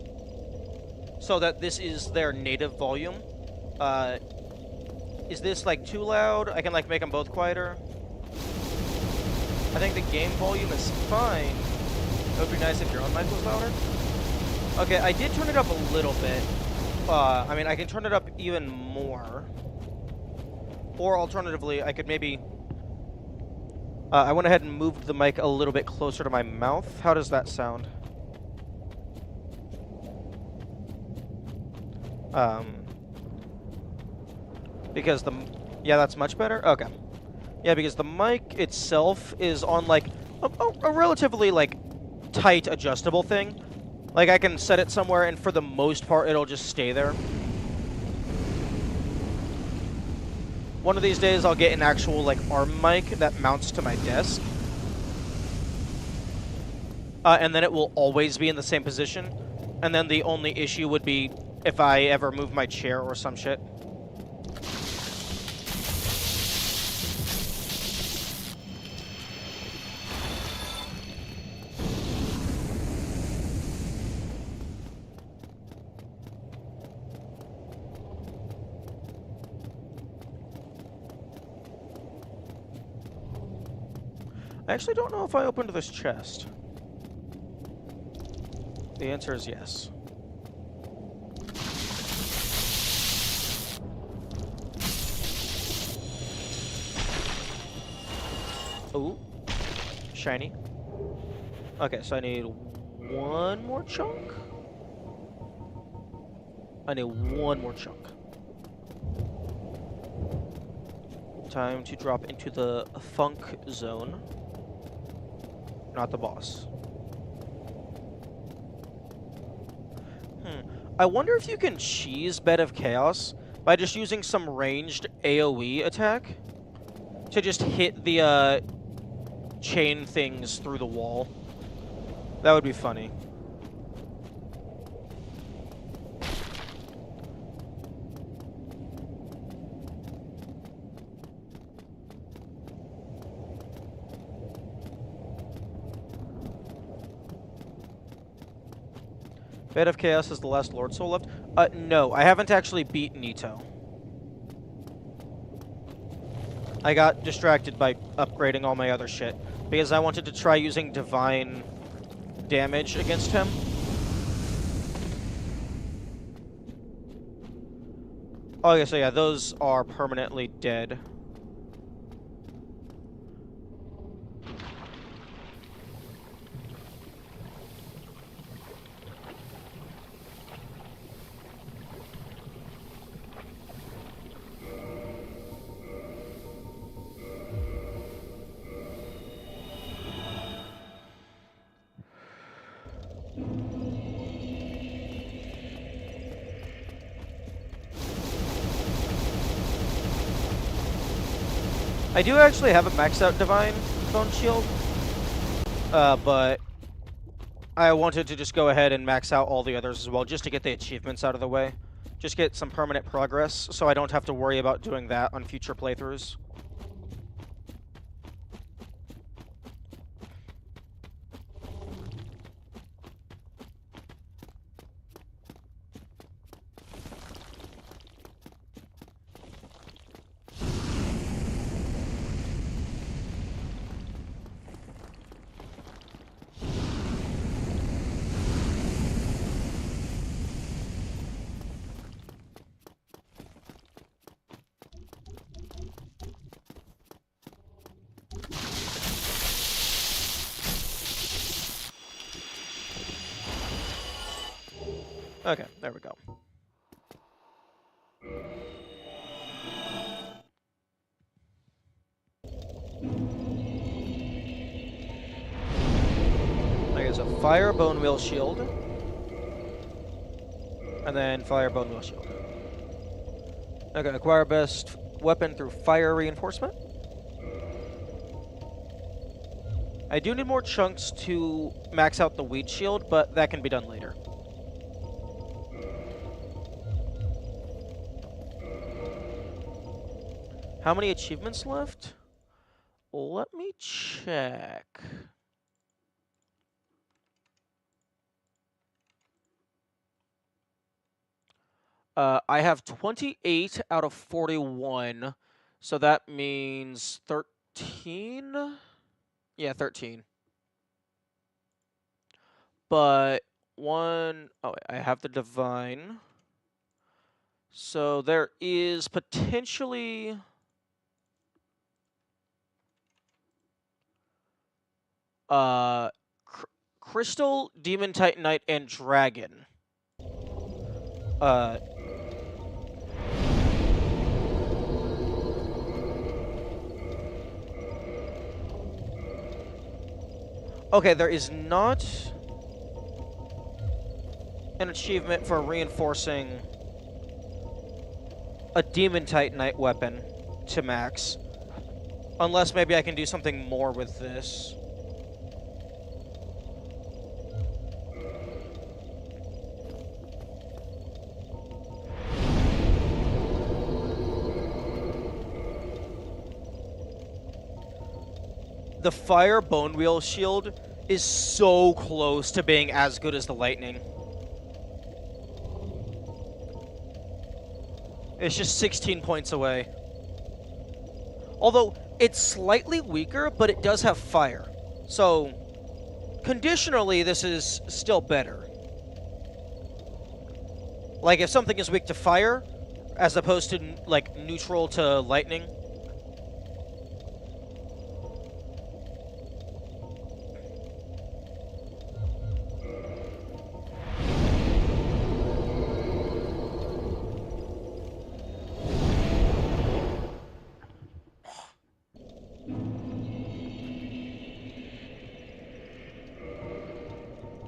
[SPEAKER 1] so that this is their native volume. Is this like too loud? I can like make them both quieter. I think the game volume is fine. It would be nice if your own mic was louder. Okay, I did turn it up a little bit. I mean, I can turn it up even more. Or alternatively, I could maybe... I went ahead and moved the mic a little bit closer to my mouth. How does that sound? Because the... Yeah, that's much better? Okay. Yeah, because the mic itself is on, like, a relatively, like, tight adjustable thing. Like, I can set it somewhere, and for the most part, it'll just stay there. One of these days, I'll get an actual, like, arm mic that mounts to my desk. And then it will always be in the same position. And then the only issue would be if I ever move my chair or some shit. I actually don't know if I opened this chest. The answer is yes. Ooh. Shiny. Okay, so I need one more chunk. I need one more chunk. Time to drop into the funk zone. Not the boss. I wonder if you can cheese Bed of Chaos by just using some ranged AoE attack to just hit the chain things through the wall. That would be funny. Bed of Chaos is the last Lord Soul left? No, I haven't actually beat Nito. I got distracted by upgrading all my other shit, because I wanted to try using Divine damage against him. Okay, so yeah, those are permanently dead. I do actually have a maxed out Divine Bone Shield, but I wanted to just go ahead and max out all the others as well, just to get the achievements out of the way. Just get some permanent progress, so I don't have to worry about doing that on future playthroughs. Okay, there we go. There's a Fire Bone Wheel Shield. And then Fire Bone Wheel Shield. Okay, acquire best weapon through Fire Reinforcement. I do need more chunks to max out the Weed Shield, but that can be done later. How many achievements left? Let me check. I have 28 out of 41, so that means 13? Yeah, 13. But oh, I have the Divine. So there is potentially... Crystal, Demon Titanite, and Dragon. Okay, there is not an achievement for reinforcing a Demon Titanite weapon to max. Unless maybe I can do something more with this. The Fire Bone Wheel Shield is so close to being as good as the Lightning. It's just 16 points away. Although, it's slightly weaker, but it does have fire. So, conditionally, this is still better. Like, if something is weak to fire, as opposed to, like, neutral to lightning.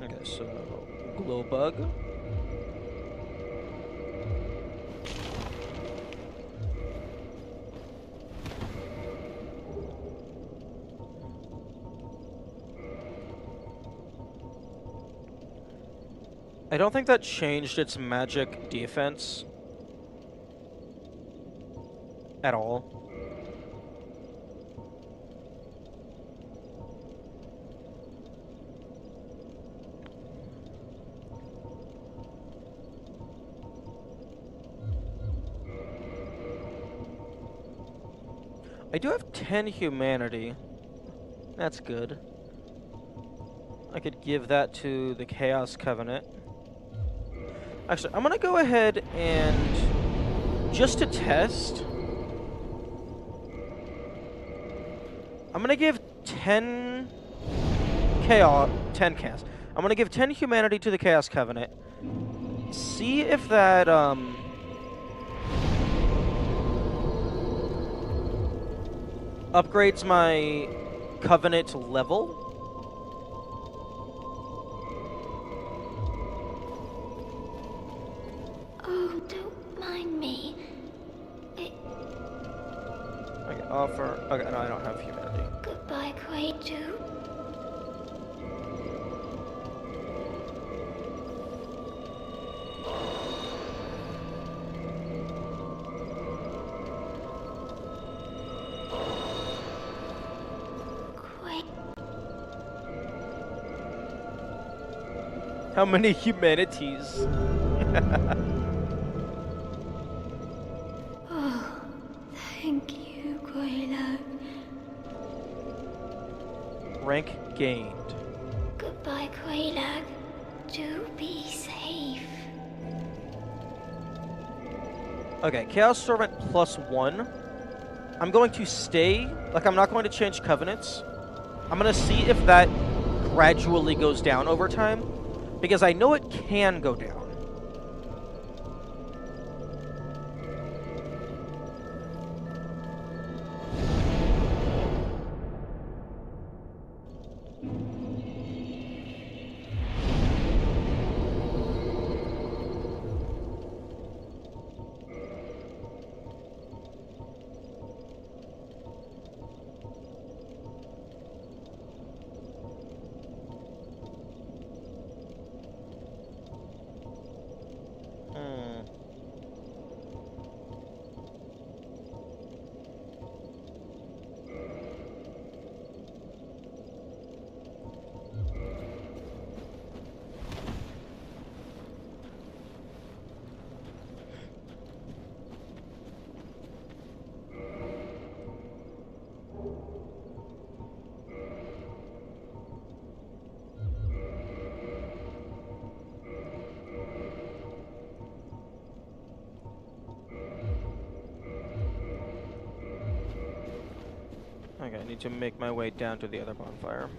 [SPEAKER 1] Okay, so glow bug. I don't think that changed its magic defense at all. I do have 10 humanity. That's good. I could give that to the Chaos Covenant. Actually, I'm gonna go ahead and, just to test, I'm gonna give 10 chaos. I'm gonna give 10 humanity to the Chaos Covenant. See if that upgrades my Covenant level.
[SPEAKER 3] Oh, don't mind me.
[SPEAKER 1] Okay, offer. Okay, no, I don't have humanity.
[SPEAKER 3] Goodbye, Quaidu.
[SPEAKER 1] How many humanities?
[SPEAKER 3] Oh, thank you, Quailag.
[SPEAKER 1] Rank gained.
[SPEAKER 3] Goodbye, Quailag. Do be safe.
[SPEAKER 1] Okay, Chaos Servant +1. I'm going to stay. Like, I'm not going to change covenants. I'm going to see if that gradually goes down over time, because I know it can go down. Okay, I need to make my way down to the other bonfire.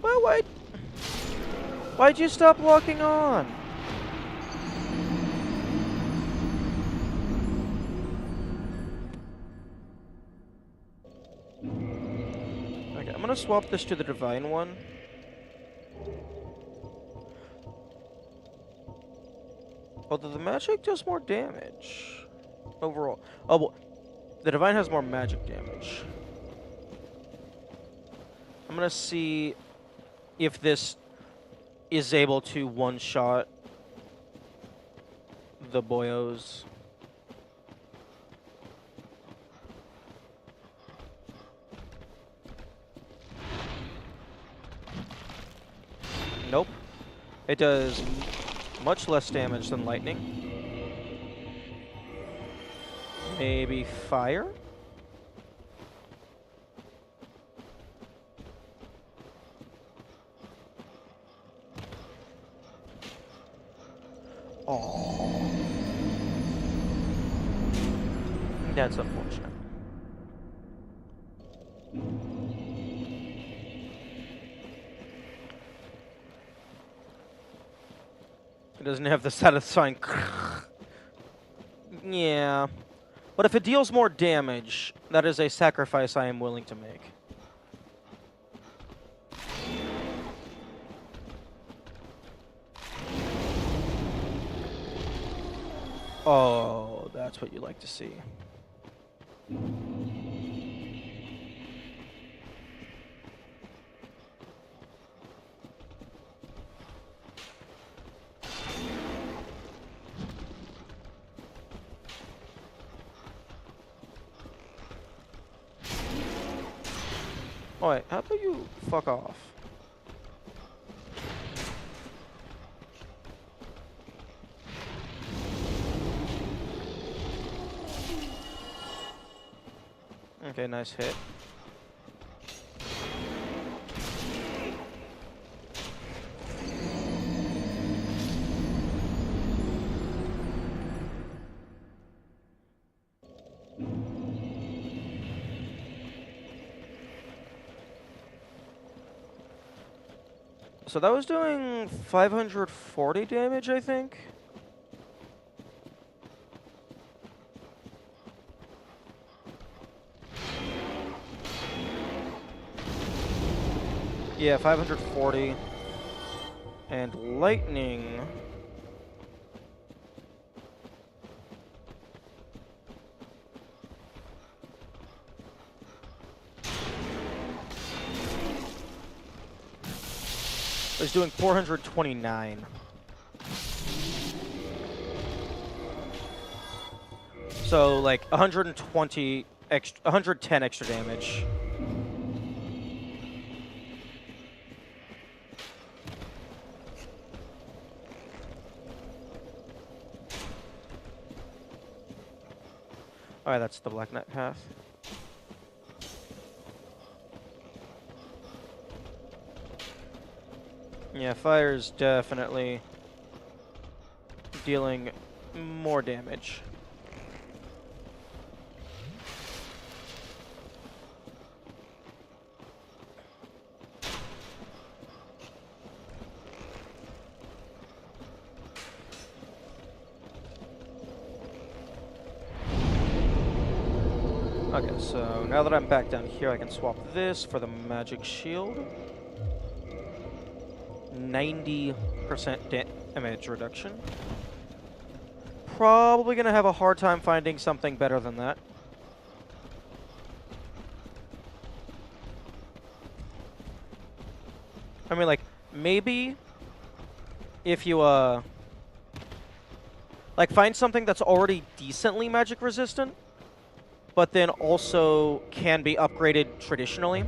[SPEAKER 1] Well, why'd you stop walking on? Okay, I'm gonna swap this to the divine one. Although the magic does more damage overall. Oh, well, the divine has more magic damage. I'm gonna see if this is able to one-shot the boyos. Nope. It does much less damage than lightning. Maybe fire? Oh. That's unfortunate. It doesn't have the satisfying. Yeah. But if it deals more damage, that is a sacrifice I am willing to make. Oh, that's what you like to see. Oh wait, how about you fuck off? Okay, nice hit. So that was doing 540 damage, I think. Yeah, 540. And lightning. Is doing 429. So like 120 extra, 110 extra damage. Alright, that's the Black Knight path. Yeah, fire's definitely dealing more damage. Okay, so now that I'm back down here, I can swap this for the magic shield. 90% damage reduction. Probably gonna have a hard time finding something better than that. I mean, like, maybe if you, like, find something that's already decently magic resistant, but then also can be upgraded traditionally.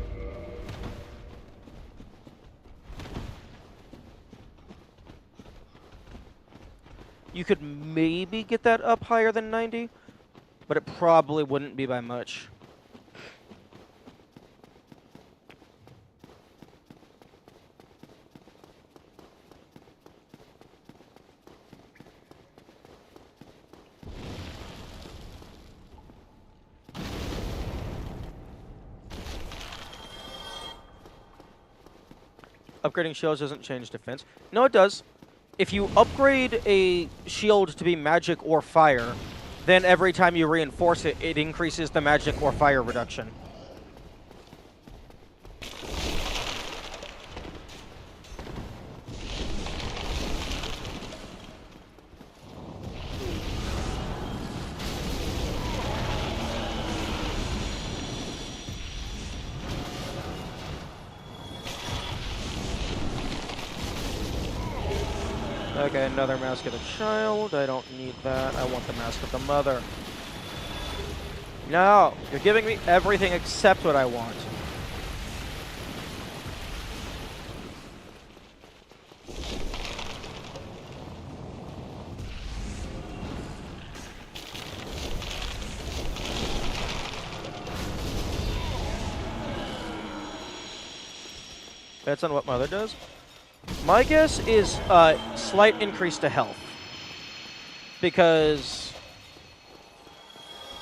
[SPEAKER 1] You could maybe get that up higher than 90, but it probably wouldn't be by much. Upgrading shields doesn't change defense. No, it does. If you upgrade a shield to be magic or fire, then every time you reinforce it, it increases the magic or fire reduction. Okay, another Mask of the Child. I don't need that. I want the Mask of the Mother. No! You're giving me everything except what I want. That's on what Mother does. My guess is slight increase to health. Because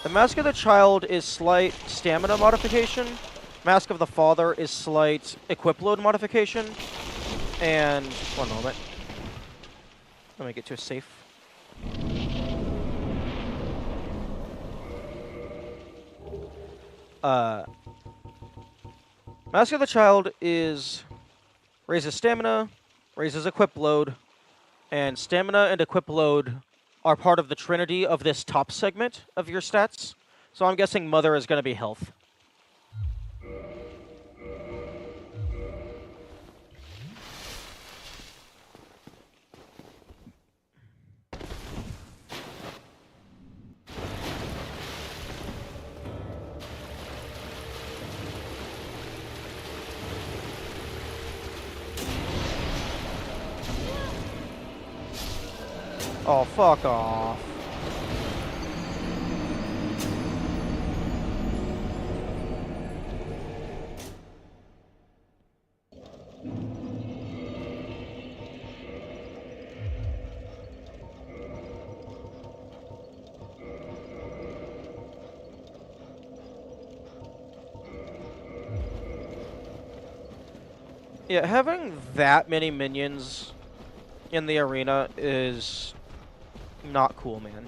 [SPEAKER 1] the Mask of the Child is slight stamina modification. Mask of the Father is slight equip load modification. And one moment. Let me get to a safe. Mask of the Child is raises stamina, raises equip load, and stamina and equip load are part of the trinity of this top segment of your stats. So I'm guessing Mother is going to be health. Oh, fuck off. Yeah, having that many minions in the arena is not cool, man.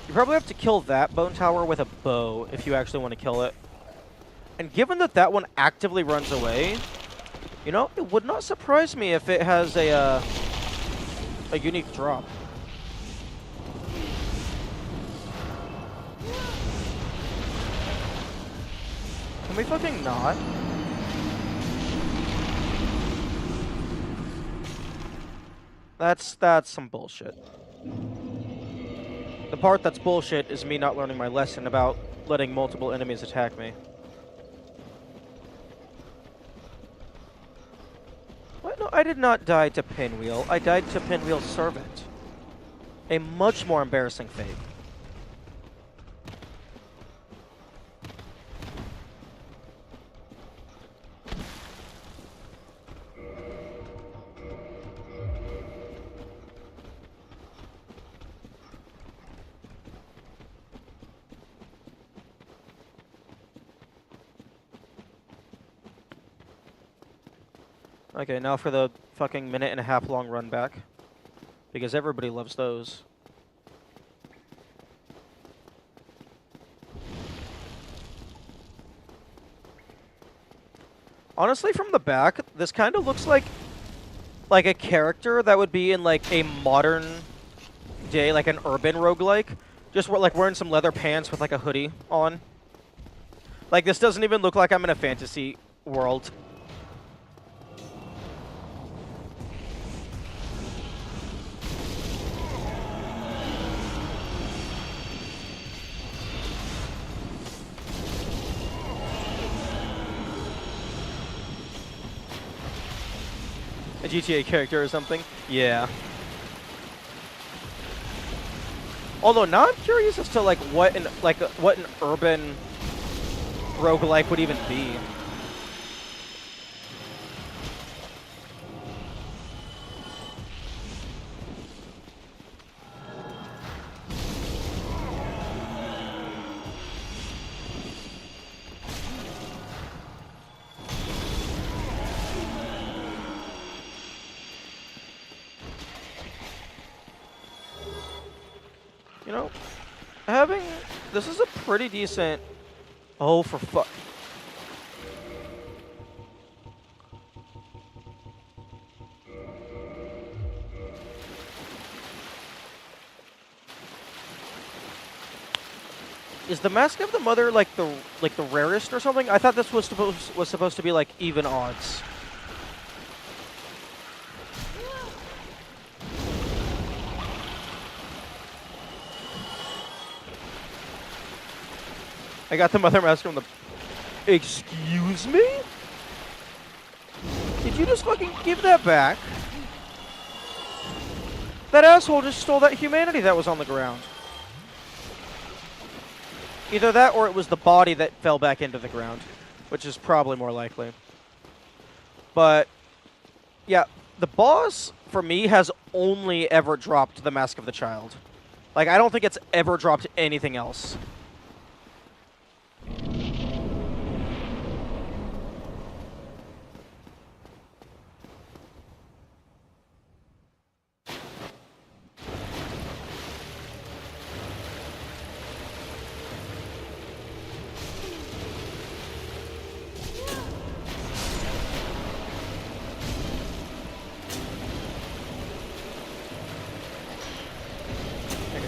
[SPEAKER 1] You probably have to kill that bone tower with a bow if you actually want to kill it. And given that that one actively runs away, you know, it would not surprise me if it has a unique drop. Can we fucking not? That's some bullshit. The part that's bullshit is me not learning my lesson about letting multiple enemies attack me. What? No, I did not die to Pinwheel. I died to Pinwheel's servant. A much more embarrassing fate. Okay, now for the fucking minute-and-a-half long run back. Because everybody loves those. Honestly, from the back, this kind of looks like a character that would be in like a modern day, like an urban roguelike. Just like wearing some leather pants with like a hoodie on. Like this doesn't even look like I'm in a fantasy world. A GTA character or something? Yeah. Although now I'm curious as to like what an urban roguelike would even be. You know, this is a pretty decent. Oh, for fuck. Is the Mask of the Mother like the rarest or something? I thought this was supposed to be like even odds. I got the Mother Mask from the... Excuse me? Did you just fucking give that back? That asshole just stole that humanity that was on the ground. Either that or it was the body that fell back into the ground, which is probably more likely. But, yeah, the boss, for me, has only ever dropped the Mask of the Child. Like, I don't think it's ever dropped anything else.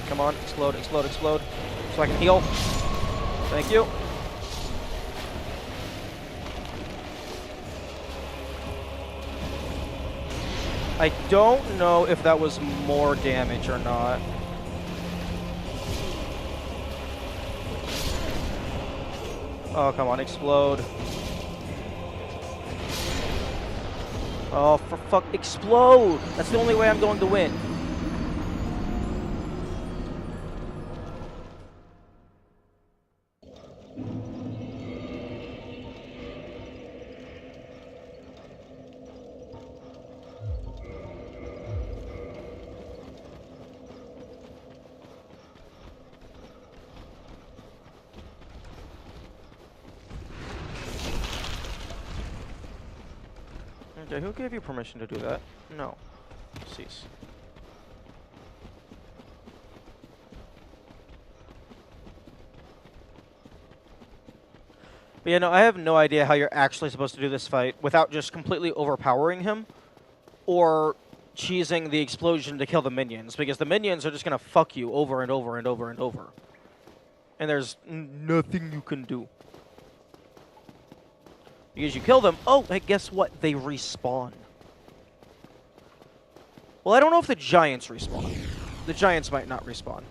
[SPEAKER 1] Come on, explode, explode, explode. So I can heal. Thank you. I don't know if that was more damage or not. Oh, come on, explode. Oh, for fuck, explode! That's the only way I'm going to win. Okay, who gave you permission to do that? No. Cease. But yeah, no, I have no idea how you're actually supposed to do this fight without just completely overpowering him or cheesing the explosion to kill the minions, because the minions are just going to fuck you over and over and over and over. And there's nothing you can do. Because you kill them, oh, hey, guess what? They respawn. Well, I don't know if the giants respawn. The giants might not respawn.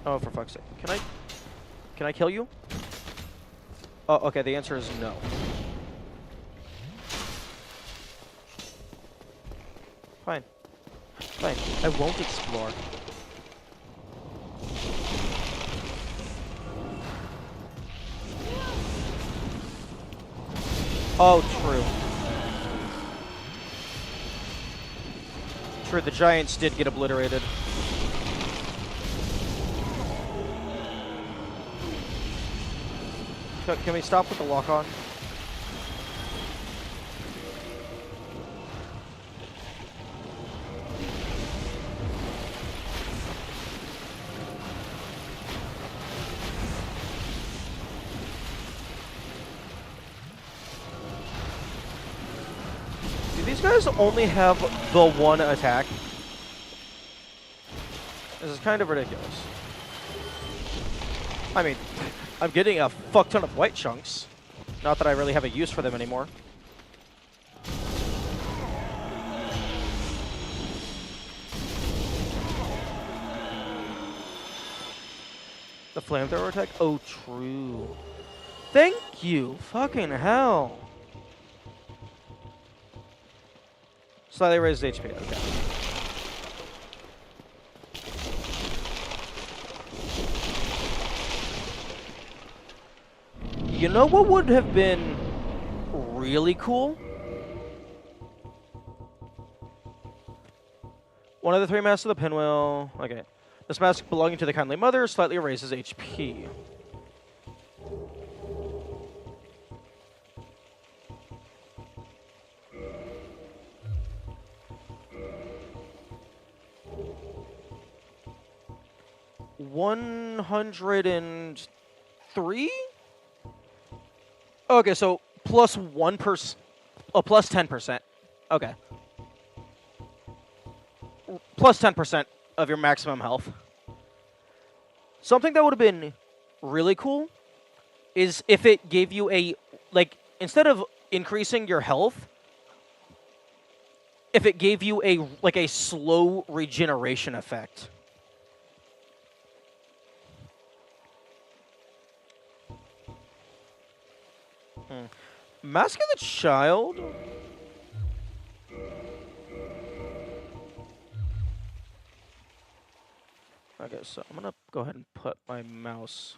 [SPEAKER 1] Oh, for fuck's sake. Can I kill you? Oh, okay, the answer is no. Fine. Fine. I won't explore. Oh, true. True, the giants did get obliterated. Can we stop with the lock-on? Do these guys only have the one attack? This is kind of ridiculous. I mean, I'm getting a fuck ton of white chunks. Not that I really have a use for them anymore. The flamethrower attack? Oh, true. Thank you. Fucking hell. Slightly raised HP. Okay. You know what would have been really cool? One of the three masks of the pinwheel. Okay. This mask belonging to the kindly mother slightly raises HP. $103? Okay, so plus 1%. Oh, plus 10%. Okay. Plus 10% of your maximum health. Something that would have been really cool is if it gave you a, like, instead of increasing your health, if it gave you a, like, a slow regeneration effect. Mask of the Child? Okay, so I'm gonna go ahead and put my mouse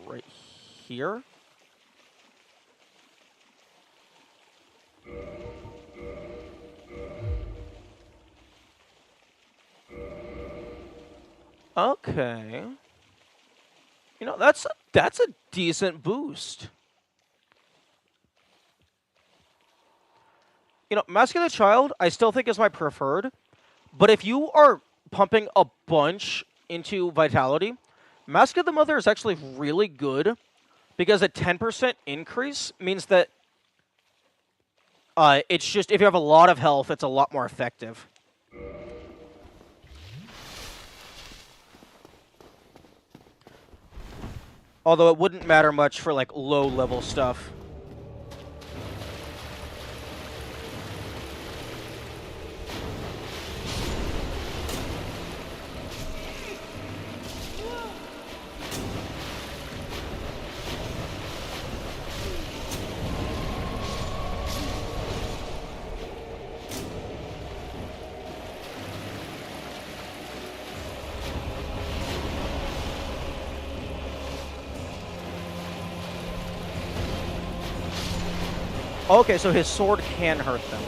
[SPEAKER 1] right here. Okay. You know, that's a decent boost. You know, Mask of the Child, I still think is my preferred. But if you are pumping a bunch into Vitality, Mask of the Mother is actually really good because a 10% increase means that it's just, if you have a lot of health, it's a lot more effective. Although it wouldn't matter much for, like, low-level stuff. Okay, so his sword can hurt them.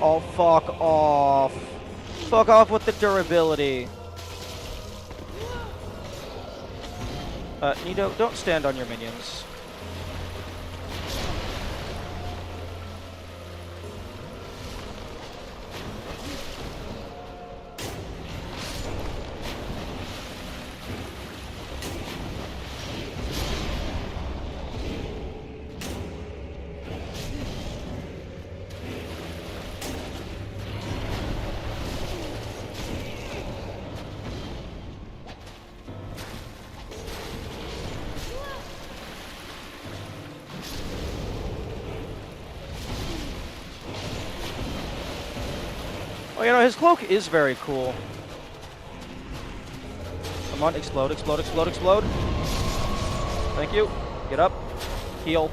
[SPEAKER 1] Oh, fuck off. Fuck off with the durability. Nido, don't stand on your minions. Oh, you know, his cloak is very cool. Come on, explode, explode, explode, explode. Thank you. Get up. Heal.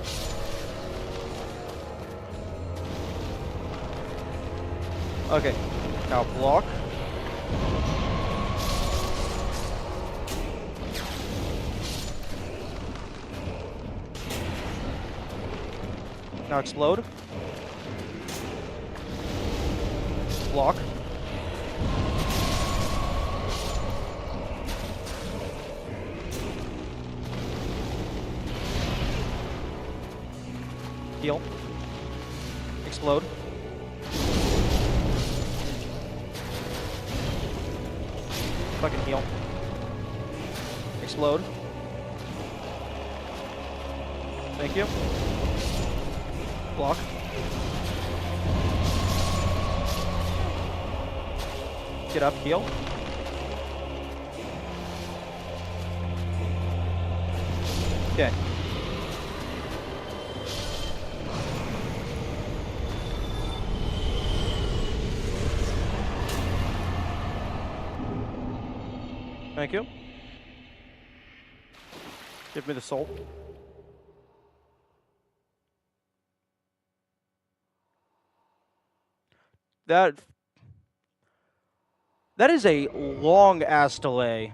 [SPEAKER 1] Okay. Now block. Now explode. Block. Heal. Explode. Fucking heal. Explode. Thank you. Block. Get up, heal. Okay. Thank you. Give me the soul. That is a long-ass delay.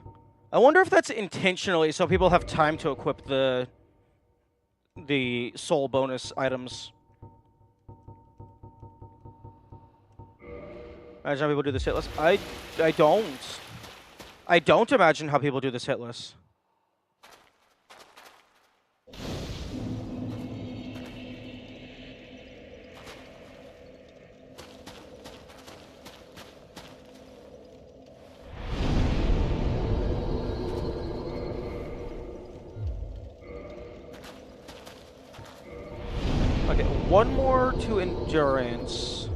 [SPEAKER 1] I wonder if that's intentionally so people have time to equip the soul bonus items. Imagine how people do this hitless. I don't. I don't imagine how people do this hitless. Okay, one more to endurance,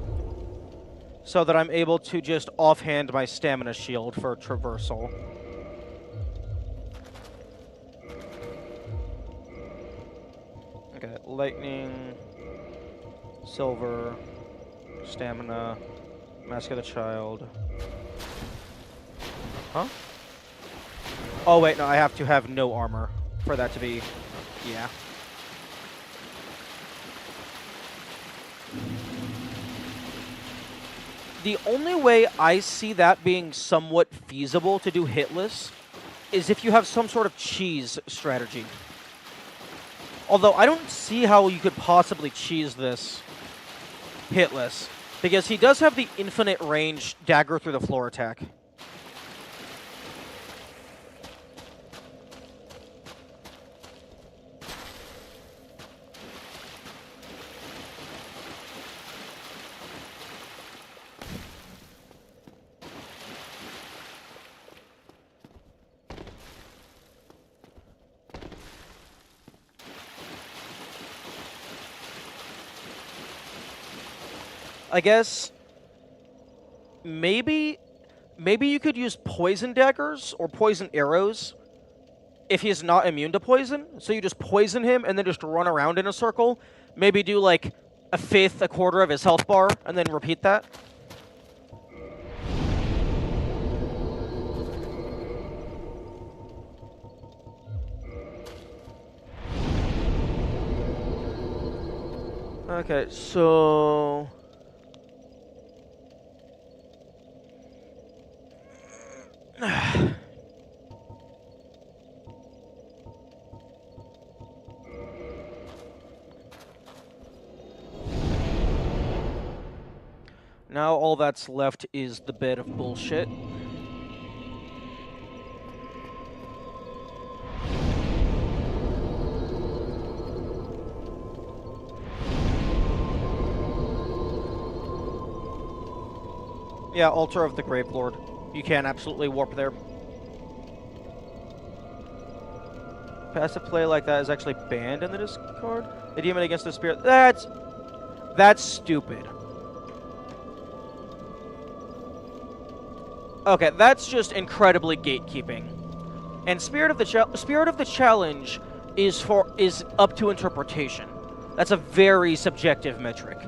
[SPEAKER 1] so that I'm able to just offhand my stamina shield for traversal. Okay, lightning, silver, stamina, mask of the child. Huh? Oh wait, no, I have to have no armor. for that to be, yeah. The only way I see that being somewhat feasible to do hitless is if you have some sort of cheese strategy. Although I don't see how you could possibly cheese this hitless, because he does have the infinite range dagger through the floor attack. I guess maybe you could use poison daggers or poison arrows if he's not immune to poison. So you just poison him and then just run around in a circle. Maybe do like a fifth, a quarter of his health bar, and then repeat that. Okay, so... Now all that's left is the bed of bullshit. Yeah, Altar of the Grave Lord. You can absolutely warp there. Passive play like that is actually banned in the discard. The demon against the spirit. That's stupid. Okay, that's just incredibly gatekeeping. And Spirit of the Challenge is up to interpretation. That's a very subjective metric.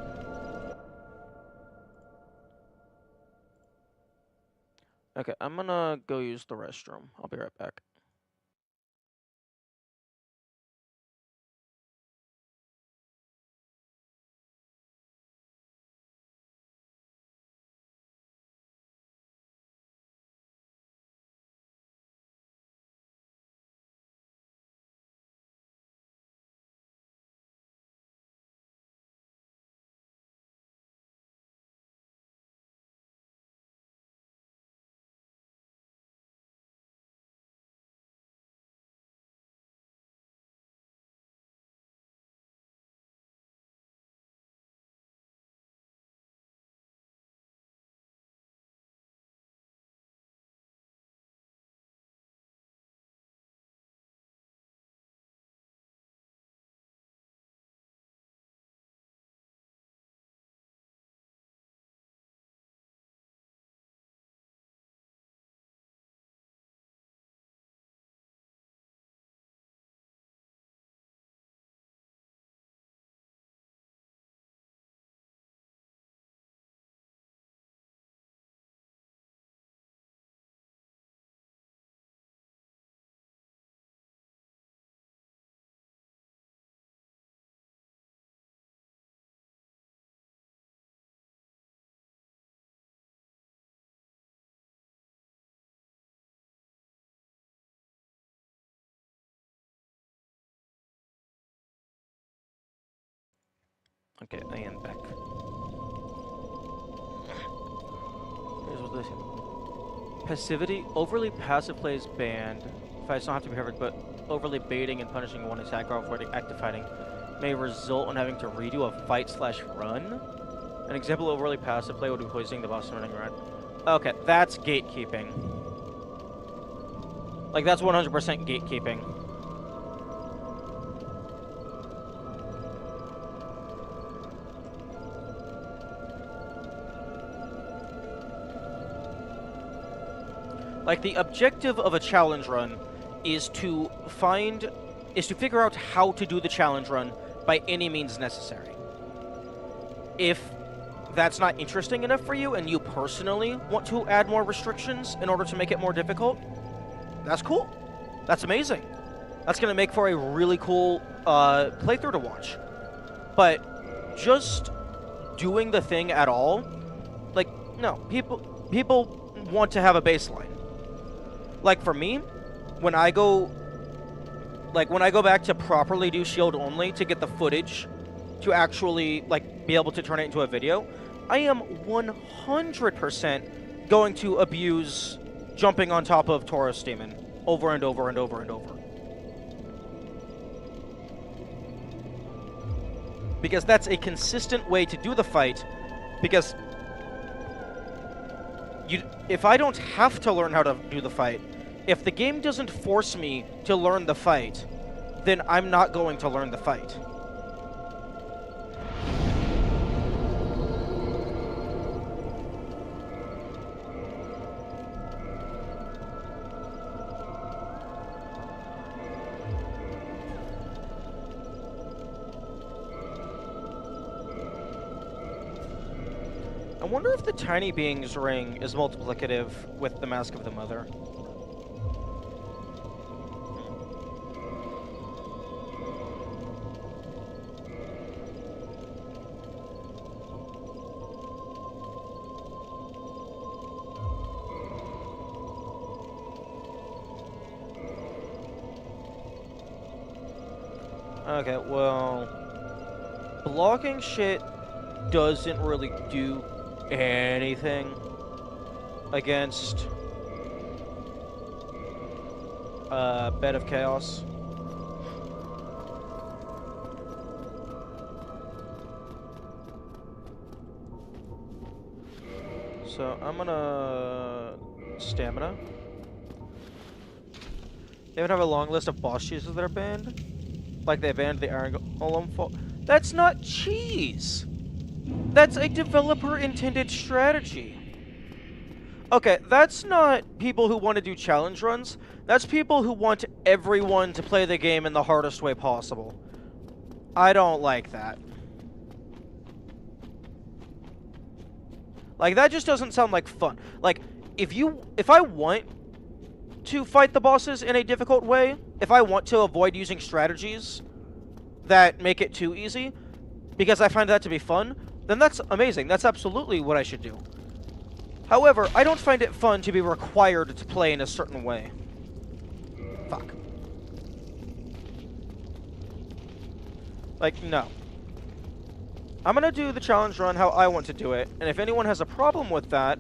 [SPEAKER 1] Okay, I'm gonna go use the restroom. I'll be right back. Okay, I am back. Here's what this passivity. Overly passive play is banned. Fights don't have to be covered, but overly baiting and punishing one attacker before active fighting may result in having to redo a fight/run. An example of overly passive play would be poisoning the boss and running around. Okay, that's gatekeeping. Like, that's 100% gatekeeping. Like, the objective of a challenge run is to figure out how to do the challenge run by any means necessary. If that's not interesting enough for you and you personally want to add more restrictions in order to make it more difficult, that's cool. That's amazing. That's going to make for a really cool playthrough to watch. But just doing the thing at all, like, no, people want to have a baseline. Like, for me, when I go back to properly do shield only to get the footage to actually, like, be able to turn it into a video, I am 100% going to abuse jumping on top of Taurus Demon over and over and over and over. Because that's a consistent way to do the fight, because if I don't have to learn how to do the fight, if the game doesn't force me to learn the fight, then I'm not going to learn the fight. I wonder if the Tiny Being's ring is multiplicative with the Mask of the Mother. Okay, well, blocking shit doesn't really do anything against Bed of Chaos. So I'm gonna stamina. They even have a long list of boss cheeses that are banned. Like they banned the Iron Golem fall. That's not cheese! That's a developer-intended strategy. Okay, that's not people who want to do challenge runs. That's people who want everyone to play the game in the hardest way possible. I don't like that. Like, that just doesn't sound like fun. Like, if I want to fight the bosses in a difficult way, if I want to avoid using strategies that make it too easy, because I find that to be fun, then that's amazing. That's absolutely what I should do. However, I don't find it fun to be required to play in a certain way. Fuck. Like, no. I'm gonna do the challenge run how I want to do it, and if anyone has a problem with that,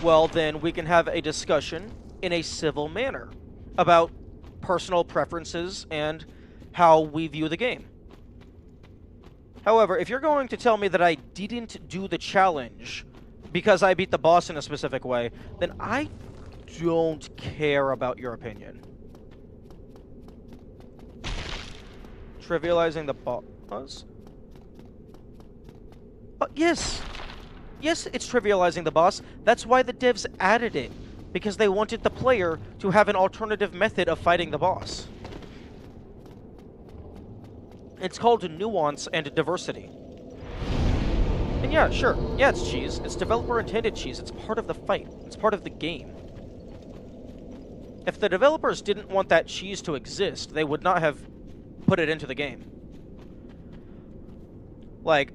[SPEAKER 1] well, then we can have a discussion in a civil manner about personal preferences and how we view the game. However, if you're going to tell me that I didn't do the challenge because I beat the boss in a specific way, then I don't care about your opinion. Trivializing the boss? Yes! Yes, it's trivializing the boss. That's why the devs added it. Because they wanted the player to have an alternative method of fighting the boss. It's called nuance and diversity. And yeah, sure. Yeah, it's cheese. It's developer-intended cheese. It's part of the fight. It's part of the game. If the developers didn't want that cheese to exist, they would not have put it into the game. Like,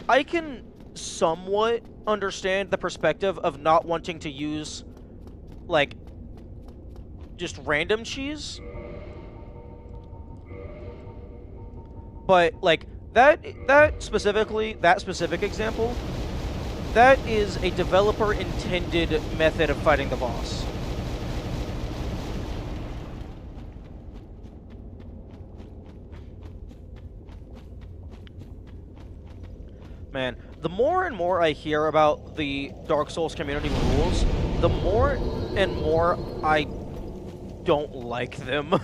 [SPEAKER 1] I can somewhat understand the perspective of not wanting to use, like, just random cheese. But, like, that specific example, that is a developer-intended method of fighting the boss. Man, the more and more I hear about the Dark Souls community rules, the more and more I don't like them.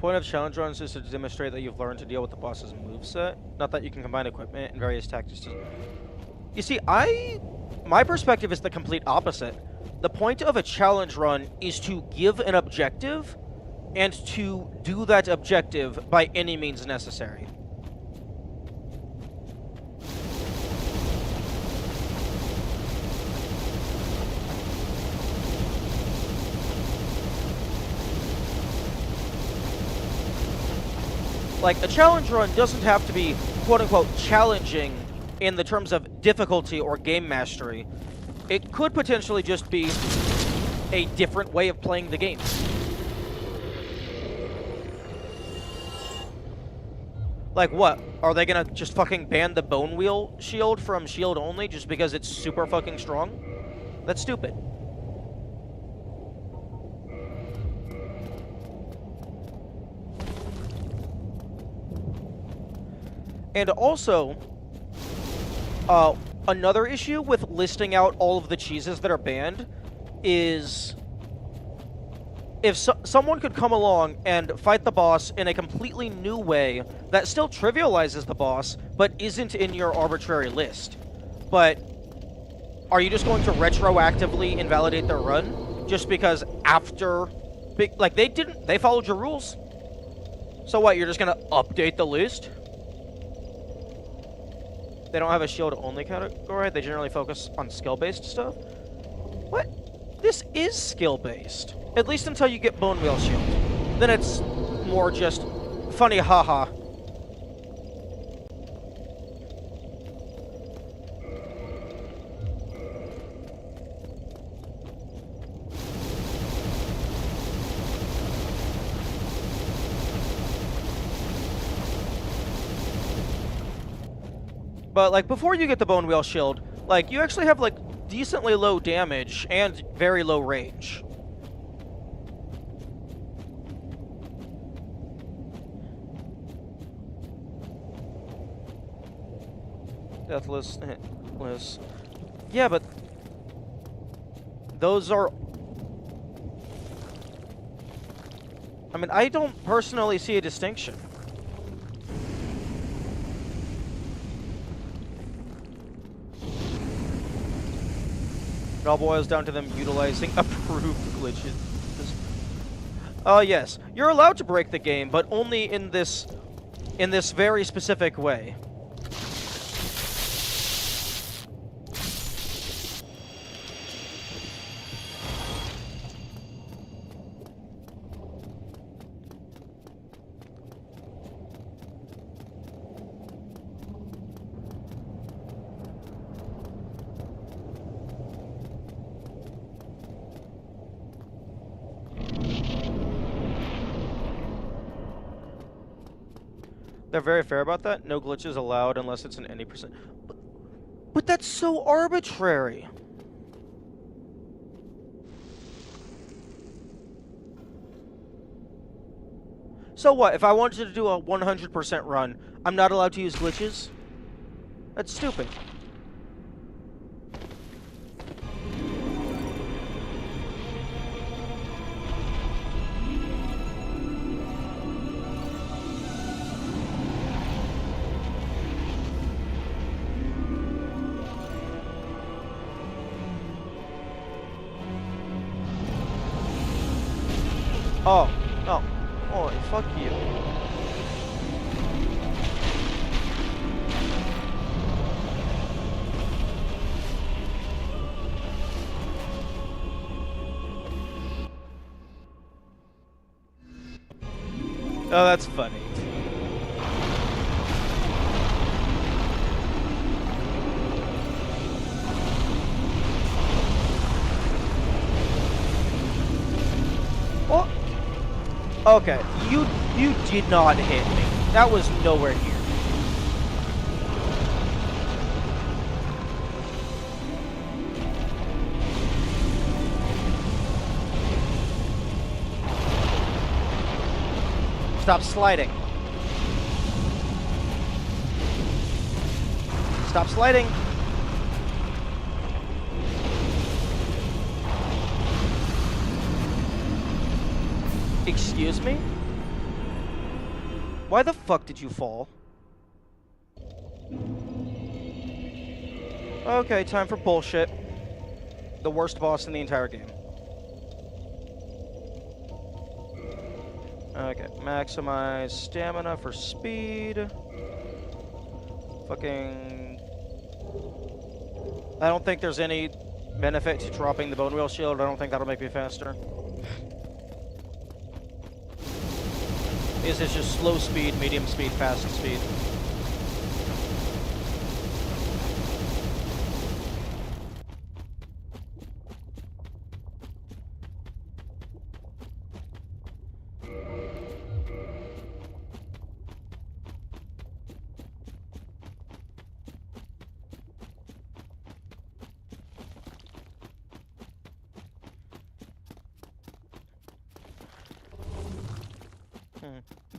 [SPEAKER 1] point of challenge runs is to demonstrate that you've learned to deal with the boss's moveset, not that you can combine equipment and various tactics to... You see, my perspective is the complete opposite. The point of a challenge run is to give an objective and to do that objective by any means necessary. Like, a challenge run doesn't have to be quote-unquote challenging in the terms of difficulty or game mastery. It could potentially just be a different way of playing the game. Like what? Are they gonna just fucking ban the Bone Wheel shield from shield only just because it's super fucking strong? That's stupid. And also, another issue with listing out all of the cheeses that are banned is if someone could come along and fight the boss in a completely new way that still trivializes the boss, but isn't in your arbitrary list. But are you just going to retroactively invalidate their run just because after... Like, they followed your rules. So what, you're just gonna update the list? They don't have a shield-only category. They generally focus on skill-based stuff. What? This is skill-based. At least until you get Bone Wheel Shield. Then it's more just funny haha. But, like, before you get the Bone Wheel Shield, like, you actually have, like, decently low damage and very low range. Deathless, hitless. Yeah, but those are... I mean, I don't personally see a distinction. It all boils down to them utilizing approved glitches. Yes. You're allowed to break the game, but only in this very specific way. They're very fair about that. No glitches allowed unless it's an any percent. But that's so arbitrary. So what? If I wanted to do a 100% run, I'm not allowed to use glitches? That's stupid. Oh, no. Oh, fuck you. Oh, that's funny. Oh. Okay, you did not hit me. That was nowhere near. Stop sliding. Stop sliding. Excuse me? Why the fuck did you fall? Okay, time for bullshit. The worst boss in the entire game. Okay, maximize stamina for speed. Fucking... I don't think there's any benefit to dropping the bone wheel shield. I don't think that'll make me faster. It's just slow speed, medium speed, fast speed.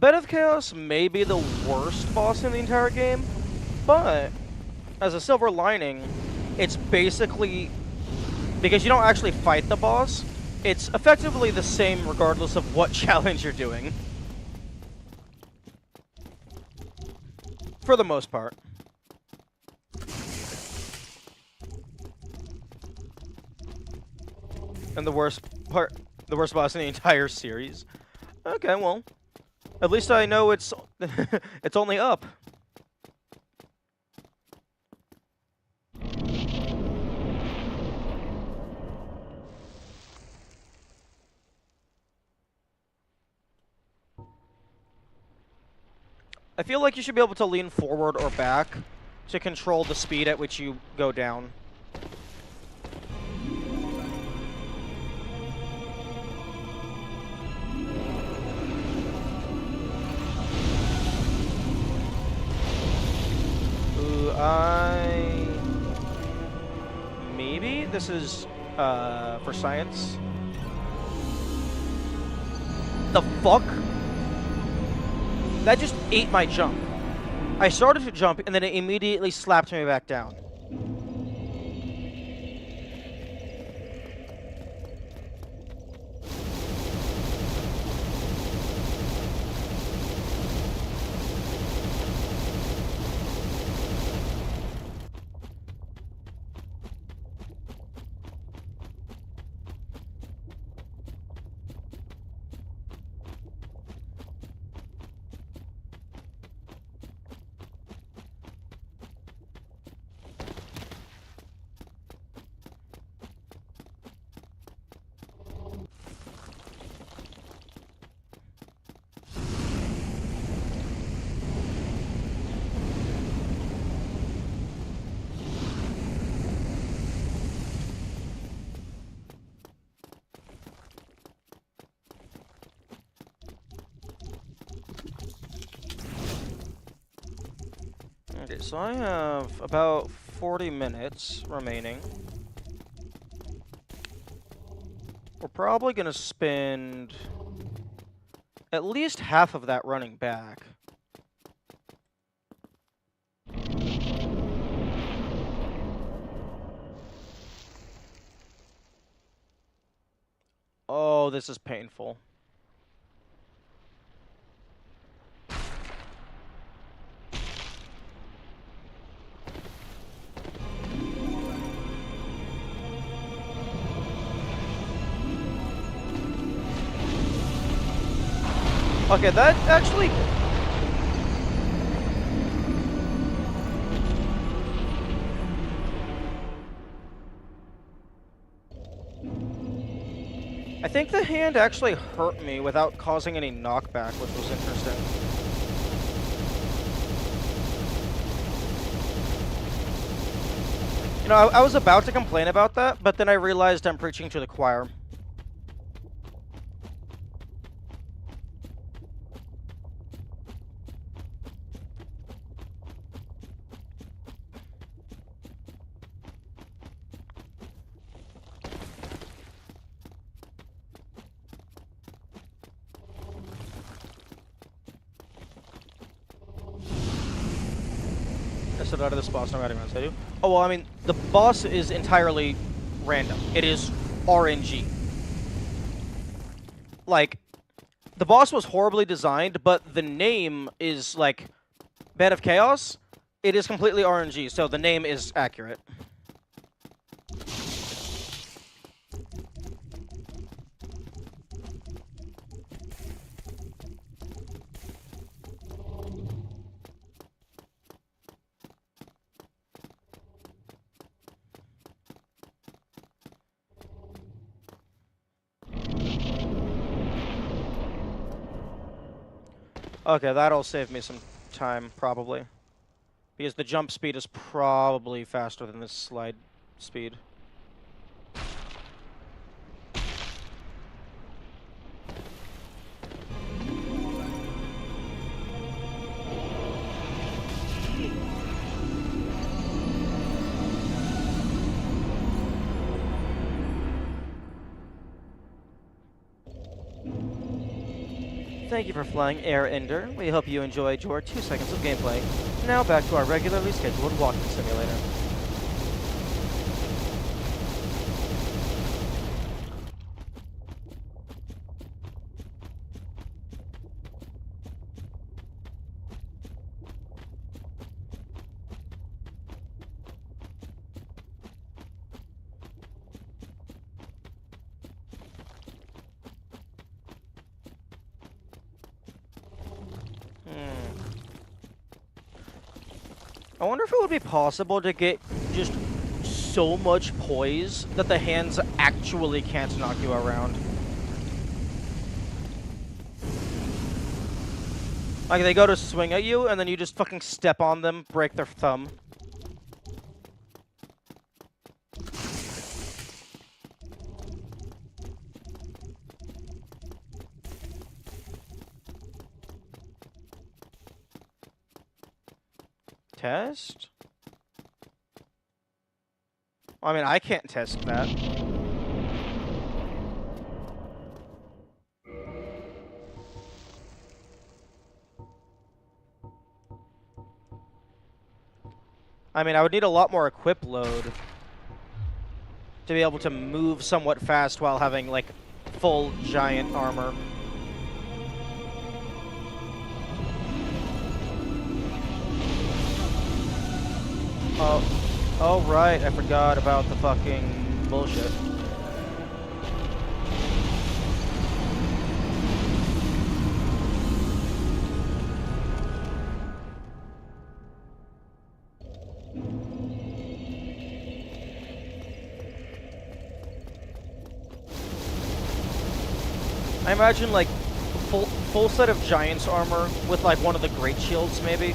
[SPEAKER 1] Bed of Chaos may be the worst boss in the entire game, but as a silver lining, it's basically, because you don't actually fight the boss, it's effectively the same regardless of what challenge you're doing. For the most part. And the worst boss in the entire series. Okay, well, at least I know it's it's only up. I feel like you should be able to lean forward or back to control the speed at which you go down. Maybe this is for science. The fuck? That just ate my jump. I started to jump and then it immediately slapped me back down. Okay, so I have about 40 minutes remaining. We're probably going to spend at least half of that running back. Oh, this is painful. Okay, that actually... I think the hand actually hurt me without causing any knockback, which was interesting. You know, I was about to complain about that, but then I realized I'm preaching to the choir. Out of this boss, no matter what I do. Oh, well, I mean, the boss is entirely random. It is RNG. Like, The boss was horribly designed, but the name is like Bed of Chaos. It is completely RNG, so the name is accurate. Okay, that'll save me some time, probably. Because the jump speed is probably faster than this slide speed. Thank you for flying Air Ender. We hope you enjoyed your 2 seconds of gameplay. Now back to our regularly scheduled walking simulator. I wonder if it would be possible to get just so much poise that the hands actually can't knock you around. Like, they go to swing at you, and then you just fucking step on them, break their thumb. Test? I mean, I can't test that. I mean, I would need a lot more equip load to be able to move somewhat fast while having, like, full giant armor. Oh, right, I forgot about the fucking bullshit. I imagine, like, full set of Giant's armor with, like, one of the Great Shields, maybe.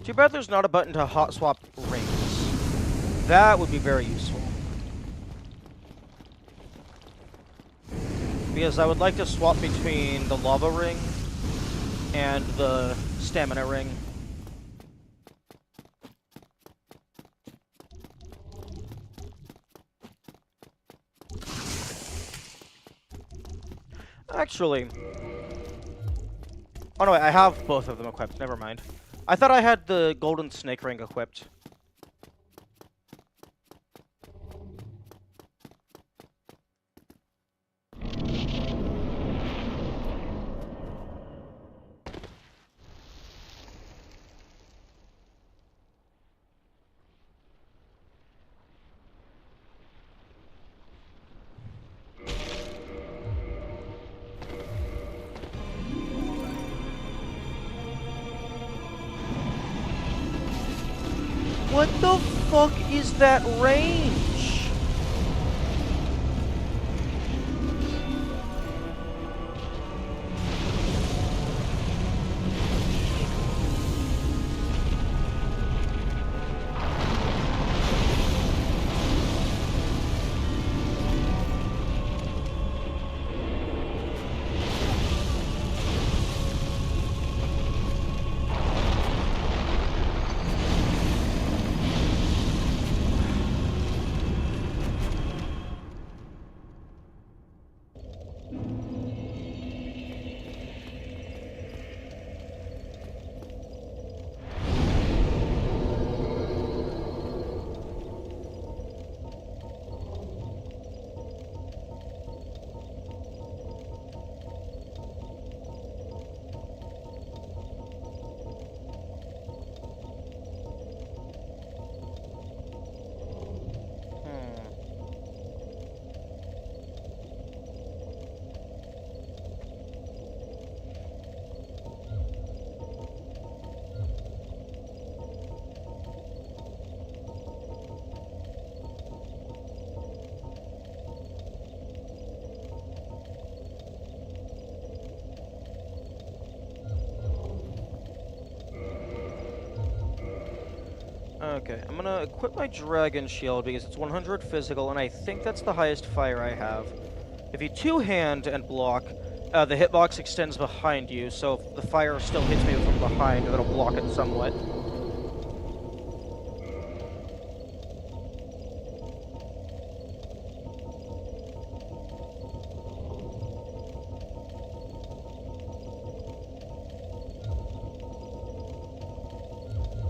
[SPEAKER 1] Too bad there's not a button to hot swap rings. That would be very useful. Because I would like to swap between the lava ring and the stamina ring. Actually... Oh no, wait, I have both of them equipped. Never mind. I thought I had the golden snake ring equipped. What the fuck is that range? Okay, I'm gonna equip my Dragon Shield because it's 100 physical, and I think that's the highest fire I have. If you two-hand and block, the hitbox extends behind you, so if the fire still hits me from behind, that'll block it somewhat.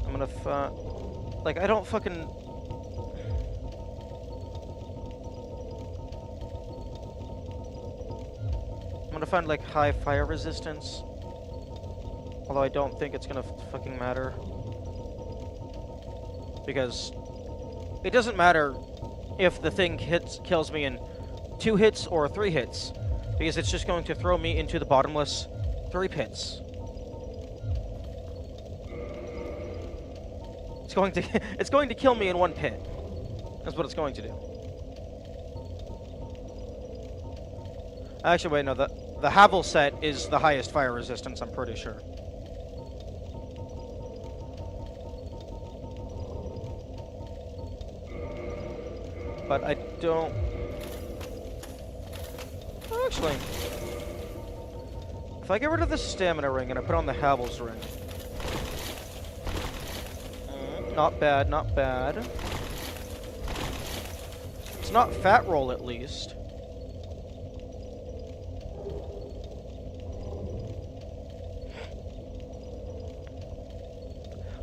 [SPEAKER 1] I'm gonna like, I don't fucking... I'm gonna find, like, high fire resistance. Although I don't think it's gonna fucking matter. Because it doesn't matter if the thing kills me in 2 hits or 3 hits. Because it's just going to throw me into the bottomless 3 pits. It's going to kill me in 1 pit. That's what it's going to do. Actually, wait, no, the Havel set is the highest fire resistance, I'm pretty sure. But I don't... Actually, if I get rid of the stamina ring and I put on the Havel's ring... Not bad, not bad. It's not fat roll, at least.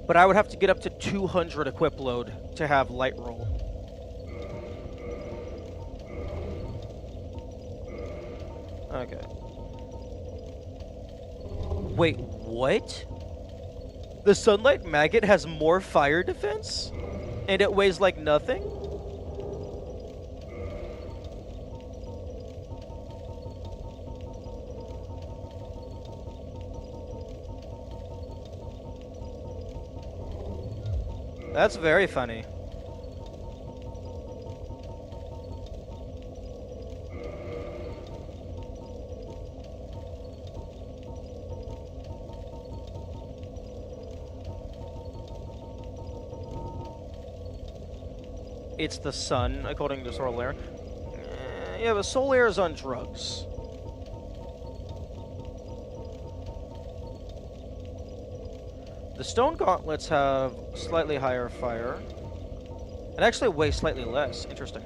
[SPEAKER 1] But I would have to get up to 200 equip load to have light roll. Okay. Wait, what? The Sunlight Maggot has more fire defense? And it weighs like nothing? That's very funny. It's the sun, according to Solaire. Yeah, but Solaire is on drugs. The stone gauntlets have slightly higher fire. And actually weigh slightly less. Interesting.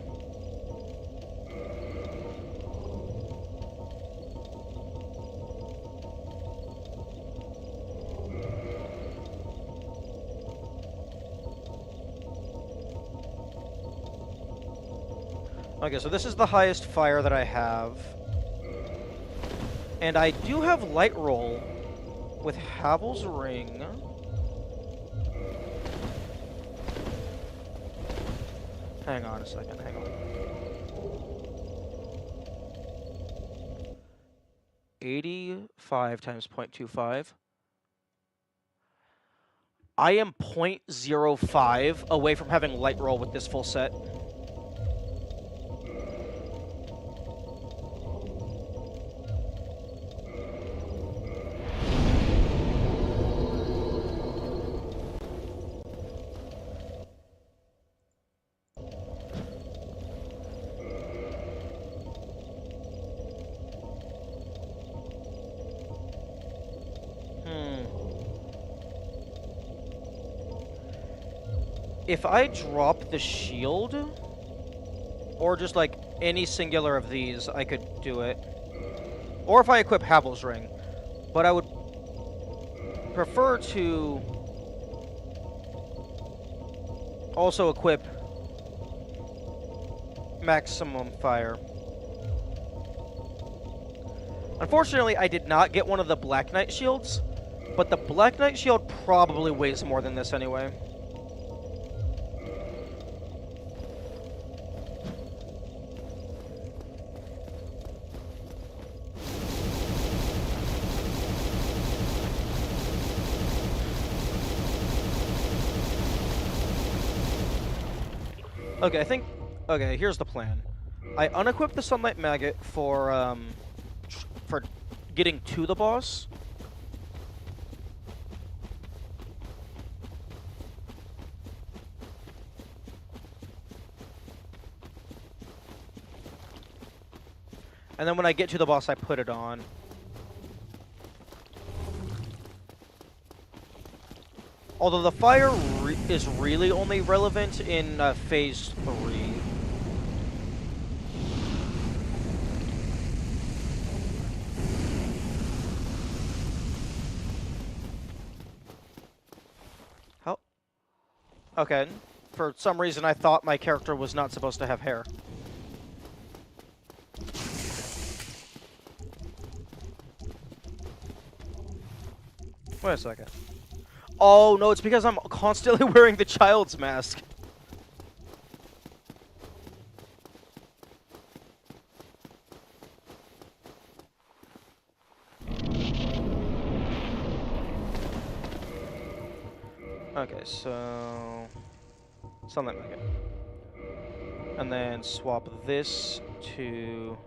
[SPEAKER 1] Okay, so this is the highest fire that I have. And I do have light roll with Havel's ring. Hang on a second, hang on. 85 times 0.25. I am 0.05 away from having light roll with this full set. If I drop the shield, or just like any singular of these, I could do it. Or if I equip Havel's ring. But I would prefer to also equip maximum fire. Unfortunately, I did not get one of the Black Knight shields, but the Black Knight shield probably weighs more than this anyway. Okay, okay, here's the plan. I unequip the Sunlight Maggot for getting to the boss. And then when I get to the boss, I put it on. Although the fire is really only relevant in phase 3. How? Okay. For some reason, I thought my character was not supposed to have hair. Wait a second. Oh, no, it's because I'm constantly wearing the child's mask. Okay, so... something like it. And then swap this to...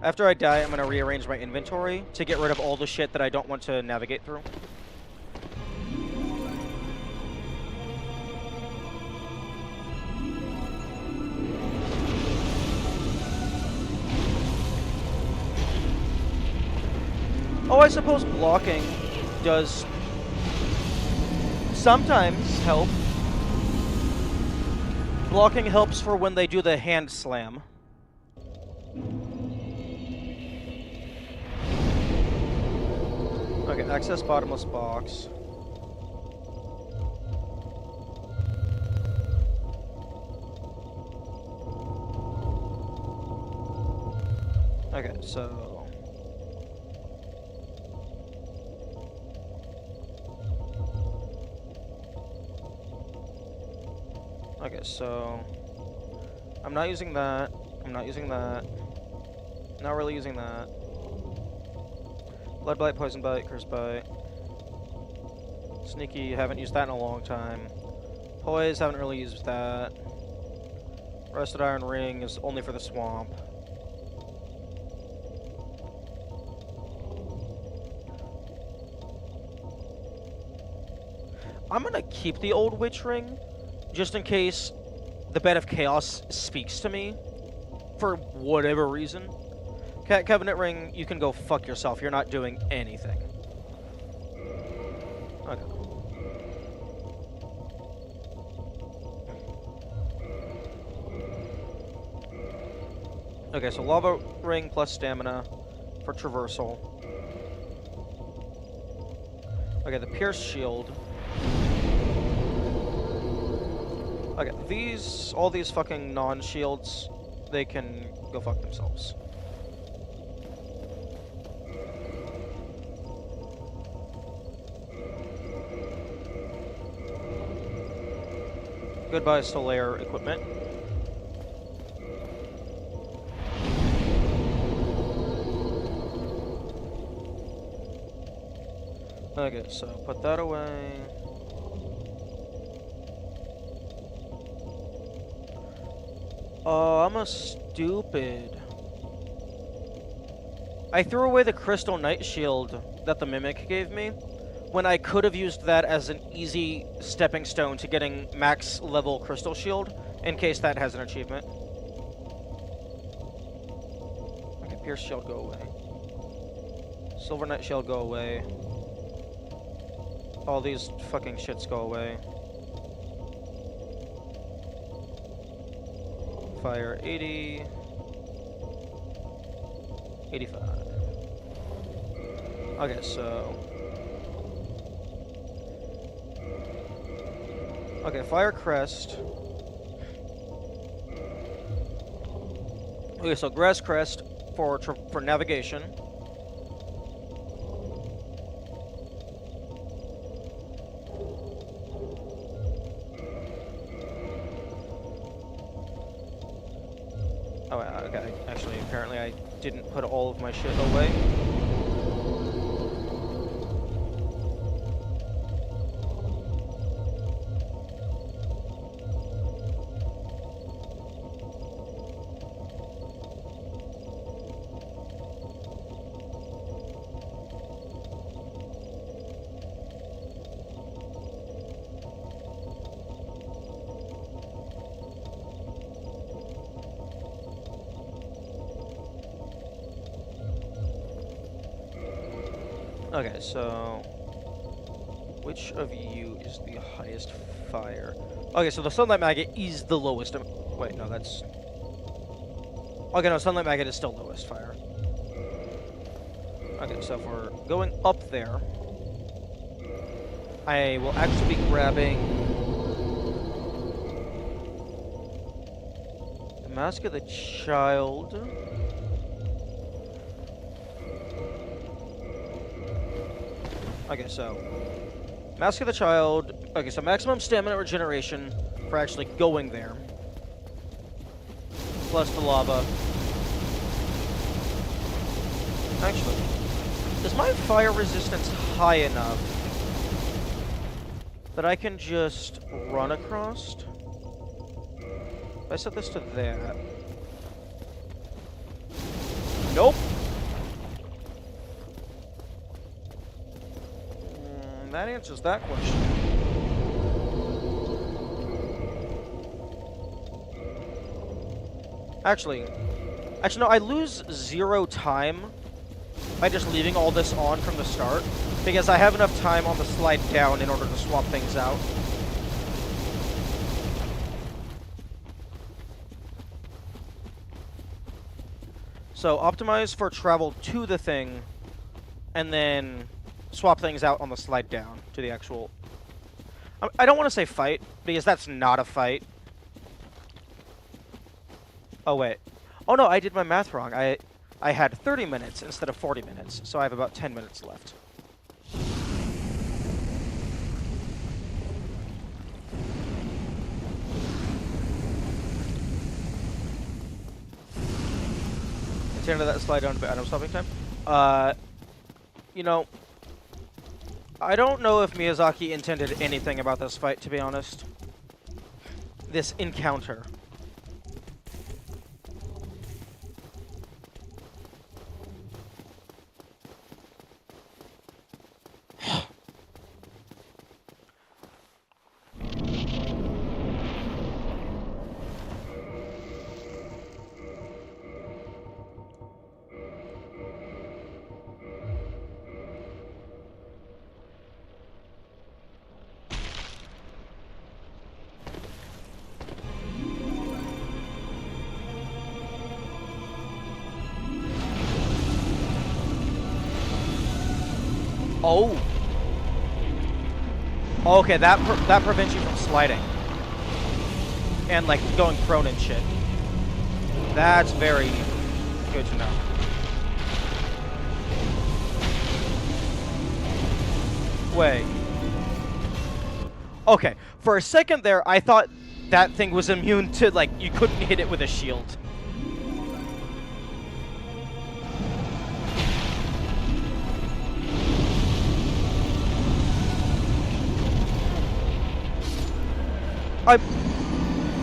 [SPEAKER 1] After I die, I'm going to rearrange my inventory to get rid of all the shit that I don't want to navigate through. Oh, I suppose blocking does sometimes help. Blocking helps for when they do the hand slam. Okay, access bottomless box. Okay, so... Okay, so... I'm not using that. I'm not using that. Not really using that. Blood Bite, Poison Bite, Curse Bite. Sneaky, haven't used that in a long time. Poise, haven't really used that. Rusted Iron Ring is only for the swamp. I'm gonna keep the old Witch Ring, just in case the Bed of Chaos speaks to me, for whatever reason. Cat Covenant Ring, you can go fuck yourself. You're not doing anything. Okay. Okay, so Lava Ring plus Stamina for Traversal. Okay, the Pierce Shield. Okay, all these fucking non-shields, they can go fuck themselves. Goodbye, Solaire equipment. Okay, so put that away. Oh, I'm a stupid. I threw away the Crystal Knight Shield that the Mimic gave me, when I could have used that as an easy stepping stone to getting max level Crystal Shield, in case that has an achievement. Okay, Pierce Shield, go away. Silver Knight Shield, go away. All these fucking shits go away. Fire 80. 85. Okay, so... Okay, Fire Crest. Okay, so Grass Crest for navigation. Oh, okay. Actually, apparently I didn't put all of my shit away. Okay, so which of you is the highest fire? Okay, so the sunlight maggot is the lowest. Wait, no, that's. Okay, no, sunlight maggot is still lowest fire. Okay, so if we're going up there, I will actually be grabbing the Mask of the Child. Okay, so Mask of the Child. Okay, so maximum stamina regeneration for actually going there. Plus the lava. Actually, is my fire resistance high enough that I can just run across? If I set this to that. Nope. That answers that question. Actually, no, I lose 0 time by just leaving all this on from the start, because I have enough time on the slide down in order to swap things out. So optimize for travel to the thing, and then swap things out on the slide down to the actual... I don't want to say fight, because that's not a fight. Oh, wait. Oh, no, I did my math wrong. I had 30 minutes instead of 40 minutes, so I have about 10 minutes left. It's the end of that slide down to item stopping time. You know, I don't know if Miyazaki intended anything about this fight, to be honest. This encounter. Oh. Okay, that prevents you from sliding. And, like, going prone and shit. That's very good to know. Wait. Okay, for a second there, I thought that thing was immune to, like, you couldn't hit it with a shield.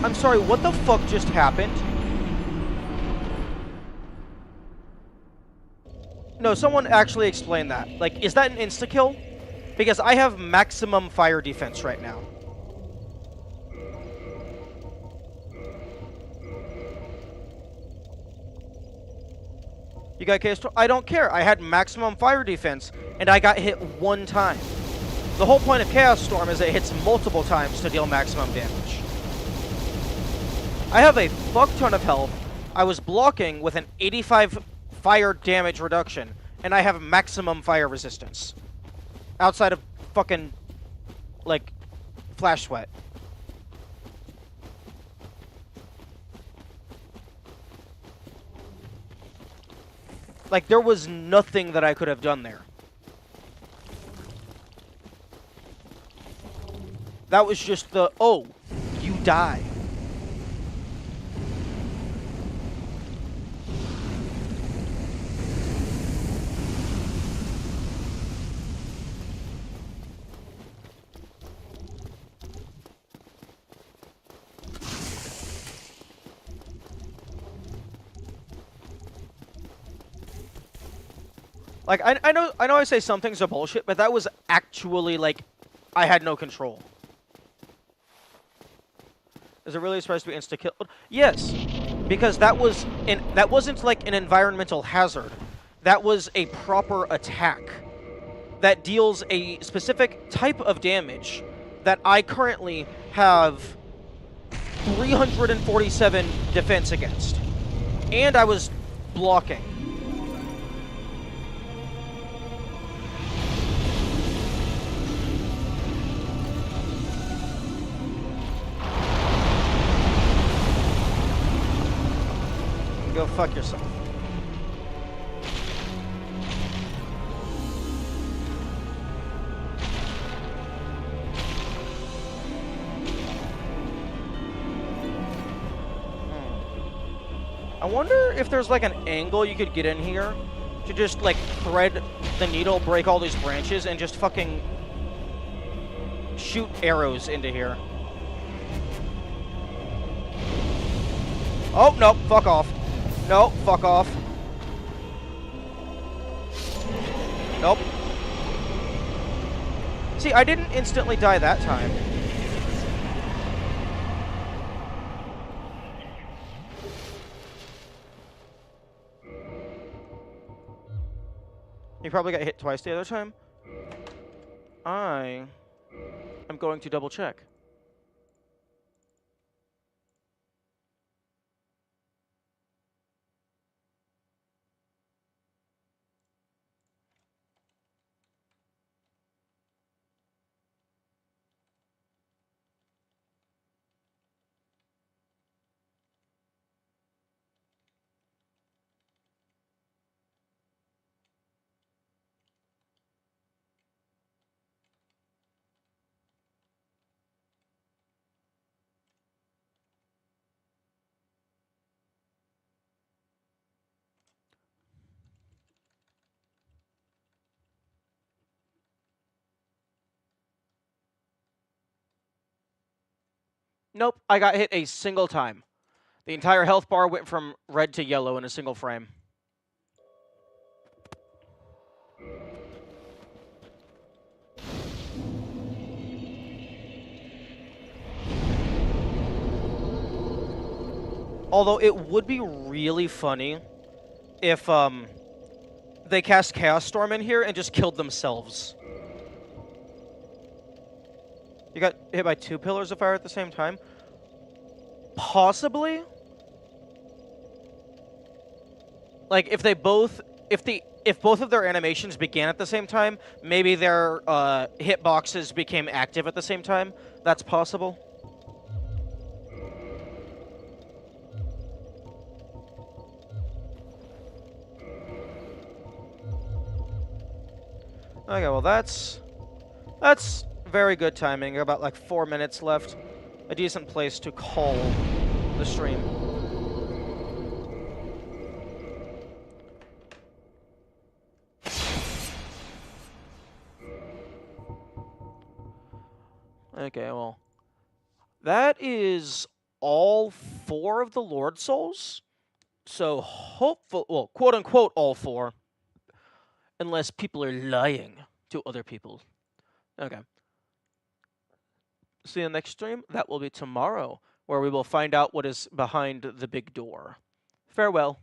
[SPEAKER 1] I'm sorry, what the fuck just happened? No, someone actually explain that. Like, is that an insta-kill? Because I have maximum fire defense right now. You got Chaos Storm? I don't care. I had maximum fire defense, and I got hit 1 time. The whole point of Chaos Storm is it hits multiple times to deal maximum damage. I have a fuck ton of health. I was blocking with an 85 fire damage reduction, and I have maximum fire resistance. Outside of fucking, like, Flash Sweat. Like, there was nothing that I could have done there. That was just the, oh, you die. Like, I know I say some things are bullshit, but that was actually, like, I had no control. Is it really supposed to be insta-kill? Yes, because that wasn't like an environmental hazard. That was a proper attack. that deals a specific type of damage that I currently have 347 defense against. And I was blocking. Go fuck yourself. I wonder if there's like an angle you could get in here to just like thread the needle, break all these branches, and just fucking shoot arrows into here. Oh, no, fuck off. No, fuck off. Nope. See, I didn't instantly die that time. You probably got hit twice the other time. I am going to double check. Nope, I got hit a single time. The entire health bar went from red to yellow in a single frame. Although it would be really funny if they cast Chaos Storm in here and just killed themselves. You got hit by 2 pillars of fire at the same time? Possibly? Like if both of their animations began at the same time, maybe their hitboxes became active at the same time. That's possible. Okay, well that's very good timing. About like 4 minutes left. A decent place to call the stream. Okay, well, that is all 4 of the Lord Souls. So hopeful, well, quote unquote, all 4, unless people are lying to other people. Okay. See you next stream. That will be tomorrow, where we will find out what is behind the big door. Farewell.